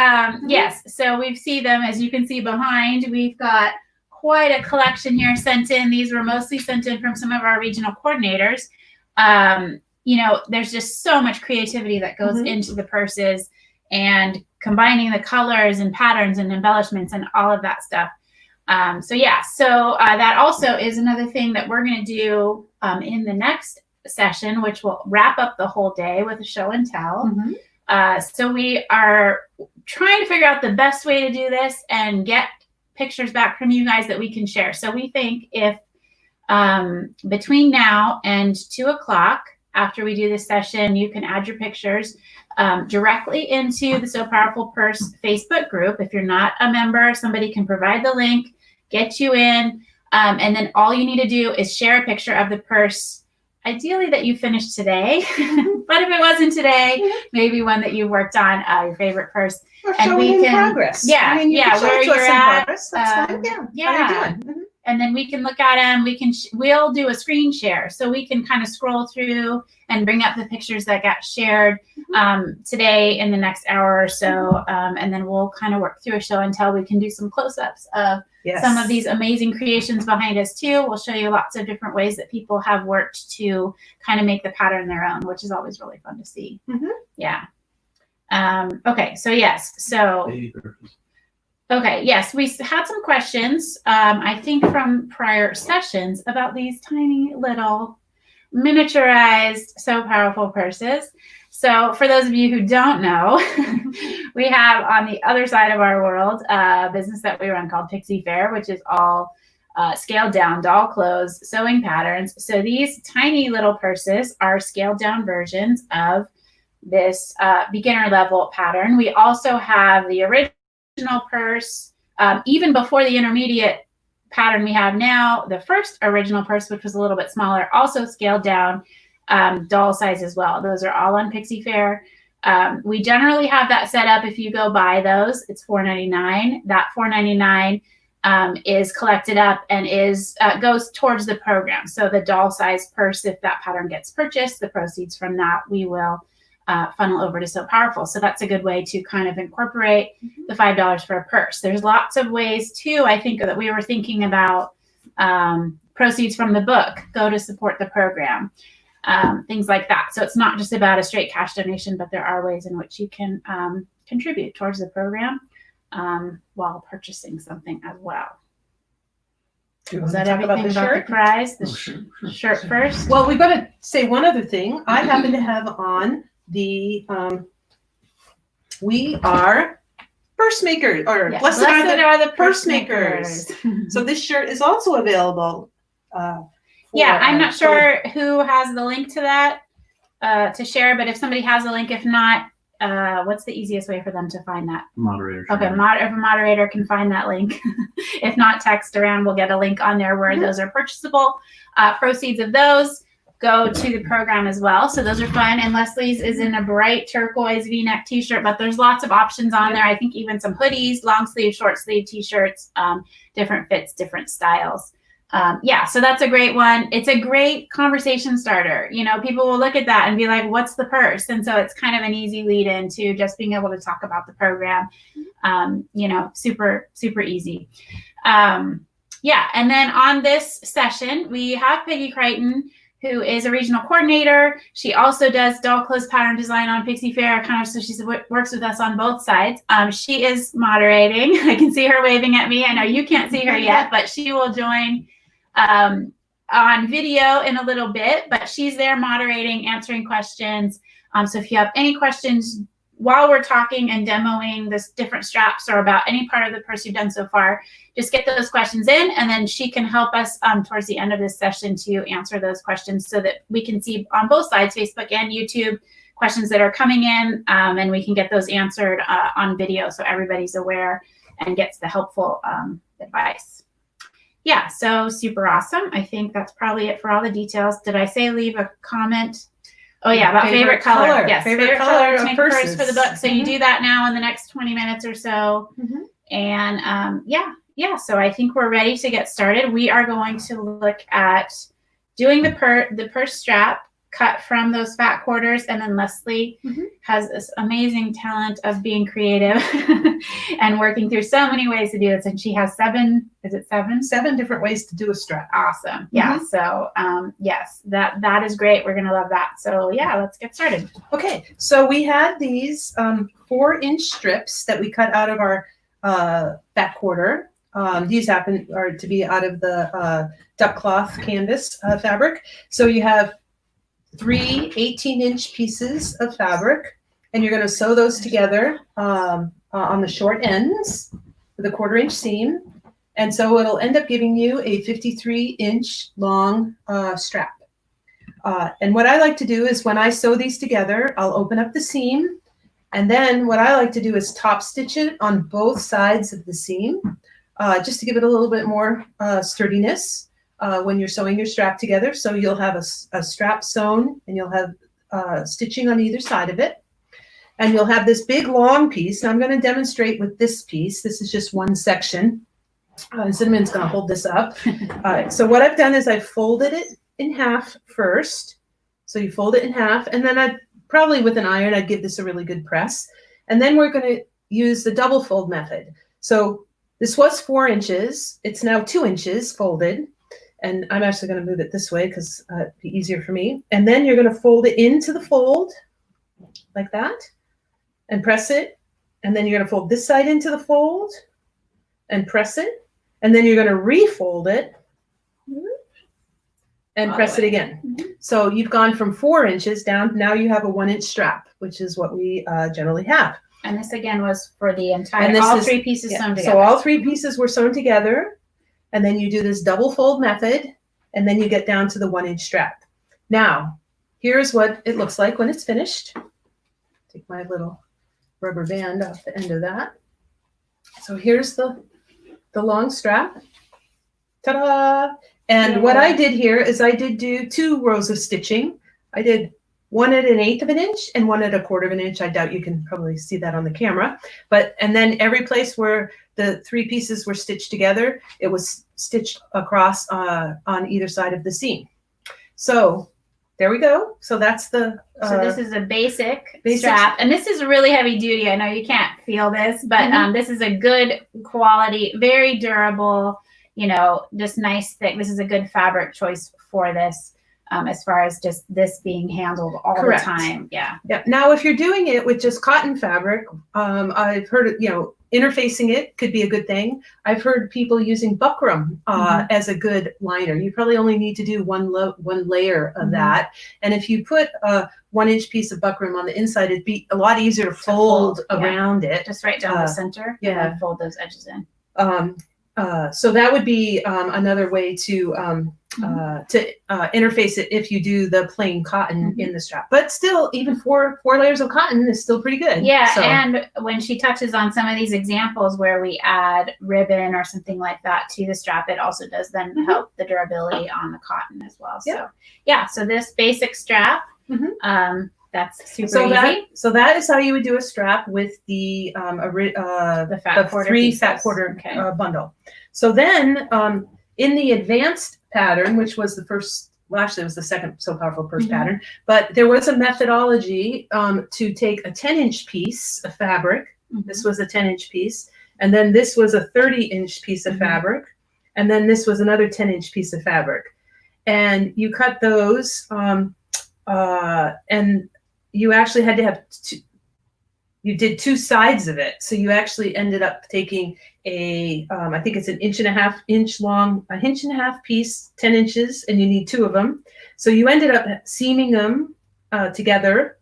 yes, so we see them, as you can see behind. We've got quite a collection here sent in. These were mostly sent in from some of our regional coordinators. There's just so much creativity that goes into the purses and combining the colors and patterns and embellishments and all of that stuff. That also is another thing that we're going to do in the next session, which will wrap up the whole day with a show and tell. So we are trying to figure out the best way to do this and get pictures back from you guys that we can share. So we think if between now and 2:00, after we do this session, you can add your pictures directly into the So Powerful Purse Facebook group. If you're not a member, somebody can provide the link, get you in, and then all you need to do is share a picture of the purse, ideally that you finished today. But if it wasn't today, maybe one that you worked on, your favorite purse. Or and showing in progress. Yeah, where you're at. That's fine. Yeah. And then we can look at them. We'll do a screen share, so we can kind of scroll through and bring up the pictures that got shared today in the next hour or so, and then we'll kind of work through a show and tell. We can do some close-ups of some of these amazing creations behind us too. We'll show you lots of different ways that people have worked to kind of make the pattern their own, which is always really fun to see. Yeah. Okay. So yes. So. Okay, yes, we had some questions, I think from prior sessions about these tiny little miniaturized So Powerful purses. So for those of you who don't know, we have on the other side of our world a business that we run called Pixie Fair, which is all scaled down doll clothes sewing patterns. So these tiny little purses are scaled down versions of this beginner level pattern. We also have the original purse, even before the intermediate pattern we have now, the first original purse, which was a little bit smaller, also scaled down doll size as well. Those are all on Pixie Fair. We generally have that set up. If you go buy those, it's $4.99. That $4.99 is collected up and goes towards the program. So the doll-sized purse, if that pattern gets purchased, the proceeds from that we will funnel over to So Powerful. So that's a good way to kind of incorporate the $5 for a purse. There's lots of ways too, I think, that we were thinking about proceeds from the book go to support the program, things like that. So it's not just about a straight cash donation, but there are ways in which you can contribute towards the program while purchasing something as well. Is that everything about the prize? The shirt first? Well, we've got to say one other thing. I happen to have on the, we are purse makers, or blessed are the purse makers. So this shirt is also available. I'm not sure who has the link to that to share, but if somebody has a link, if not, what's the easiest way for them to find that? Moderator. Okay, if a moderator can find that link. If not, text around. We'll get a link on there where those are purchasable. Proceeds of those go to the program as well. So those are fun. And Leslie's is in a bright turquoise V-neck t-shirt, but there's lots of options on there. I think even some hoodies, long sleeve, short sleeve t-shirts, different fits, different styles. So that's a great one. It's a great conversation starter. You know, people will look at that and be like, what's the purse? And so it's kind of an easy lead into just being able to talk about the program. Super, super easy. And then on this session, we have Peggy Crichton, who is a regional coordinator. She also does doll clothes pattern design on Pixie Fair, so she works with us on both sides. She is moderating. I can see her waving at me. I know you can't see her yet, but she will join on video in a little bit, but she's there moderating, answering questions. So if you have any questions while we're talking and demoing this different straps or about any part of the purse you've done so far, just get those questions in, and then she can help us towards the end of this session to answer those questions so that we can see on both sides, Facebook and YouTube, questions that are coming in, and we can get those answered on video so everybody's aware and gets the helpful advice. So super awesome. I think that's probably it for all the details. Did I say leave a comment? Oh yeah, about favorite color. Yes, favorite color to make purse for the book. So you do that now in the next 20 minutes or so. And so I think we're ready to get started. We are going to look at doing the purse strap cut from those fat quarters, and then Leslie has this amazing talent of being creative and working through so many ways to do this. And she has 7 different ways to do a strap. Awesome. So yes, that is great. We're gonna love that. So let's get started. Okay, so we had these 4-inch strips that we cut out of our fat quarter. These happen to be out of the duck cloth canvas fabric. So you have 3 18-inch pieces of fabric, and you're going to sew those together on the short ends with a 1/4-inch seam. And so it'll end up giving you a 53-inch long strap. And what I like to do is when I sew these together, I'll open up the seam. And then what I like to do is top stitch it on both sides of the seam, just to give it a little bit more sturdiness. When you're sewing your strap together. So you'll have a strap sewn, and you'll have stitching on either side of it. And you'll have this big long piece. Now I'm going to demonstrate with this piece. This is just one section. Cinnamon's going to hold this up. So what I've done is I've folded it in half first. So you fold it in half, and then I'd probably with an iron, I'd give this a really good press. And then we're going to use the double fold method. So this was 4 inches. It's now 2 inches folded. And I'm actually going to move it this way because it'd be easier for me. And then you're going to fold it into the fold like that and press it. And then you're going to fold this side into the fold and press it. And then you're going to refold it and press it again. So you've gone from 4 inches down. Now you have a 1-inch strap, which is what we generally have. And this again was for the entire, all 3 pieces sewn together. So all 3 pieces were sewn together. And then you do this double fold method, and then you get down to the 1-inch strap. Now, here's what it looks like when it's finished. Take my little rubber band off the end of that. So here's the long strap. Ta-da! And what I did here is I did do 2 rows of stitching. I did one at 1/8 of an inch and one at 1/4 of an inch. I doubt you can probably see that on the camera. And then every place where the 3 pieces were stitched together, it was stitched across on either side of the seam. So there we go. So that's the. So this is a basic strap, and this is really heavy duty. I know you can't feel this, but this is a good quality, very durable, you know, just nice thick. This is a good fabric choice for this. As far as just this being handled all Correct. the time. Yeah. Yeah. Now, if you're doing it with just cotton fabric, I've heard, you know, interfacing it could be a good thing. I've heard people using buckram as a good liner. You probably only need to do one layer of that. And if you put a 1-inch piece of buckram on the inside, it'd be a lot easier to fold around it. Just right down the center. Yeah. And fold those edges in. So that would be another way to interface it if you do the plain cotton in the strap. But still, even four layers of cotton is still pretty good. Yeah, so. And when she touches on some of these examples where we add ribbon or something like that to the strap, it also does then help the durability on the cotton as well. Yep. So yeah, so this basic strap, that's super easy. So that is how you would do a strap with the fat quarter 3 pieces. fat quarter bundle. So then in the advanced pattern, which was the first, well, actually it was the second So Powerful Purse pattern, but there was a methodology to take a 10-inch piece of fabric. This was a 10-inch piece, and then this was a 30-inch piece of fabric, and then this was another 10-inch piece of fabric, and you cut those, and you actually had to have you did 2 sides of it. So you actually ended up taking a, I think it's an 1.5 inch long, a 1.5 inch piece, 10 inches, and you need 2 of them. So you ended up seaming them together,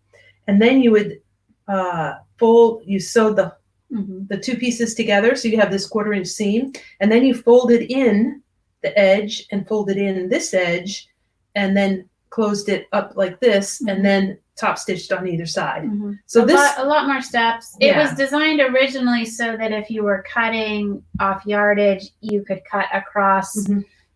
and then you would you sewed the 2 pieces together. So you have this 1/4 inch seam, and then you folded in the edge and folded in this edge, and then closed it up like this, and then top stitched on either side. So a lot more steps. It was designed originally so that if you were cutting off yardage, you could cut across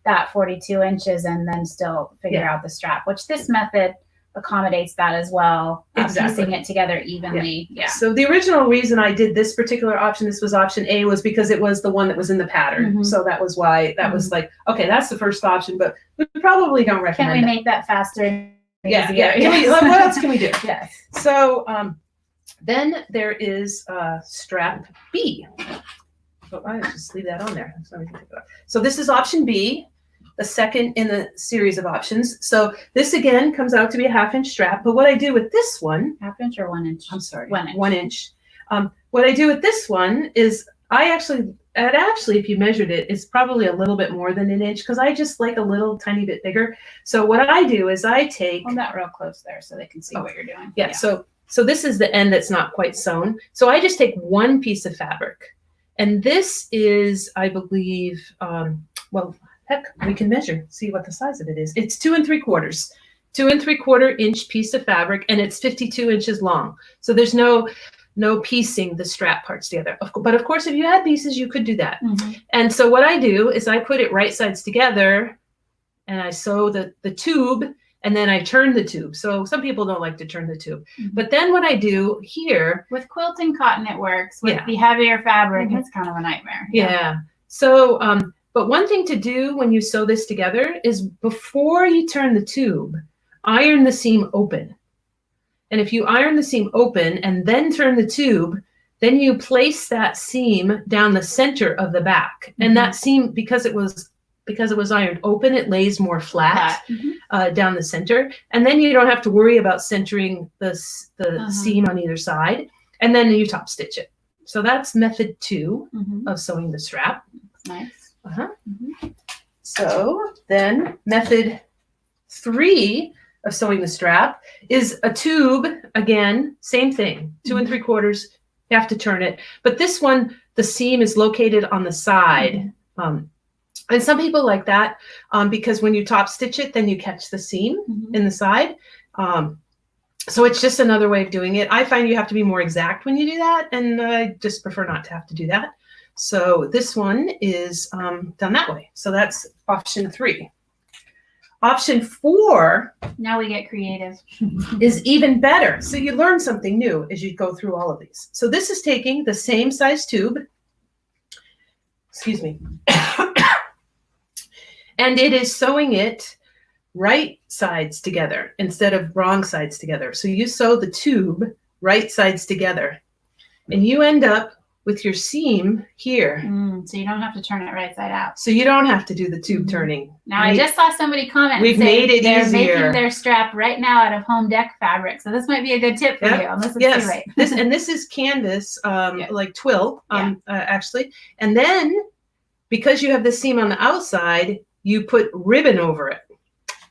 that 42 inches and then still figure out the strap, which this method accommodates that as well. Piecing it together evenly. Yeah. So the original reason I did this particular option, this was option A, was because it was the one that was in the pattern. So that was why that was like, okay, that's the first option, but we probably don't recommend Can we make that faster? Yeah. What else can we do? Yes. So then there is strap B. Oh, I just leave that on there. So this is option B, the second in the series of options. So this again comes out to be a 1/2 inch strap. But what I do with this one, 1/2 inch or 1 inch? I'm sorry, 1 inch. 1 inch. What I do with this one is actually, if you measured it, it's probably a little bit more than 1 inch because I just like a little tiny bit bigger. So what I do is I take. Hold that real close there so they can see what you're doing. Yeah. So this is the end that's not quite sewn. So I just take 1 piece of fabric, and this is, I believe, well, heck, we can measure, see what the size of it is. It's 2 3/4. 2 3/4 inch piece of fabric, and it's 52 inches long. So there's no piecing the strap parts together. But of course, if you had pieces, you could do that. And so what I do is I put it right sides together, and I sew the tube, and then I turn the tube. So some people don't like to turn the tube. But then what I do here. With quilting cotton, it works. With the heavier fabric, it's kind of a nightmare. Yeah. So, but one thing to do when you sew this together is before you turn the tube, iron the seam open. And if you iron the seam open and then turn the tube, then you place that seam down the center of the back. And that seam, because it was ironed open, it lays more flat down the center. And then you don't have to worry about centering the seam on either side. And then you top stitch it. So that's method 2 of sewing the strap. Nice. So then method 3 of sewing the strap is a tube. Again, same thing, 2 3/4. You have to turn it, but this one, the seam is located on the side. And some people like that because when you top stitch it, then you catch the seam in the side. So it's just another way of doing it. I find you have to be more exact when you do that, and I just prefer not to have to do that. So this one is done that way. So that's option 3. Option 4. Now we get creative. Is even better. So you learn something new as you go through all of these. So this is taking the same size tube, excuse me. And it is sewing it right sides together instead of wrong sides together. So you sew the tube right sides together, and you end up with your seam here. So you don't have to turn it right side out. So you don't have to do the tube turning. Now, I just saw somebody comment. We've and say made it they're easier. making their strap right now out of home deck fabric. So this might be a good tip for Yep. you, unless it's Yes. too late. this is canvas, like twill, actually. And then because you have the seam on the outside, you put ribbon over it.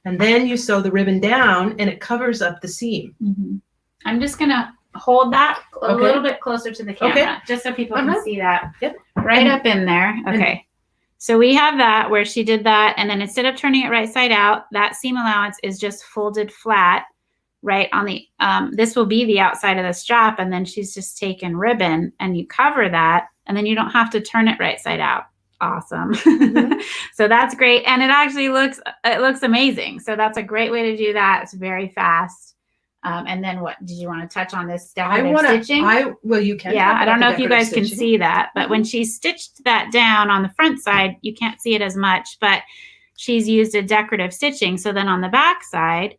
And then you sew the ribbon down and it covers up the seam. I'm just going to hold that a Okay. little bit closer to the camera, just so people can see that. Yep. Right up in there. Okay. So we have that where she did that. And then instead of turning it right side out, that seam allowance is just folded flat right on the, this will be the outside of the strap. And then she's just taken ribbon and you cover that. And then you don't have to turn it right side out. Awesome. So that's great. And it actually looks amazing. So that's a great way to do that. It's very fast. And then what did you want to touch on this decorative stitching? Well, you can. Yeah, I don't know if you guys can see that, but when she stitched that down on the front side, you can't see it as much, but she's used a decorative stitching. So then on the back side,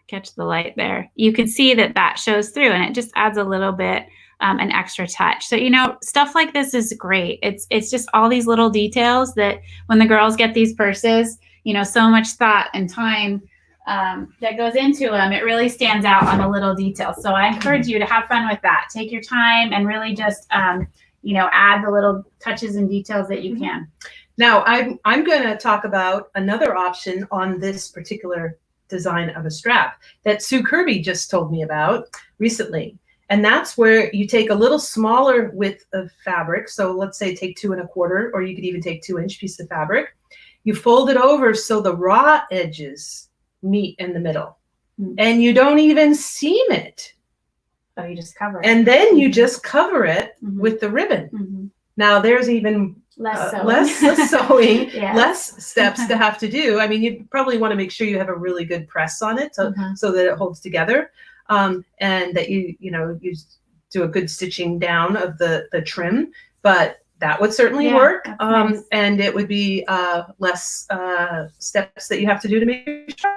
catch the light there, you can see that shows through, and it just adds a little bit an extra touch. So, you know, stuff like this is great. It's just all these little details that when the girls get these purses, you know, so much thought and time that goes into them, it really stands out on the little details. So I encourage you to have fun with that. Take your time and really just, you know, add the little touches and details that you can. Now, I'm going to talk about another option on this particular design of a strap that Sue Kirby just told me about recently. And that's where you take a little smaller width of fabric. So let's say take 2 1/4, or you could even take 2-inch piece of fabric. You fold it over so the raw edges meet in the middle, and you don't even seam it. So you just cover it. And then you just cover it with the ribbon. Now there's even less sewing, less steps to have to do. I mean, you probably want to make sure you have a really good press on it so that it holds together, and that you do a good stitching down of the trim. But that would certainly work, nice. And it would be less steps that you have to do to make sure.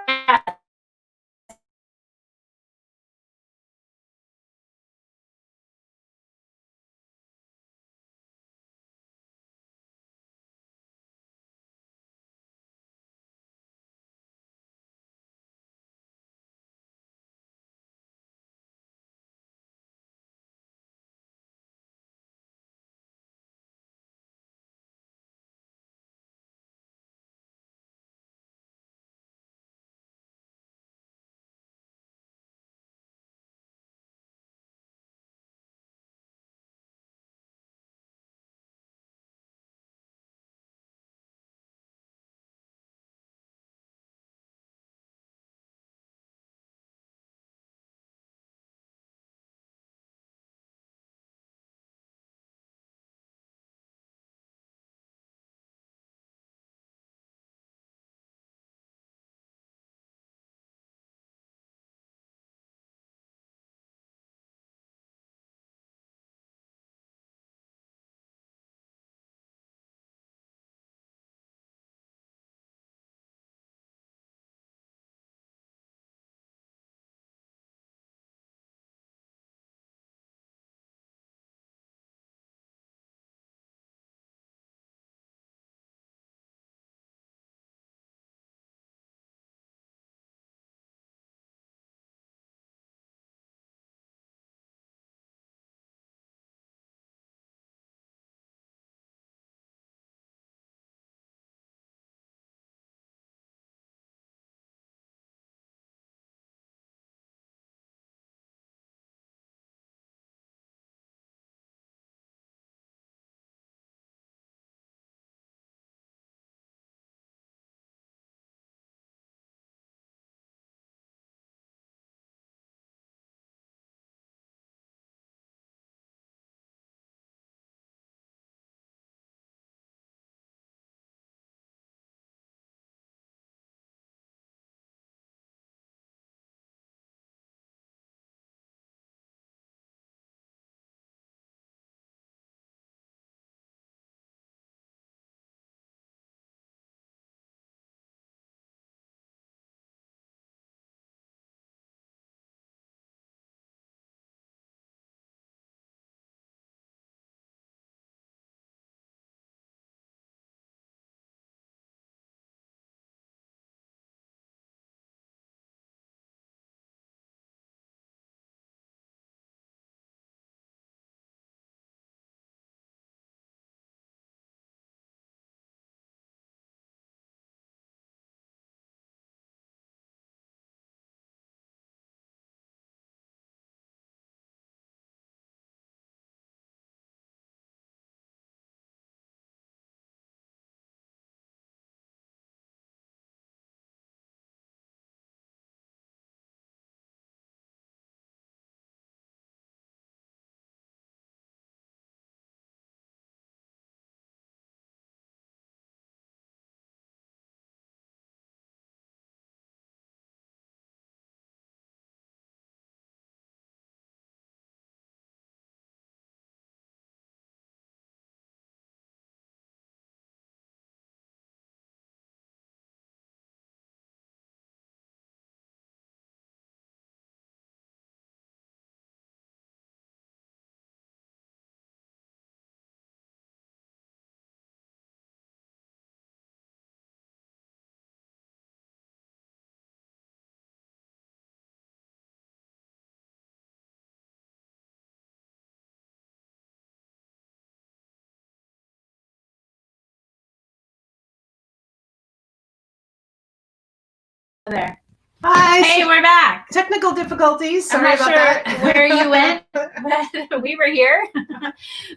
there. Hi. Hey, we're back. Technical difficulties. I'm Sorry not about sure that. where you went, but we were here.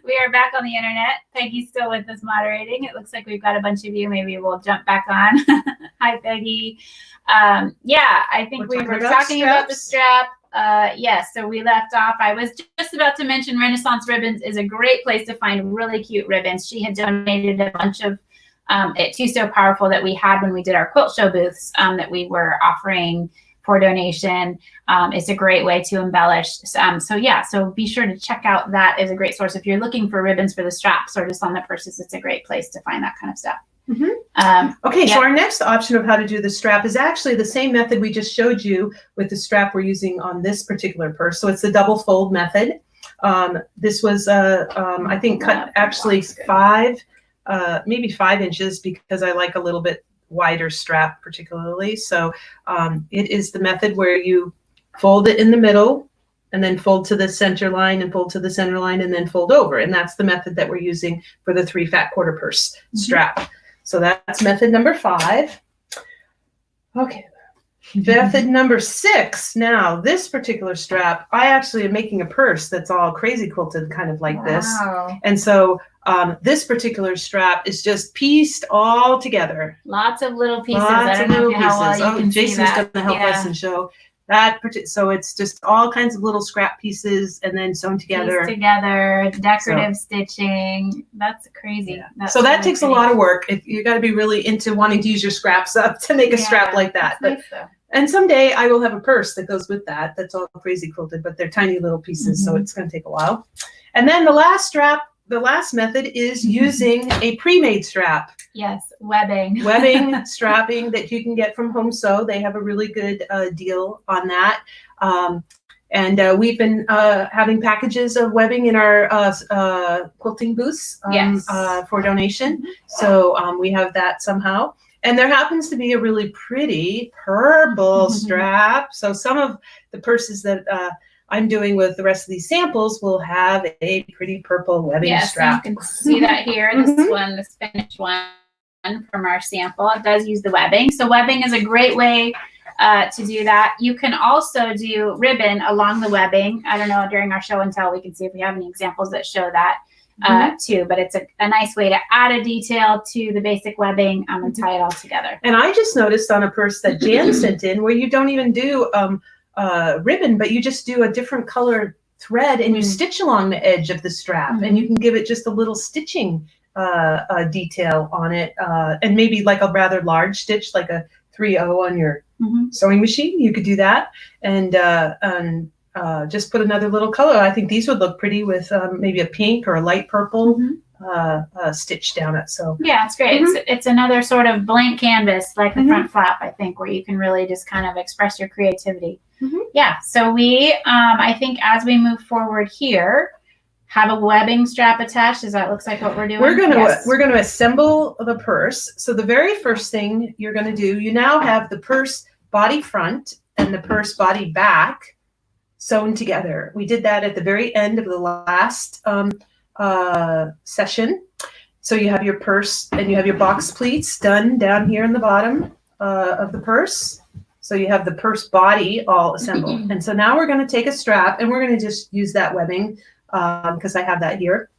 We are back on the internet. Peggy's still with us moderating. It looks like we've got a bunch of you. Maybe we'll jump back on. Hi, Peggy. Yeah, I think we were talking about the strap. Yes, so we left off. I was just about to mention Renaissance Ribbons is a great place to find really cute ribbons. She had donated a bunch of at Two So Powerful that we had when we did our quilt show booths that we were offering for donation. It's a great way to embellish. So yeah, so be sure to check out that as a great source. If you're looking for ribbons for the straps or just on the purses, it's a great place to find that kind of stuff. Okay, yeah. so our next option of how to do the strap is actually the same method we just showed you with the strap we're using on this particular purse. So it's the double fold method. This was, I think, cut actually maybe 5 inches because I like a little bit wider strap particularly. So it is the method where you fold it in the middle and then fold to the center line and fold to the center line and then fold over. And that's the method that we're using for the 3 fat quarter purse strap. So that's method number 5. Okay. Method number 6. Now, this particular strap, I actually am making a purse that's all crazy quilted, kind of like this. And so this particular strap is just pieced all together. Lots of little pieces. Lots I of don't know little how well pieces. you can see Jason's that. going to help us and show that. So it's just all kinds of little scrap pieces and then sewn together. Pieced together, decorative stitching. That's crazy. Yeah. That's So that really takes pretty. a lot of work. If you got to be really into wanting to use your scraps up to make a strap like that. That's nice, though. And someday I will have a purse that goes with that. That's all crazy quilted, but they're tiny little pieces, so it's going to take a while. And then the last strap, the last method is using a pre-made strap. Yes, webbing. Webbing, strapping that you can get from Home Sew. They have a really good deal on that. And we've been having packages of webbing in our quilting booths for donation. So we have that somehow. And there happens to be a really pretty purple strap. So some of the purses that I'm doing with the rest of these samples will have a pretty purple webbing strap. You can see that here. This one, this finished one from our sample, it does use the webbing. So webbing is a great way to do that. You can also do ribbon along the webbing. I don't know, during our show and tell, we can see if we have any examples that show that too, but it's a nice way to add a detail to the basic webbing and tie it all together. And I just noticed on a purse that Jan sent in where you don't even do ribbon, but you just do a different color thread and you stitch along the edge of the strap and you can give it just a little stitching detail on it and maybe like a rather large stitch like a 3/0 on your sewing machine. You could do that and just put another little color. I think these would look pretty with maybe a pink or a light purple stitch down it. So yeah, it's great. It's another sort of blank canvas like the front flap, I think, where you can really just kind of express your creativity. Yeah, so we I think as we move forward here, have a webbing strap attached. Is that looks like what we're doing? We're gonna assemble the purse. So the very first thing you're gonna do, you now have the purse body front and the purse body back sewn together. We did that at the very end of the last session. So you have your purse and you have your box pleats done down here in the bottom of the purse. So you have the purse body all assembled. And so now we're going to take a strap and we're going to just use that webbing because I have that here.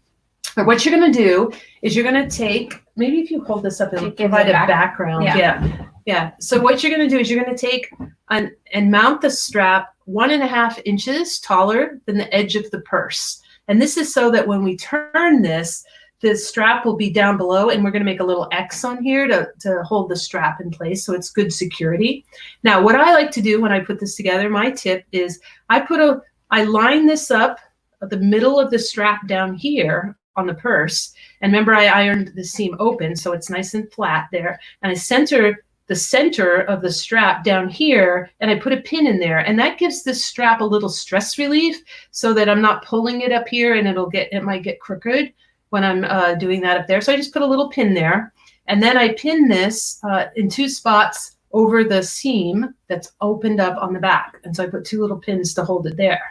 But what you're going to do is you're going to take, maybe if you hold this up, it'll provide a background. Yeah. So what you're going to do is you're going to take and mount the strap 1.5 inches taller than the edge of the purse. And this is so that when we turn this, the strap will be down below and we're going to make a little X on here to hold the strap in place. So it's good security. Now, what I like to do when I put this together, my tip is I line this up at the middle of the strap down here on the purse. And remember, I ironed the seam open, so it's nice and flat there. And I center the center of the strap down here and I put a pin in there. And that gives this strap a little stress relief so that I'm not pulling it up here and it might get crooked when I'm doing that up there. So I just put a little pin there. And then I pin this in 2 spots over the seam that's opened up on the back. And so I put 2 little pins to hold it there.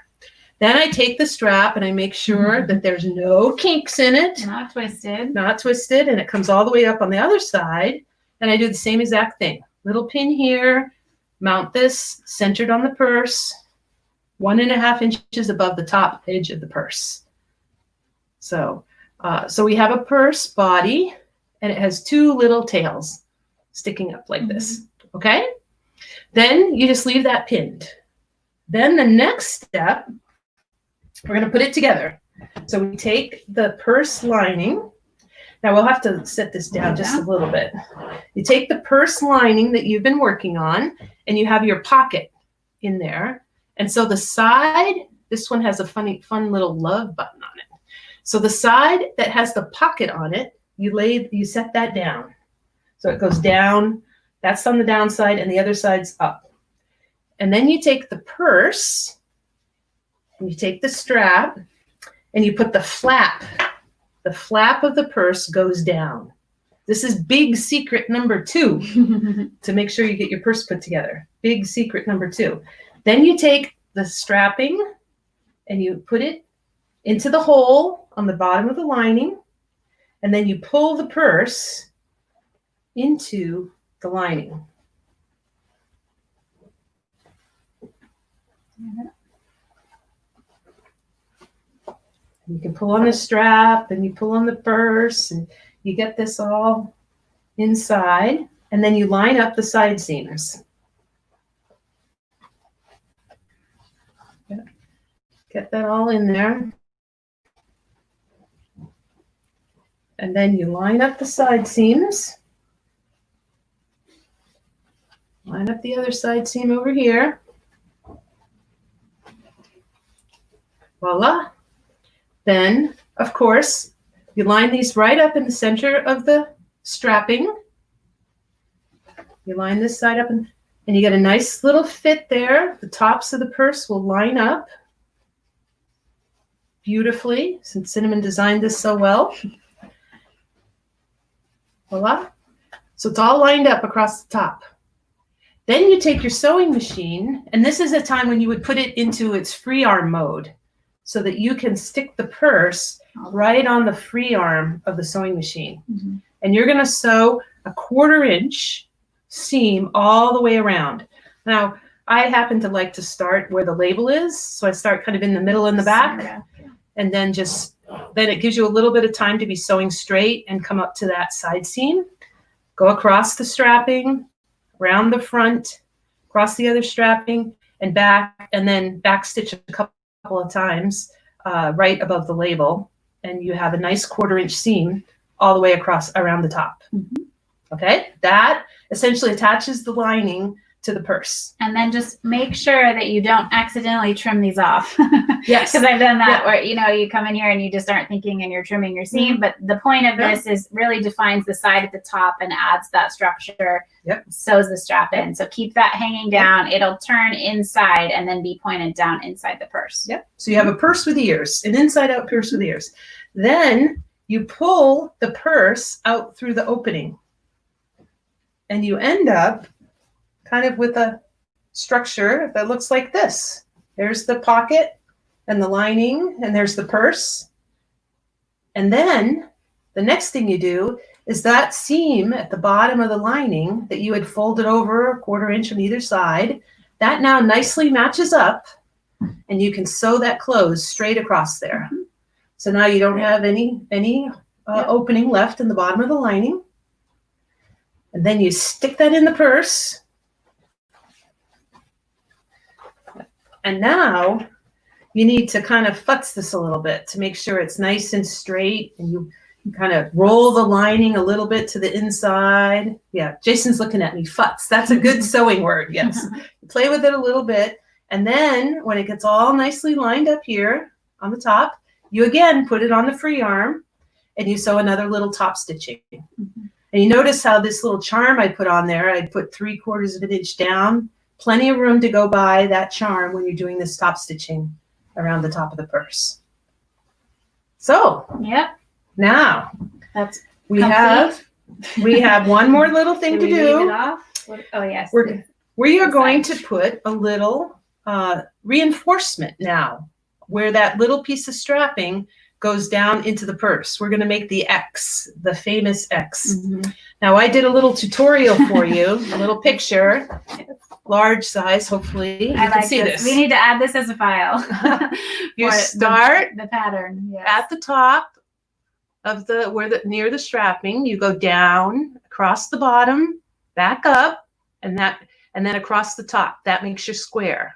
Then I take the strap and I make sure that there's no kinks in it. Not twisted. Not twisted. And it comes all the way up on the other side. And I do the same exact thing. Little pin here, mount this centered on the purse, 1.5 inches above the top edge of the purse. So, so we have a purse body, and it has 2 little tails sticking up like this, okay? Then you just leave that pinned. Then the next step, we're gonna put it together. So we take the purse lining. Now we'll have to set this down just a little bit. You take the purse lining that you've been working on, and you have your pocket in there. And so the side, this one has a fun little love button on it. So the side that has the pocket on it, you set that down. So it goes down, that's on the downside, and the other side's up. And then you take the purse, and you take the strap, and you put the flap. The flap of the purse goes down. This is big secret number 2 to make sure you get your purse put together. Big secret number 2. Then you take the strapping and you put it into the hole on the bottom of the lining, and then you pull the purse into the lining. You can pull on the strap and you pull on the purse, and you get this all inside, and then you line up the side seams. Get that all in there. And then you line up the side seams. Line up the other side seam over here. Voila. Then, of course, you line these right up in the center of the strapping. You line this side up, and you get a nice little fit there. The tops of the purse will line up beautifully, since Cinnamon designed this so well. Voila. So it's all lined up across the top. Then you take your sewing machine, and this is a time when you would put it into its free arm mode so that you can stick the purse right on the free arm of the sewing machine. And you're going to sew a 1/4 inch seam all the way around. Now, I happen to like to start where the label is, so I start kind of in the middle and the back, and then then it gives you a little bit of time to be sewing straight and come up to that side seam. Go across the strapping, around the front, across the other strapping, and back, and then back stitch a couple of times right above the label, and you have a nice 1/4 inch seam all the way across around the top. Okay, that essentially attaches the lining to the purse. And then just make sure that you don't accidentally trim these off. Yes. Because I've done that where, you come in here and you just aren't thinking and you're trimming your seam. But the point of this is really defines the side at the top and adds that structure, sews the strap in. So keep that hanging down. It'll turn inside and then be pointed down inside the purse. So you have a purse with ears, an inside out purse with ears. Then you pull the purse out through the opening, and you end up kind of with a structure that looks like this. There's the pocket and the lining, and there's the purse. And then the next thing you do is that seam at the bottom of the lining that you had folded over a 1/4 inch on either side, that now nicely matches up, and you can sew that close straight across there. So now you don't have any opening left in the bottom of the lining. And then you stick that in the purse. And now you need to kind of futz this a little bit to make sure it's nice and straight, and you kind of roll the lining a little bit to the inside. Yeah, Jason's looking at me. Futz. That's a good sewing word. Yes. Play with it a little bit. And then when it gets all nicely lined up here on the top, you again put it on the free arm, and you sew another little top stitching. And you notice how this little charm I put on there, I put 3/4 of an inch down. Plenty of room to go by that charm when you're doing this top stitching around the top of the purse. So now we have one more little thing to do. Leave it off? Oh yes. We are going to put a little reinforcement now, where that little piece of strapping goes down into the purse. We're going to make the X, the famous X. Now I did a little tutorial for you, a little picture large size, hopefully. You I can like see this. this. We need to add this as a file. You For start the pattern. Yes. at the top of near the strapping. You go down across the bottom, back up, and then across the top. That makes your square.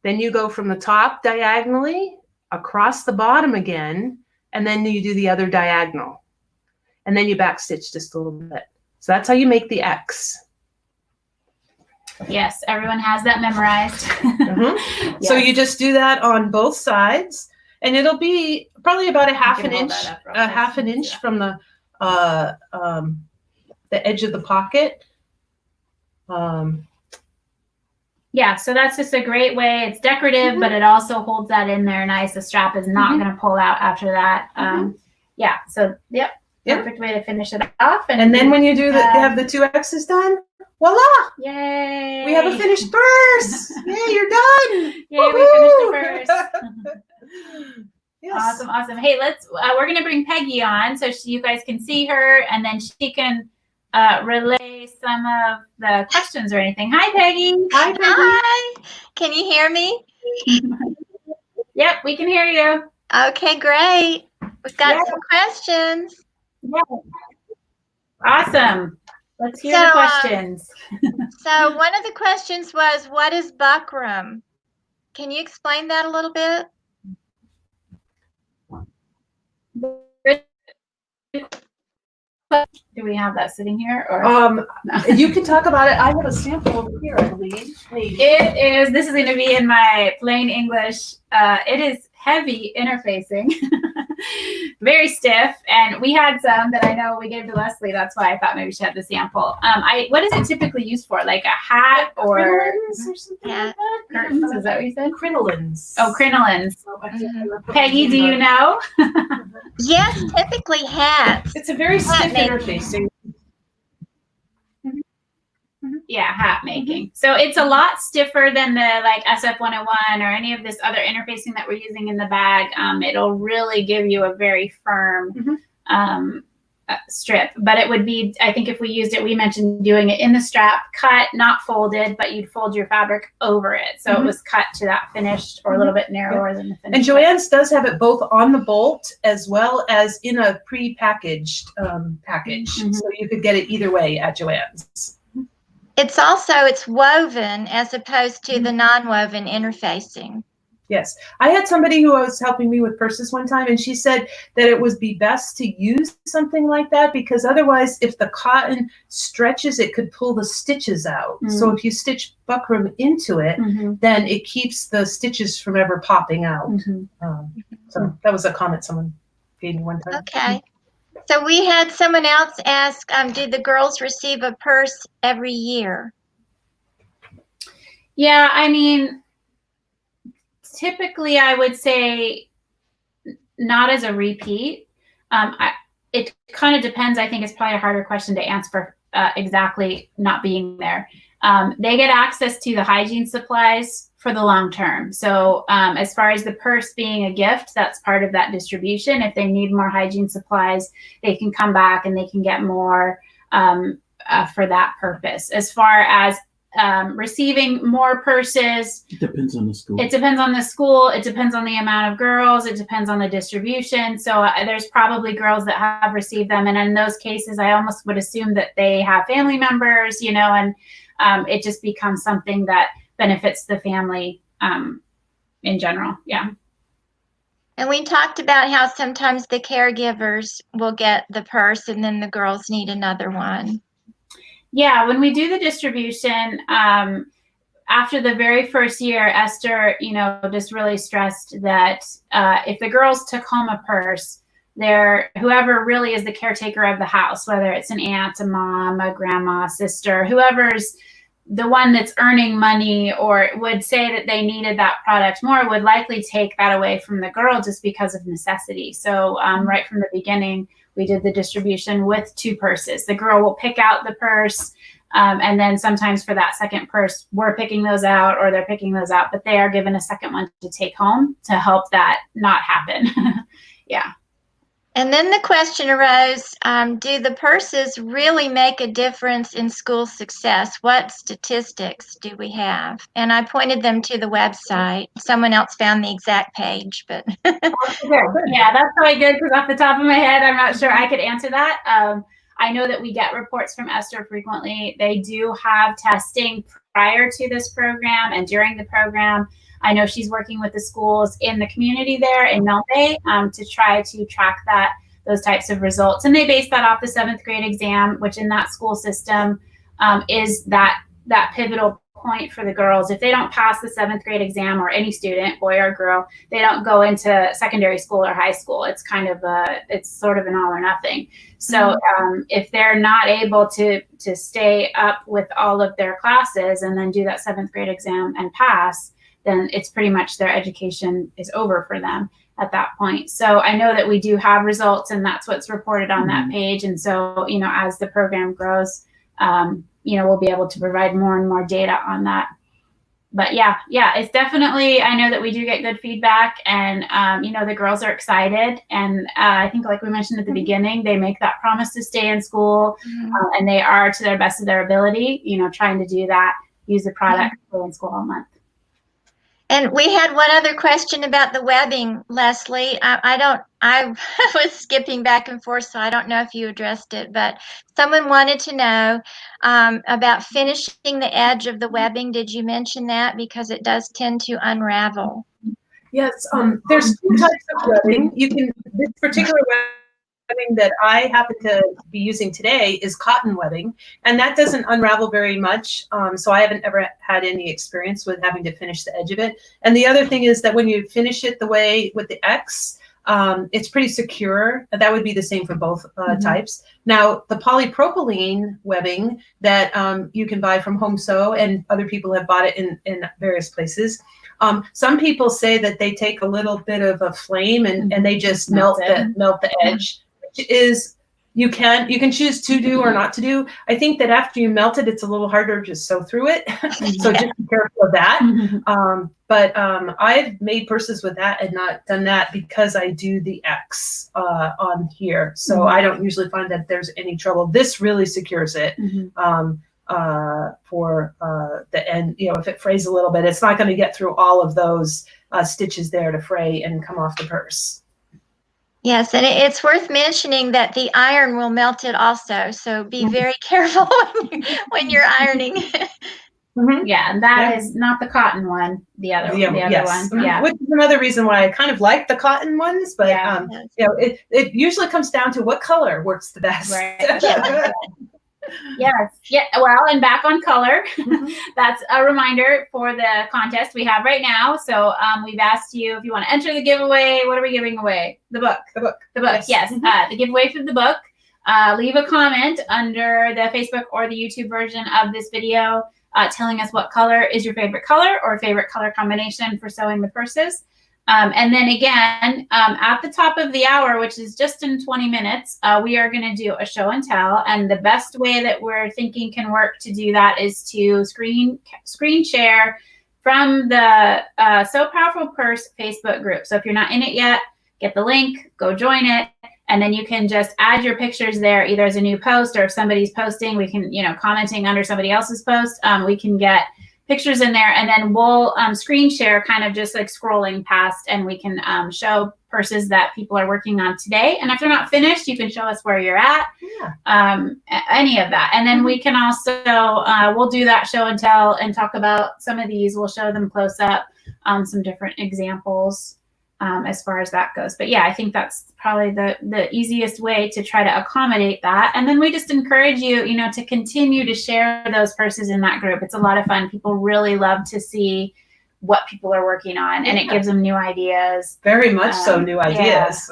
Then you go from the top diagonally across the bottom again, and then you do the other diagonal. And then you backstitch just a little bit. So that's how you make the X. Yes, everyone has that memorized. Mm-hmm. So you just do that on both sides, and it'll be probably about a half an inch from the edge of the pocket. Yeah, so that's just a great way. It's decorative, but it also holds that in there nice. The strap is not going to pull out after that. Yeah, so yep, perfect way to finish it off. And then when you do have the 2 X's done, voila! Yay! We have a finished purse. Yay, you're done! Yay, we finished the purse. Yes. Awesome. Hey, we're going to bring Peggy on so you guys can see her, and then she can relay some of the questions or anything. Hi, Peggy. Hi, Peggy. Hi. Can you hear me? Yep, we can hear you. Okay, great. We've got some questions. Yeah. Awesome. Let's hear the questions. So one of the questions was, what is buckram? Can you explain that a little bit? Do we have that sitting here? Or you can talk about it. I have a sample over here, I believe. This is going to be in my plain English. It is heavy interfacing, very stiff. And we had some that I know we gave to Leslie. That's why I thought maybe she had the sample. What is it typically used for? Like a hat or Crinolines or something like that? Curtains, is that what you said? Crinolines. Oh, crinolines. Peggy, do you know? Yes, typically hats. It's a very stiff making. interfacing. Yeah, hat making. So it's a lot stiffer than the like SF101 or any of this other interfacing that we're using in the bag. It'll really give you a very firm strip. But it would be, I think if we used it, we mentioned doing it in the strap, cut, not folded, but you'd fold your fabric over it. So it was cut to that finished or a little bit narrower than the finished. And Joann's does have it both on the bolt as well as in a pre-packaged package. So you could get it either way at Joann's. It's woven as opposed to the non-woven interfacing. Yes. I had somebody who was helping me with purses one time, and she said that it would be best to use something like that because otherwise if the cotton stretches, it could pull the stitches out. So if you stitch buckram into it, then it keeps the stitches from ever popping out. So that was a comment someone gave me one time. Okay. So we had someone else ask, do the girls receive a purse every year? Yeah, I mean, typically I would say not as a repeat. It kind of depends. I think it's probably a harder question to answer exactly not being there. They get access to the hygiene supplies for the long term. So as far as the purse being a gift, that's part of that distribution. If they need more hygiene supplies, they can come back and they can get more for that purpose. As far as receiving more purses, it depends on the school. It depends on the school. It depends on the amount of girls. It depends on the distribution. So there's probably girls that have received them. And in those cases, I almost would assume that they have family members, you know, and it just becomes something that benefits the family in general. Yeah. And we talked about how sometimes the caregivers will get the purse and then the girls need another one. Yeah, when we do the distribution, after the very first year, Esther, you know, just really stressed that if the girls took home a purse, whoever really is the caretaker of the house, whether it's an aunt, a mom, a grandma, a sister, whoever's the one that's earning money or would say that they needed that product more, would likely take that away from the girl just because of necessity. So right from the beginning, we did the distribution with 2 purses. The girl will pick out the purse, and then sometimes for that second purse, we're picking those out or they're picking those out, but they are given a second one to take home to help that not happen. Yeah. And then the question arose, do the purses really make a difference in school success? What statistics do we have? And I pointed them to the website. Someone else found the exact page, but. Yeah, that's probably good because off the top of my head, I'm not sure I could answer that. I know that we get reports from Esther frequently. They do have testing prior to this program and during the program. I know she's working with the schools in the community there in Mill Bay to try to track those types of results. And they base that off the 7th grade exam, which in that school system is that pivotal point for the girls. If they don't pass the 7th grade exam, or any student, boy or girl, they don't go into secondary school or high school. It's kind of it's sort of an all or nothing. So if they're not able to stay up with all of their classes and then do that 7th grade exam and pass, then it's pretty much their education is over for them at that point. So I know that we do have results, and that's what's reported on that page. And so, as the program grows, we'll be able to provide more and more data on that. But yeah, it's definitely, I know that we do get good feedback, and, the girls are excited. And I think, like we mentioned at the beginning, they make that promise to stay in school, and they are, to their best of their ability, trying to do that, use the product, stay in school all month. And we had one other question about the webbing, Leslie. I was skipping back and forth, so I don't know if you addressed it, but someone wanted to know about finishing the edge of the webbing. Did you mention that? Because it does tend to unravel. Yes, there's 2 types of webbing. This particular webbing that I happen to be using today is cotton webbing, and that doesn't unravel very much. So I haven't ever had any experience with having to finish the edge of it. And the other thing is that when you finish it the way with the X, it's pretty secure. That would be the same for both types. Now, the polypropylene webbing that you can buy from Home Sew, and other people have bought it in various places. Some people say that they take a little bit of a flame and they just melt the edge, which is, you can choose to do or not to do. I think that after you melt it, it's a little harder to sew through it. So just be careful of that. But I've made purses with that and not done that because I do the X on here. So I don't usually find that there's any trouble. This really secures it. For the end, if it frays a little bit, it's not going to get through all of those stitches there to fray and come off the purse. Yes, and it's worth mentioning that the iron will melt it also, so be very careful when you're ironing. Yeah, and that is not the cotton one, the other one. Yeah, which is another reason why I kind of like the cotton ones, but it usually comes down to what color works the best. Right. Yes. Yeah. Well, and back on color, that's a reminder for the contest we have right now. So we've asked you if you want to enter the giveaway. What are we giving away? The book. The book. Yes. The giveaway for the book. Leave a comment under the Facebook or the YouTube version of this video telling us what color is your favorite color or favorite color combination for sewing the purses. And then again, at the top of the hour, which is just in 20 minutes, we are going to do a show and tell. And the best way that we're thinking can work to do that is to screen share from the Sew Powerful Purse Facebook group. So if you're not in it yet, get the link, go join it. And then you can just add your pictures there, either as a new post, or if somebody's posting, we can, commenting under somebody else's post, we can get pictures in there, and then we'll screen share, kind of just like scrolling past, and we can show purses that people are working on today. And if they're not finished, you can show us where you're at, any of that. And then we can also, we'll do that show and tell and talk about some of these. We'll show them close up, some different examples as far as that goes. But yeah, I think that's probably the easiest way to try to accommodate that. And then we just encourage you, to continue to share those purses in that group. It's a lot of fun. People really love to see what people are working on, and it gives them new ideas. Very much so, new ideas.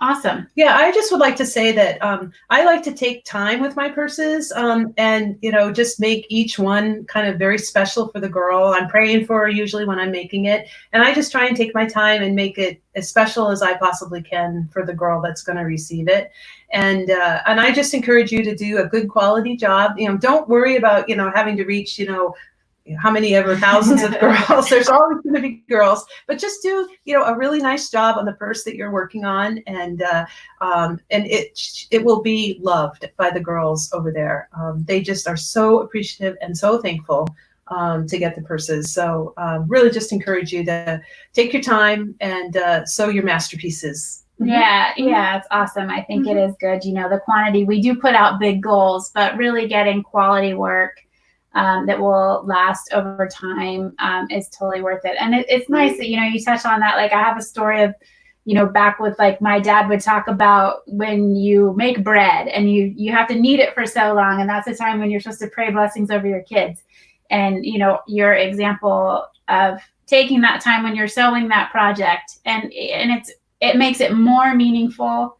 Awesome. Yeah, I just would like to say that I like to take time with my purses and, just make each one kind of very special for the girl I'm praying for usually when I'm making it. And I just try and take my time and make it as special as I possibly can for the girl that's going to receive it. And I just encourage you to do a good quality job. Don't worry about, having to reach, how many ever thousands of girls. There's always going to be girls, but just do, a really nice job on the purse that you're working on, and it will be loved by the girls over there. They just are so appreciative and so thankful to get the purses. So really just encourage you to take your time and sew your masterpieces. Yeah, it's awesome. I think it is good. The quantity, we do put out big goals, but really getting quality work that will last over time is totally worth it. And it's nice that, you touch on that. Like I have a story of, back with like my dad would talk about when you make bread and you have to knead it for so long. And that's the time when you're supposed to pray blessings over your kids. And, your example of taking that time when you're sewing that project and it makes it more meaningful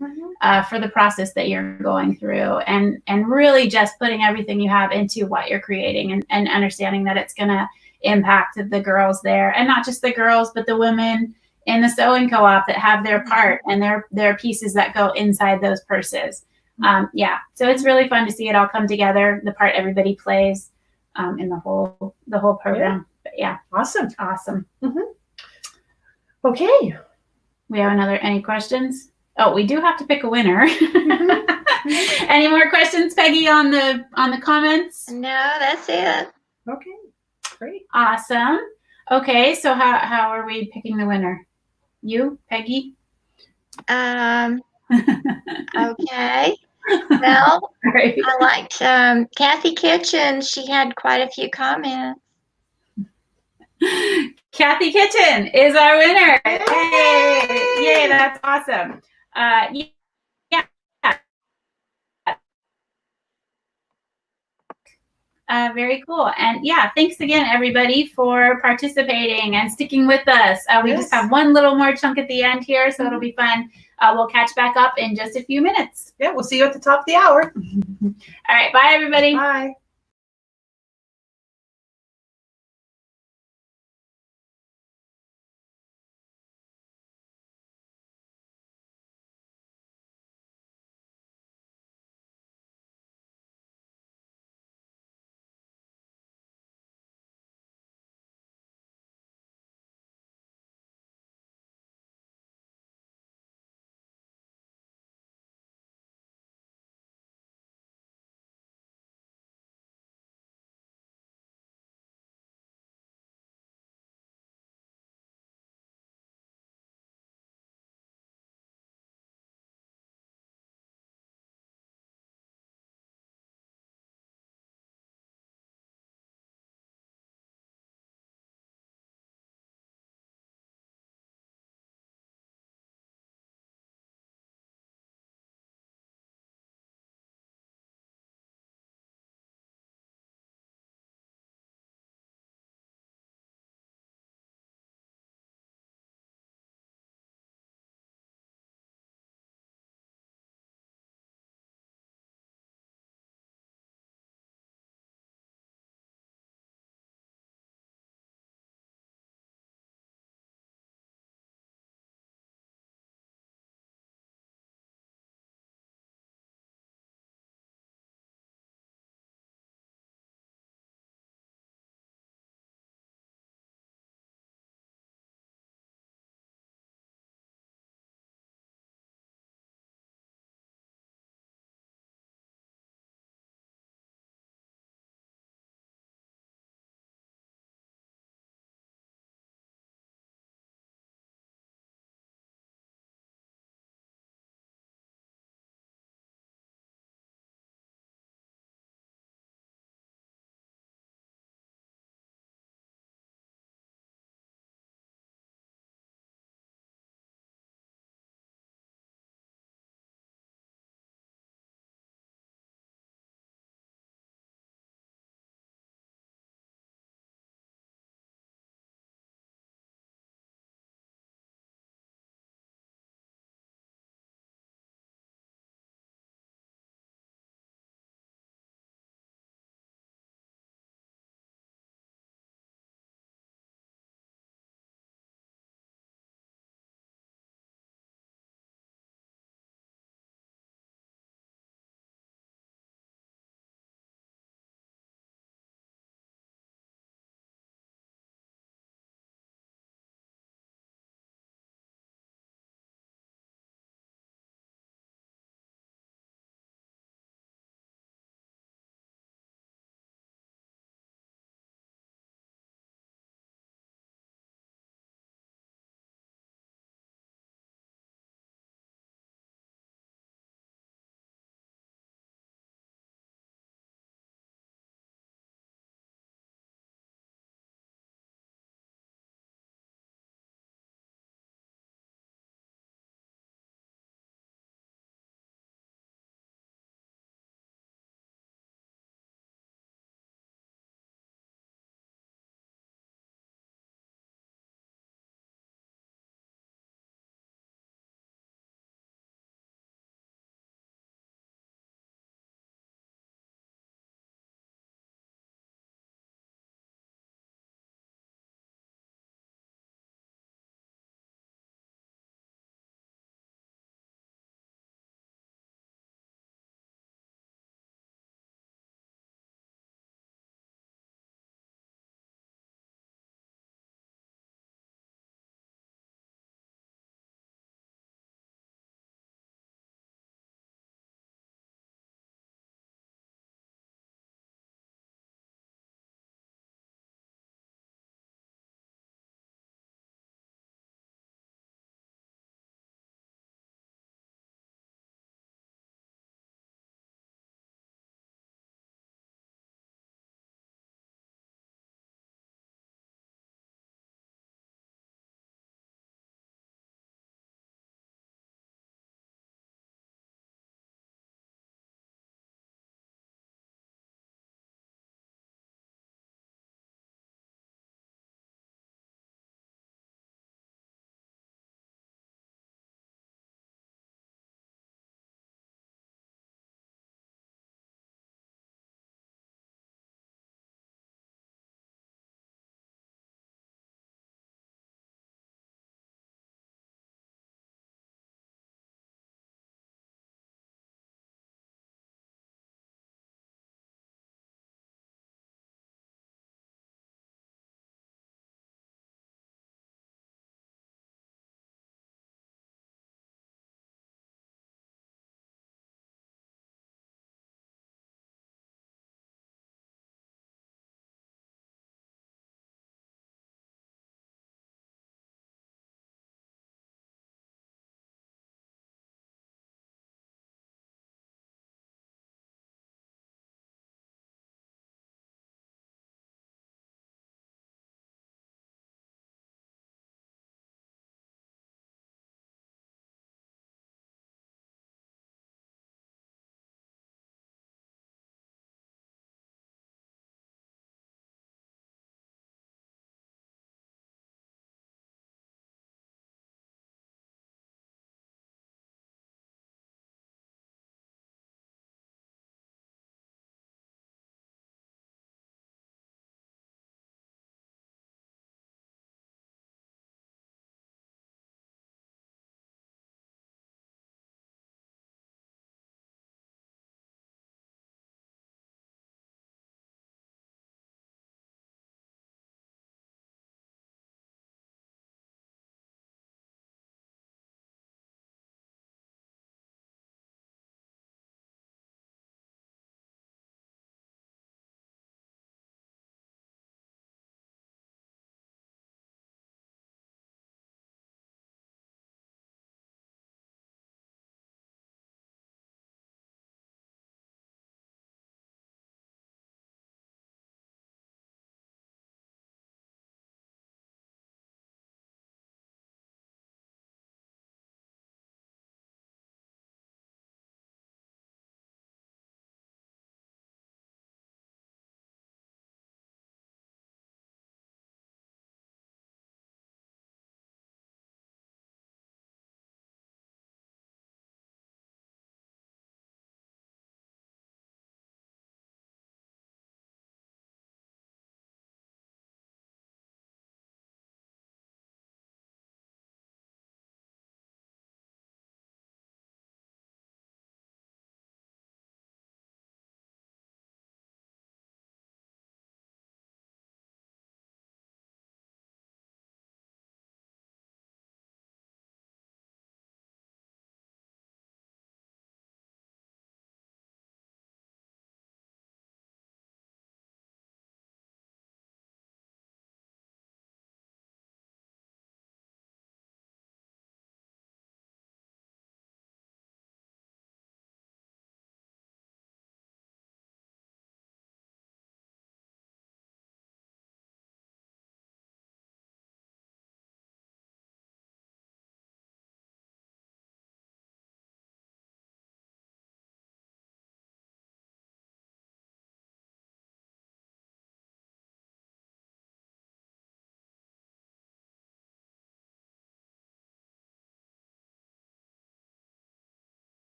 for the process that you're going through, and really just putting everything you have into what you're creating, and understanding that it's going to impact the girls there, and not just the girls, but the women in the sewing co-op that have their part and their pieces that go inside those purses. So it's really fun to see it all come together, the part everybody plays in the whole program. But awesome. Okay. We have any questions? Oh, we do have to pick a winner. Any more questions, Peggy, on the comments? No, that's it. Okay, great. Awesome. Okay, so how are we picking the winner? You, Peggy? Okay. Well, Right. I liked Kathy Kitchen. She had quite a few comments. Kathy Kitchen is our winner. Yay, that's awesome. Very cool. And thanks again, everybody, for participating and sticking with us. We just have one little more chunk at the end here, so it'll be fun. We'll catch back up in just a few minutes. Yeah, we'll see you at the top of the hour. All right, bye, everybody. Bye.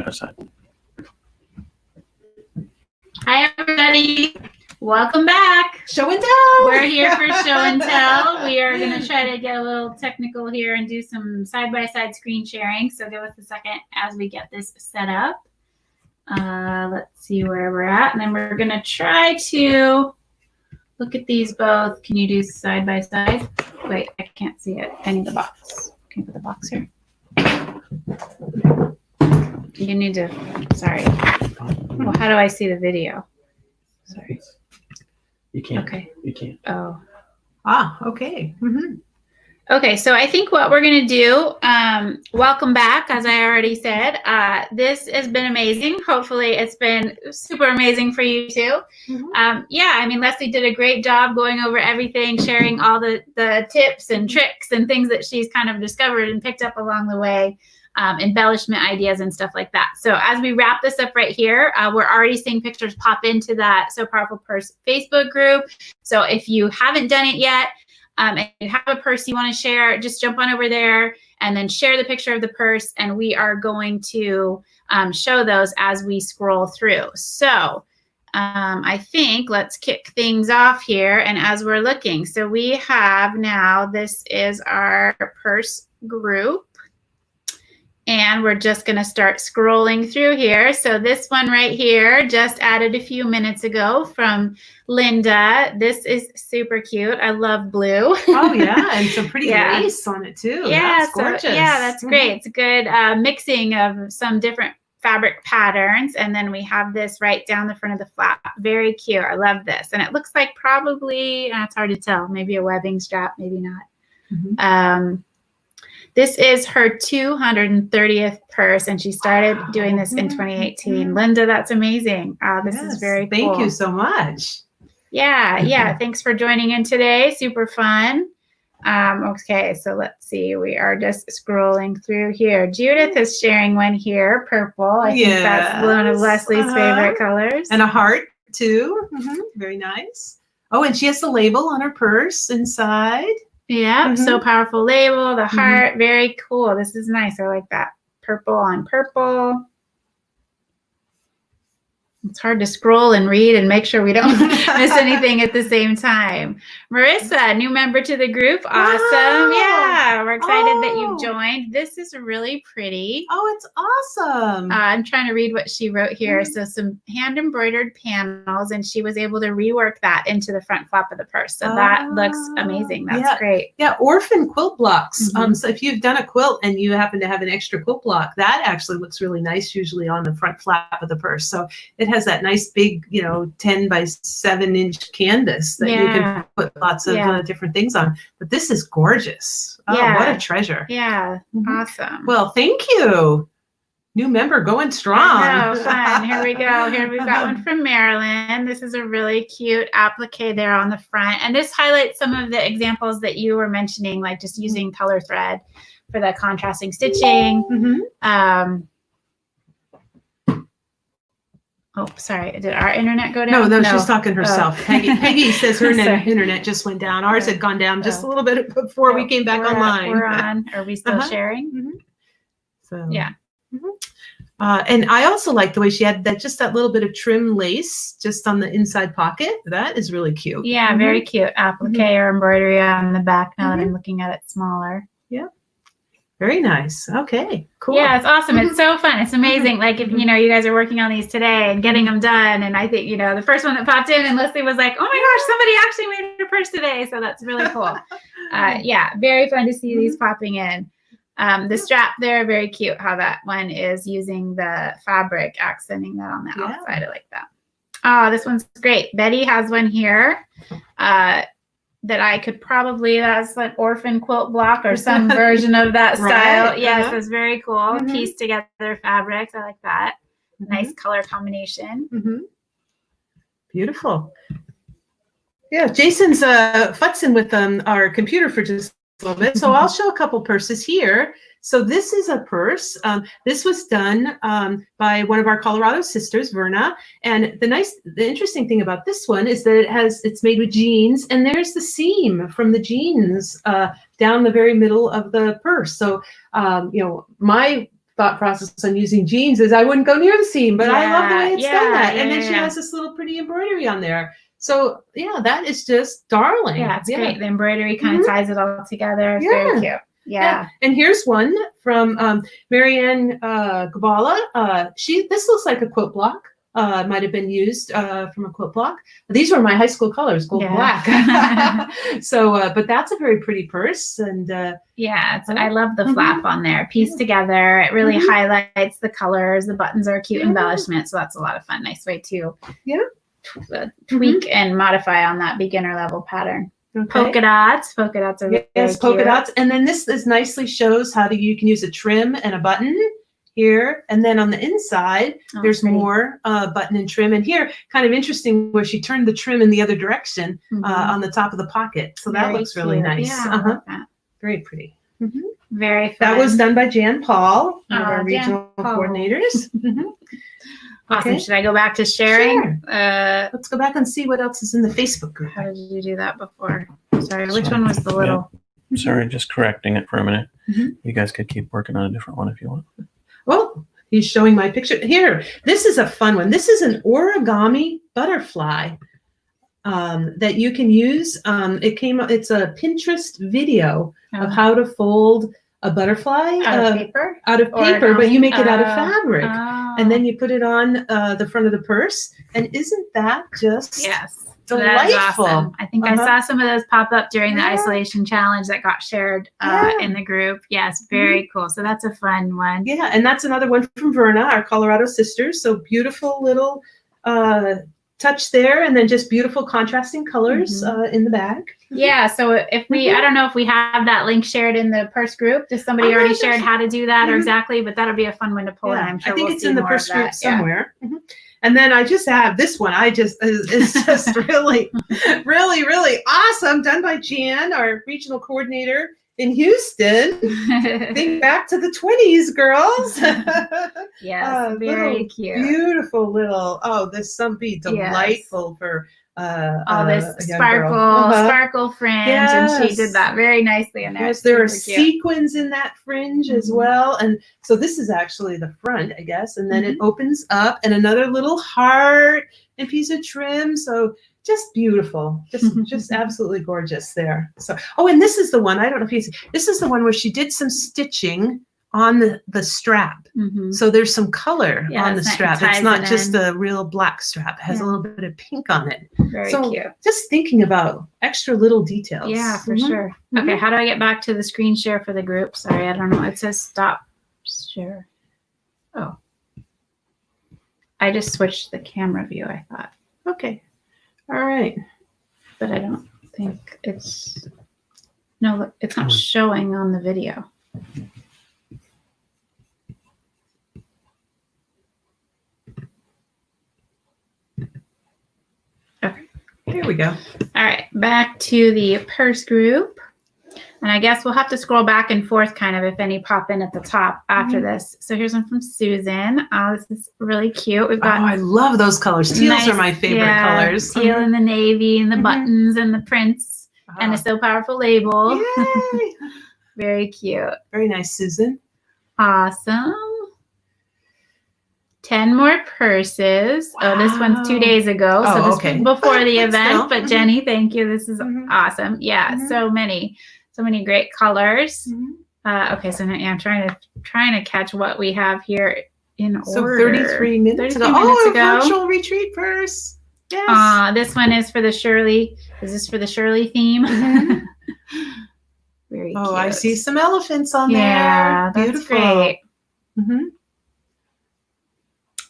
other side. Hi, everybody. Welcome back. Show and tell. We're here for show and tell. We are going to try to get a little technical here and do some side-by-side screen sharing. So give us a second as we get this set up. Let's see where we're at. And then we're going to try to look at these both. Can you do side-by-side? Wait, I can't see it. I need the box. Can you put the box here? You need to, sorry. Well, how do I see the video? Sorry. You can't. Okay. You can't. Oh. Ah, okay. Okay, so I think what we're going to do, welcome back, as I already said. This has been amazing. Hopefully it's been super amazing for you too. Yeah, I mean, Leslie did a great job going over everything, sharing all the tips and tricks and things that she's kind of discovered and picked up along the way, embellishment ideas and stuff like that. So as we wrap this up right here, we're already seeing pictures pop into that So Powerful Purse Facebook group. So if you haven't done it yet, and you have a purse you want to share, just jump on over there and then share the picture of the purse. And we are going to show those as we scroll through. So I think let's kick things off here. And as we're looking, so we have now, this is our purse group. And we're just going to start scrolling through here. So this one right here, just added a few minutes ago from Linda. This is super cute. I love blue. Oh, yeah. And some pretty lace on it, too. Yeah, That's gorgeous. Yeah, that's great. It's a good mixing of some different fabric patterns. And then we have this right down the front of the flap. Very cute. I love this. And it looks like probably, it's hard to tell, maybe a webbing strap, maybe not. This is her 230th purse, and she started doing this in 2018. Linda, that's amazing. This is very cool. Thank you so much. Yeah. Thanks for joining in today. Super fun. Okay, so let's see. We are just scrolling through here. Judith is sharing one here, purple. I think that's one of Leslie's favorite colors. And a heart, too. Very nice. Oh, and she has the label on her purse inside. Yeah, So Powerful label, the heart, very cool. This is nice. I like that. Purple on purple. It's hard to scroll and read and make sure we don't miss anything at the same time. Marissa, new member to the group. Awesome. Wow. Yeah, we're excited that you've joined. This is really pretty. Oh, it's awesome. I'm trying to read what she wrote here. So some hand embroidered panels, and she was able to rework that into the front flap of the purse. So that looks amazing. That's great. Yeah, orphan quilt blocks. So if you've done a quilt and you happen to have an extra quilt block, that actually looks really nice usually on the front flap of the purse. So it has that nice big, 10 by 7 inch canvas that you can put lots of different things on. But this is gorgeous. Oh, what a treasure. Yeah. Awesome. Well, thank you. New member going strong. Oh, fun. Here we go. Here we've got one from Marilyn. This is a really cute applique there on the front. And this highlights some of the examples that you were mentioning, like just using color thread for the contrasting stitching. Oh, sorry. Did our internet go down? No, she's talking herself. Peggy says her internet just went down. Ours had gone down just a little bit before we came back online. We're on. Are we still sharing? So yeah. And I also like the way she had that little bit of trim lace just on the inside pocket. That is really cute. Yeah, very cute. Applique or embroidery on the back now that I'm looking at it smaller. Yeah. Very nice. Okay, cool. Yeah, it's awesome. It's so fun. It's amazing. Like if, you guys are working on these today and getting them done. And I think, the first one that popped in and Leslie was like, oh my gosh, somebody actually made a purse today. So that's really cool. Yeah, very fun to see these popping in. The strap there, very cute how that one is using the fabric, accenting that on the outside. I like that. Oh, this one's great. Betty has one here. That I could probably, that's an orphan quilt block or some version of that style. Right. Yes, it's very cool. Piece together fabrics. I like that. Nice color combination. Beautiful. Yeah, Jason's futzing with our computer for just a little bit. So I'll show a couple purses here. So this is a purse. This was done by one of our Colorado sisters, Verna. And the interesting thing about this one is that it's made with jeans, and there's the seam from the jeans down the very middle of the purse. So, my thought process on using jeans is I wouldn't go near the seam, but I love the way it's Yeah, done that. yeah, And then yeah, she yeah. has this little pretty embroidery on there. So yeah, that is just darling. Yeah, it's great. The embroidery kind of ties it all together. It's Yeah. very cute. Yeah. And here's one from Marianne Gabala. This looks like a quilt block. Might have been used from a quilt block. These were my high school colors, gold and black. So, but that's a very pretty purse. And Yeah, I love the flap on there. Pieced together. It really highlights the colors. The buttons are a cute embellishment. So that's a lot of fun. Nice way to tweak and modify on that beginner level pattern. okay. Polka dots. Polka dots are very polka cute. dots. And then this nicely shows how you can use a trim and a button here. And then on the inside, there's pretty. more button and trim. And here, kind of interesting where she turned the trim in the other direction on the top of the pocket. So that Very looks really cute. nice. Yeah, I like that. Very pretty. Very fun. That was done by Jan Paul, one of our Jan regional Paul. coordinators. awesome. Okay. Should I go back to sharing? Sure. Let's go back and see what else is in the Facebook group. How did you do that before? Sorry, which one was the little? Sorry, just correcting it for a minute. Mhm. You guys could keep working on a different one if you want. Well, he's showing my picture here. This is a fun one. This is an origami butterfly that you can use. It's a Pinterest video of how to fold a butterfly Out of paper? out of paper, but you make it out of fabric. Oh. And then you put it on the front of the purse. And isn't that just Yes. delightful? That is awesome. I think I saw some of those pop up during the Yeah. isolation challenge that got shared Yeah. in the group. Yes, very cool. So that's a fun one. Yeah, and that's another one from Verna, our Colorado sisters. So beautiful little touch there, and then just beautiful contrasting colors in the bag. Yeah. So if we, I don't know if we have that link shared in the purse group. Does somebody already shared how to do that or exactly? But that'll be a fun one to pull in. I'm sure I think we'll it's see in the more purse of group that. Yeah. somewhere. And then I just have this one. It's just really, really, really awesome. Done by Jan, our regional coordinator in Houston. Think back to the 20s, girls. Yes, very little cute. Beautiful little. This be delightful for All this a young girl. sparkle fringe, and she did that very nicely in there. Yes, there are Super cute. sequins in that fringe as well. And so this is actually the front, I guess. And then it opens up and another little heart and piece of trim. So just beautiful. Just absolutely gorgeous there. So, and this is the one, I don't know if you see, this is the one where she did some stitching on the strap. So there's some color on the strap. It's not just a real black strap. It has a little bit of pink on it. Very cute. Just thinking about extra little details. Yeah, for sure. Okay, how do I get back to the screen share for the group? Sorry, I don't know. It says stop share. Oh. I just switched the camera view, I thought. Okay. All right. But I don't think it's... No, look, it's not showing on the video. Okay. Here we go. All right, back to the purse group. And I guess we'll have to scroll back and forth kind of if any pop in at the top after this. So here's one from Susan. This is really cute. We've got I love those colors. Teals are my favorite colors. Teal and the navy and the buttons and the prints and the So Powerful label. Yay. Very cute. Very nice, Susan. Awesome. 10 more purses. Oh, this one's 2 days ago. So this was before the event. But Jenny, thank you. This is awesome. Yeah, so many great colors. Okay, so now I'm trying to catch what we have here in So order. 33 minutes 33 ago. minutes A ago. virtual retreat purse. Yes. This one is for the Shirley. Is this for the Shirley theme? Very cute. I see some elephants on Yeah, there. that's Beautiful. great.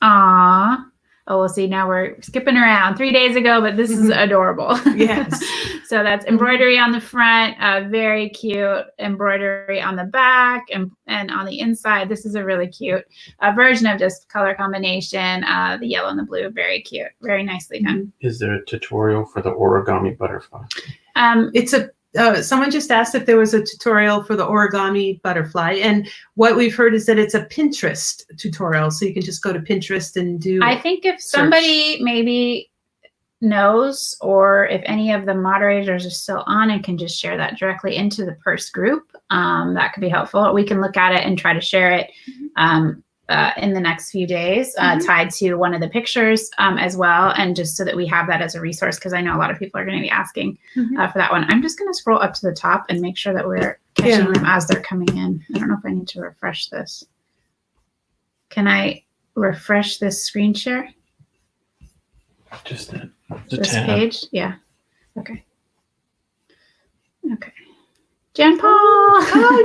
Aw. Oh, we'll see. Now we're skipping around 3 days ago, but this is adorable. Yes. So that's embroidery on the front, very cute embroidery on the back and on the inside. This is a really cute version of just color combination. The yellow and the blue, very cute, very nicely done. Is there a tutorial for the origami butterfly? It's someone just asked if there was a tutorial for the origami butterfly, and what we've heard is that it's a Pinterest tutorial, so you can just go to Pinterest and do. I think if somebody maybe knows, or if any of the moderators are still on and can just share that directly into the purse group, that could be helpful. We can look at it and try to share it in the next few days, tied to one of the pictures as well, and just so that we have that as a resource, because I know a lot of people are going to be asking for that one. I'm just going to scroll up to the top and make sure that we're catching them as they're coming in. I don't know if I need to refresh this. Can I refresh this screen share? Just the This tab. page? Yeah. Okay. Okay. Jan Paul. Oh,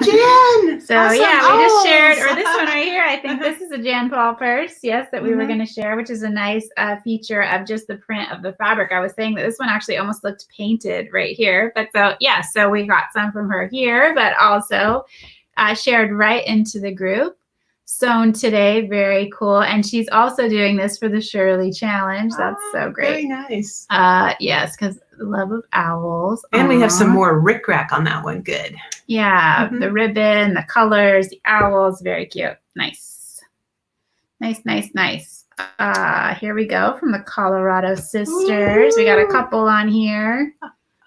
Jan. So Awesome. yeah, we just shared, Owls. or this one right here. I think this is a Jan Paul purse. Yes, that we were going to share, which is a nice feature of just the print of the fabric. I was saying that this one actually almost looked painted right here, but so yeah, so we got some from her here, but also shared right into the group. Sewn today, very cool. And she's also doing this for the Shirley Challenge. That's so great. Very nice. Yes, because love of owls. And we have some Aw. more rickrack on that one. Good. Yeah, the ribbon, the colors, the owls, very cute. Nice. Nice, nice, nice. Here we go from the Colorado Sisters. We got a couple on here.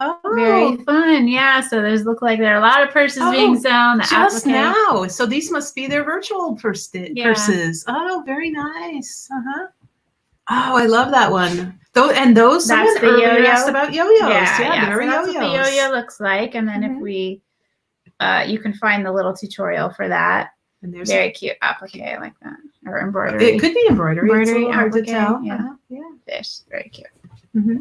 Oh, Very fun. Yeah, so there's look like there are a lot of purses being sewn. The just applique. now. So these must be their virtual Yeah. purses. Oh, very nice. Oh, I love that one. Those That's someone the earlier yo-yo? asked about yo-yos. Yeah, very so that's yo-yos. what the yo-yo looks like. And then if we, you can find the little tutorial for that. And there's Very cute applique, I like that. Or embroidery. it could be embroidery. It's a Embroidery, little hard to applique, tell. yeah. Yeah. Fish, very cute. Mhm.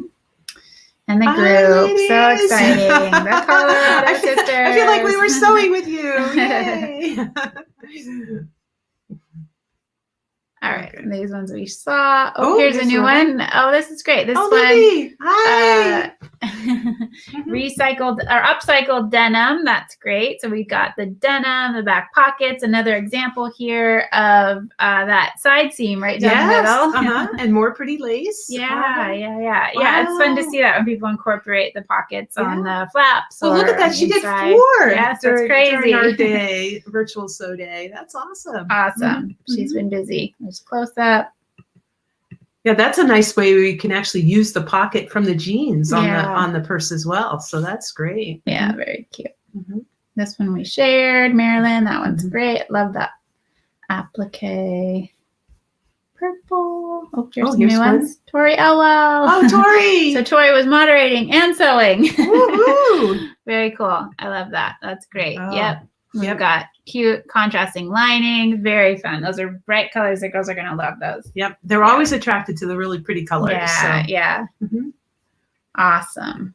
And the Hi, group, so ladies. exciting. The Colorado Sisters. I feel like we were sewing with you. Yay. All right, and these ones we saw. Oh, Here's a this new one. one. Oh, this is great. This Oh, one. Libby. Hi. Recycled or upcycled denim. That's great. So we've got the denim, the back pockets. Another example here of that side seam right down the middle. And more pretty lace. Yeah. It's fun to Wow. see that when people incorporate the pockets on the flaps. Well, look or at that. She did inside. 4. Yes, that's during crazy. our day, virtual sew day. That's awesome. Awesome. She's been busy. There's close up. Yeah, that's a nice way where you can actually use the pocket from the jeans on Yeah. the purse as well. So that's great. Yeah, very cute. Mhm. This one we shared, Marilyn. That one's great. Love that. Applique. Purple. Oh, here's some here's new one. ones. Tori Elwell. Oh, Tori! So Tori was moderating and sewing. Woohoo! Very cool. I love that. That's great. Oh, Yep. We've yep. got cute contrasting lining. Very fun. Those are bright colors. The girls are going to love those. Yep, they're always attracted to the really pretty colors. Yeah. So. Yeah. Mhm. Awesome.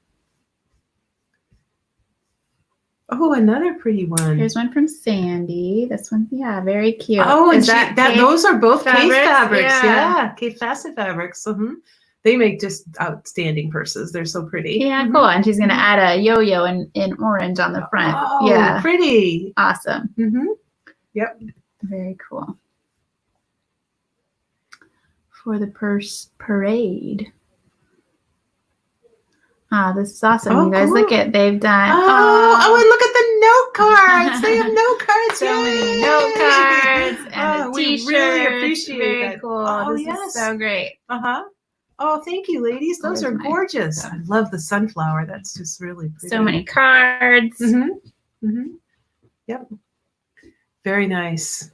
Oh, another pretty one. Here's one from Sandy. This one, yeah, very cute. Oh, and Is that Kate those are both Kate fabrics? fabrics. Yeah. Yeah, Kate Facet fabrics. They make just outstanding purses. They're so pretty. Yeah, cool. And she's going to add a yo-yo in orange on the front. Oh, Yeah, pretty. awesome. Mm-hmm. Yep. Very cool. For the purse parade. This is awesome. Oh, you guys look cool. at, they've done. Oh, and look at the note cards. They have note cards. So many Yay! note cards and Oh, a we t-shirt. really appreciate Very that. cool. Oh, This yes. is so great. Uh-huh. Oh, thank you, ladies. Those There's are my- gorgeous. I love the sunflower. That's just really pretty. So many cards. Mm-hmm. Mm-hmm. Yep. Very nice.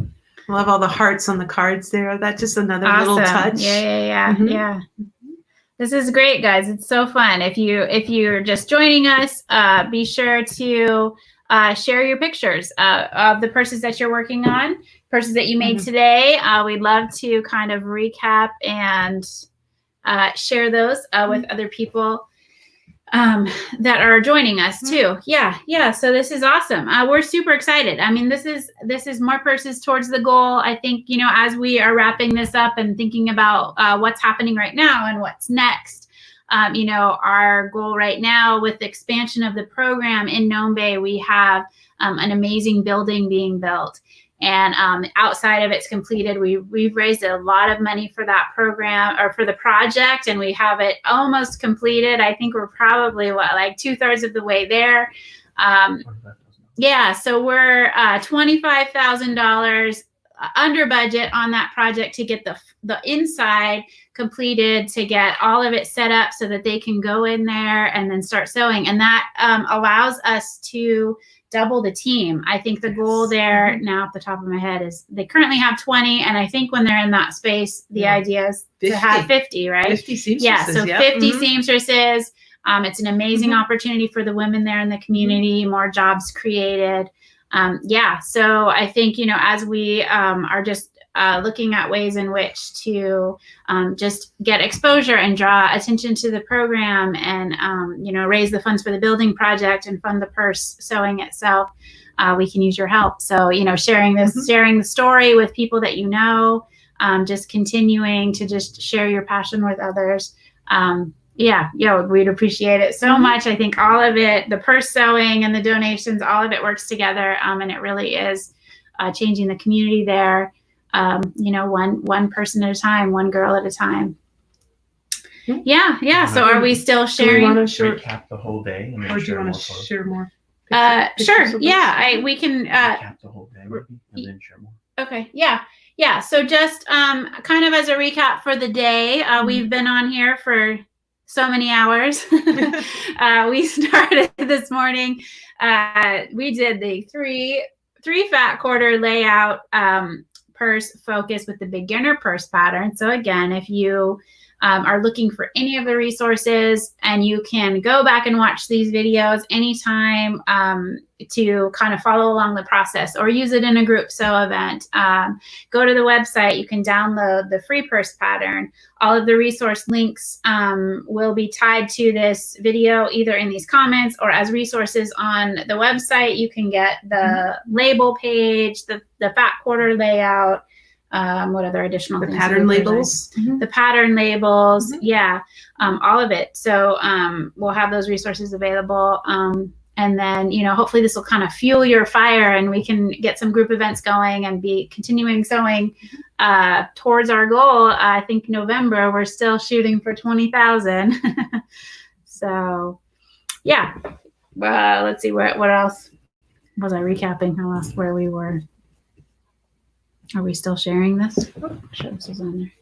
I love all the hearts on the cards there. That's just another little touch. Yeah. Mhm. Yeah. This is great, guys. It's so fun. If you're just joining us, be sure to share your pictures of the purses that you're working on, purses that you made today. We'd love to kind of recap and share those with other people that are joining us too. Yeah. So this is awesome. We're super excited. I mean, this is more purses towards the goal. I think, as we are wrapping this up and thinking about what's happening right now and what's next, our goal right now with the expansion of the program in Nome Bay, we have an amazing building being built. And outside of it's completed, we've raised a lot of money for that program or for the project, and we have it almost completed. I think we're probably like 2/3 of the way there. Yeah, so we're $25,000 under budget on that project to get the inside completed, to get all of it set up so that they can go in there and then start sewing. And that allows us to double the team. I think the goal there now off the top of my head is they currently have 20. And I think when they're in that space, the idea is 50. To have 50, right? 50 seamstresses. Yeah. So 50 seamstresses. It's an amazing opportunity for the women there in the community, more jobs created. So I think, as we are just looking at ways in which to just get exposure and draw attention to the program and, raise the funds for the building project and fund the purse sewing itself, we can use your help. So, sharing the story with people that just continuing to just share your passion with others. We'd appreciate it so much. I think all of it, the purse sewing and the donations, all of it works together. And it really is changing the community there. One person at a time, one girl at a time. Yeah. So are we still sharing? Do we want to recap the whole day? And or do you want to share more? Sure. Yeah, we can recap the whole day maybe, and then share more. Okay. Yeah. So just kind of as a recap for the day, we've been on here for so many hours. We started this morning. We did the three fat quarter layout purse focus with the beginner purse pattern. So again, if you are looking for any of the resources, and you can go back and watch these videos anytime to kind of follow along the process or use it in a group sew event. Go to the website. You can download the free purse pattern. All of the resource links will be tied to this video, either in these comments or as resources on the website. You can get the label page, the fat quarter layout, what other additional things? Pattern labels. The pattern labels. Yeah. All of it. So we'll have those resources available. And then, hopefully this will kind of fuel your fire and we can get some group events going and be continuing sewing towards our goal. I think November, we're still shooting for 20,000. So yeah. Let's see what else was I recapping? I lost where we were. Are we still sharing this? Sure, this is on there.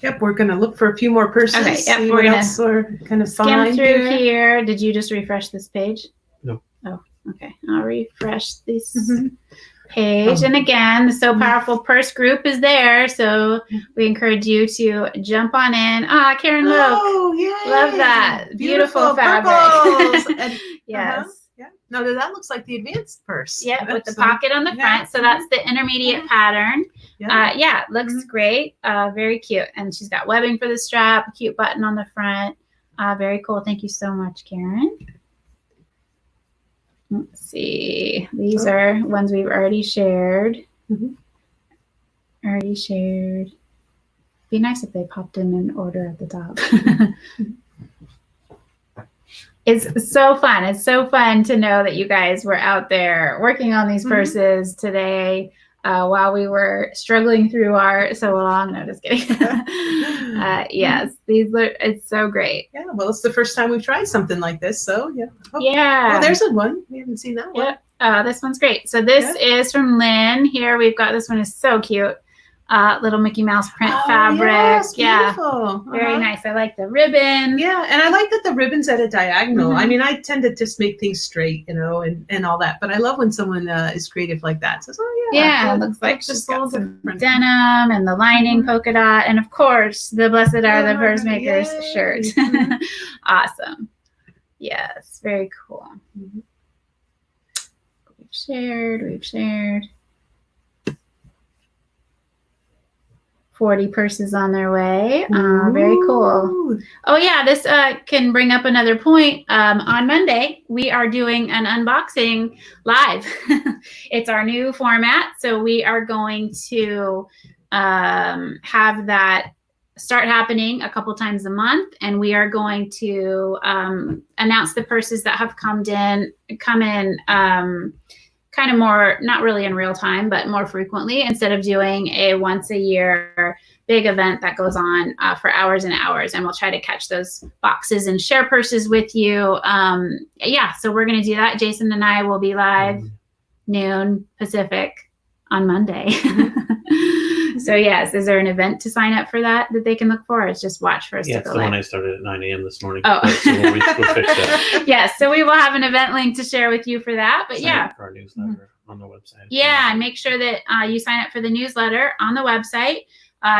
Yep, we're going to look for a few more purses. Okay, yep, we're going to kind of skim through here. Did you just refresh this page? No. Oh, okay. I'll refresh this page. And again, the So Powerful Purse group is there. So we encourage you to jump on in. Karen Loke. Oh, yay. Love that. Beautiful fabric. And, yes. Yeah. No, that looks like the advanced purse. Yeah, with the pocket on the front. So that's the intermediate pattern. It looks great. Very cute. And she's got webbing for the strap, a cute button on the front. Very cool. Thank you so much, Karen. Let's see. These are ones we've already shared. Already shared. Be nice if they popped in order at the top. It's so fun. It's so fun to know that you guys were out there working on these purses today while we were struggling through our sew along. No, just kidding. Yes, it's so great. Yeah, well, it's the first time we've tried something like this. So, yeah. Yeah. Oh, there's a one. We haven't seen that one. This one's great. So this is from Lynn. Here we've got, this one is so cute. Little Mickey Mouse print fabric. Yes, beautiful. Very nice. I like the ribbon. Yeah, and I like that the ribbon's at a diagonal. I mean, I tend to just make things straight, and all that. But I love when someone is creative like that. So, it looks like she's got some denim and the lining polka dot, and of course the Blessed Are the Purse Makers shirt. Awesome. Yes, very cool. We've shared. 40 purses on their way. Very cool. Oh yeah, this can bring up another point. On Monday, we are doing an unboxing live. It's our new format. So we are going to have that start happening a couple times a month. And we are going to announce the purses that have come in kind of more, not really in real time, but more frequently, instead of doing a once a year big event that goes on for hours and hours. And we'll try to catch those boxes and share purses with you. So we're going to do that. Jason and I will be live noon Pacific on Monday. So yes, is there an event to sign up for that they can look for? Or it's just watch for us Yeah, to it's go the one live? I started at 9 a.m. this morning. Oh. So we'll fix that. Yes, so we will have an event link to share with you for that. But Sign yeah, up for our newsletter on the website. yeah, and make sure that you sign up for the newsletter on the website.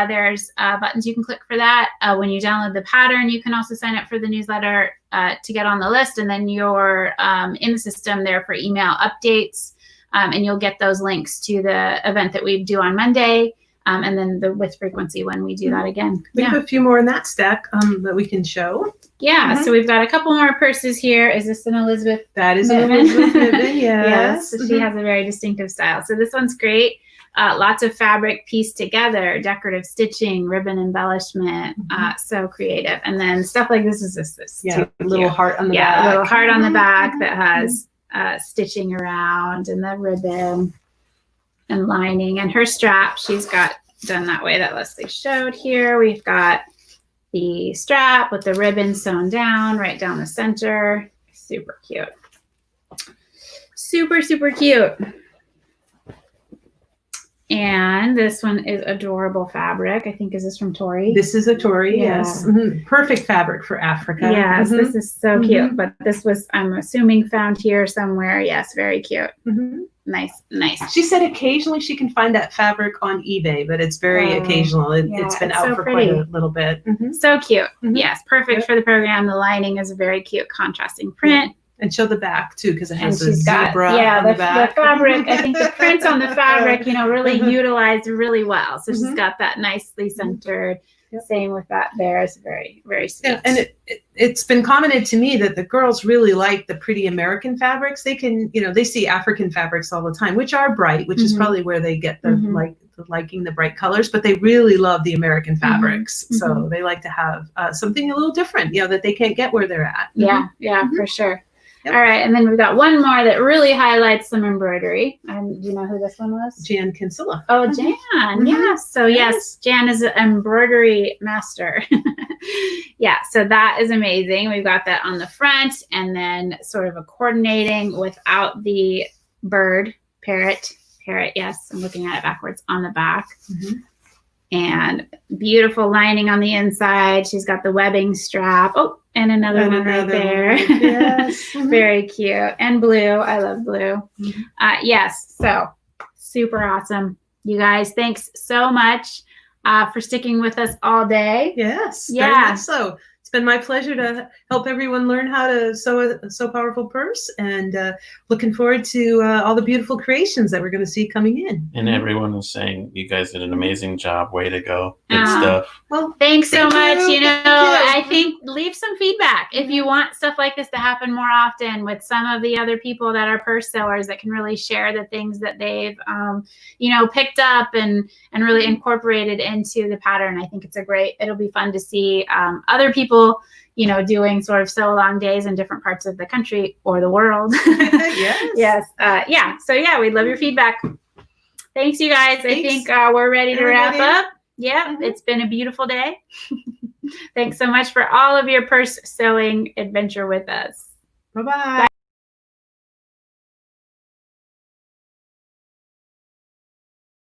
There's buttons you can click for that. When you download the pattern, you can also sign up for the newsletter to get on the list, and then you're in the system there for email updates, and you'll get those links to the event that we do on Monday, and then the with frequency when we do that again. We Yeah. have a few more in that stack that we can show. Yeah, so we've got a couple more purses here. Is this an Elizabeth? That is Niven? an Elizabeth Niven, Yes, yes. she has a very distinctive style. So this one's great. Lots of fabric pieced together, decorative stitching, ribbon embellishment, so creative. And then stuff like this is just this Yeah, super a little cute. heart on the Yeah, back. a little heart on the back that has stitching around and the ribbon and lining. And her strap, she's got done that way that Leslie showed here. We've got the strap with the ribbon sewn down right down the center. Super cute. Super, super cute. And this one is adorable fabric. I think, is this from Tori? This is a Tori, Yeah. yes. Perfect fabric for Africa. Yes, Mhm. this is so cute. But this was, I'm assuming, found here somewhere. Yes, very cute. Mhm. Nice, nice. She said occasionally she can find that fabric on eBay, but it's very Oh, occasional. yeah, It's been it's out so for pretty. quite a little bit. So cute. Mhm. Yes, perfect Yep. for the program. The lining is a very cute contrasting print. And show the back too, because it And has a she's got, zebra yeah, on the the back. fabric. I think the print on the fabric, really utilized really well. So she's Mhm. got that nicely centered. Yep. Same with that there. It's very, very sweet. Yeah, and it's been commented to me that the girls really like the pretty American fabrics. They can, they see African fabrics all the time, which are bright, which is Mhm. probably where they get the Mhm. liking the bright colors. But they really love the American fabrics, so Mhm. they like to have something a little different, that they can't get where they're at. Yeah, yeah, for sure. Yep. All right, and then we've got one more that really highlights some embroidery. And do you know who this one was? Jan Kinsella. Oh, Jan. Mhm. Yes. So yes, Jan is an embroidery master. Yeah. So that is amazing. We've got that on the front, and then sort of a coordinating without the bird parrot. Yes, I'm looking at it backwards on the back. Mhm. And beautiful lining on the inside. She's got the webbing strap. Oh, and another And one right another there. one. Yes. Mhm. Very cute. And blue. I love blue. Mhm. Yes. So super awesome. You guys, thanks so much for sticking with us all day. Yes. Yeah. Very much so. It's been my pleasure to help everyone learn how to sew a So Powerful purse, and looking forward to all the beautiful creations that we're going to see coming in. And everyone was saying you guys did an amazing job. Way to go. Good Ah. stuff. Well, Thanks so Thank much. you. Thank you. I think leave some feedback if you want stuff like this to happen more often with some of the other people that are purse sewers that can really share the things that they've, picked up and really incorporated into the pattern. I think it'll be fun to see other people, doing sort of sew along days in different parts of the country or the world. Yes. Yes. So yeah, we'd love your feedback. Thanks, you guys. I Thanks, think we're ready to wrap everybody. up. Yeah, Mhm. It's been a beautiful day. Thanks so much for all of your purse sewing adventure with us. Bye-bye.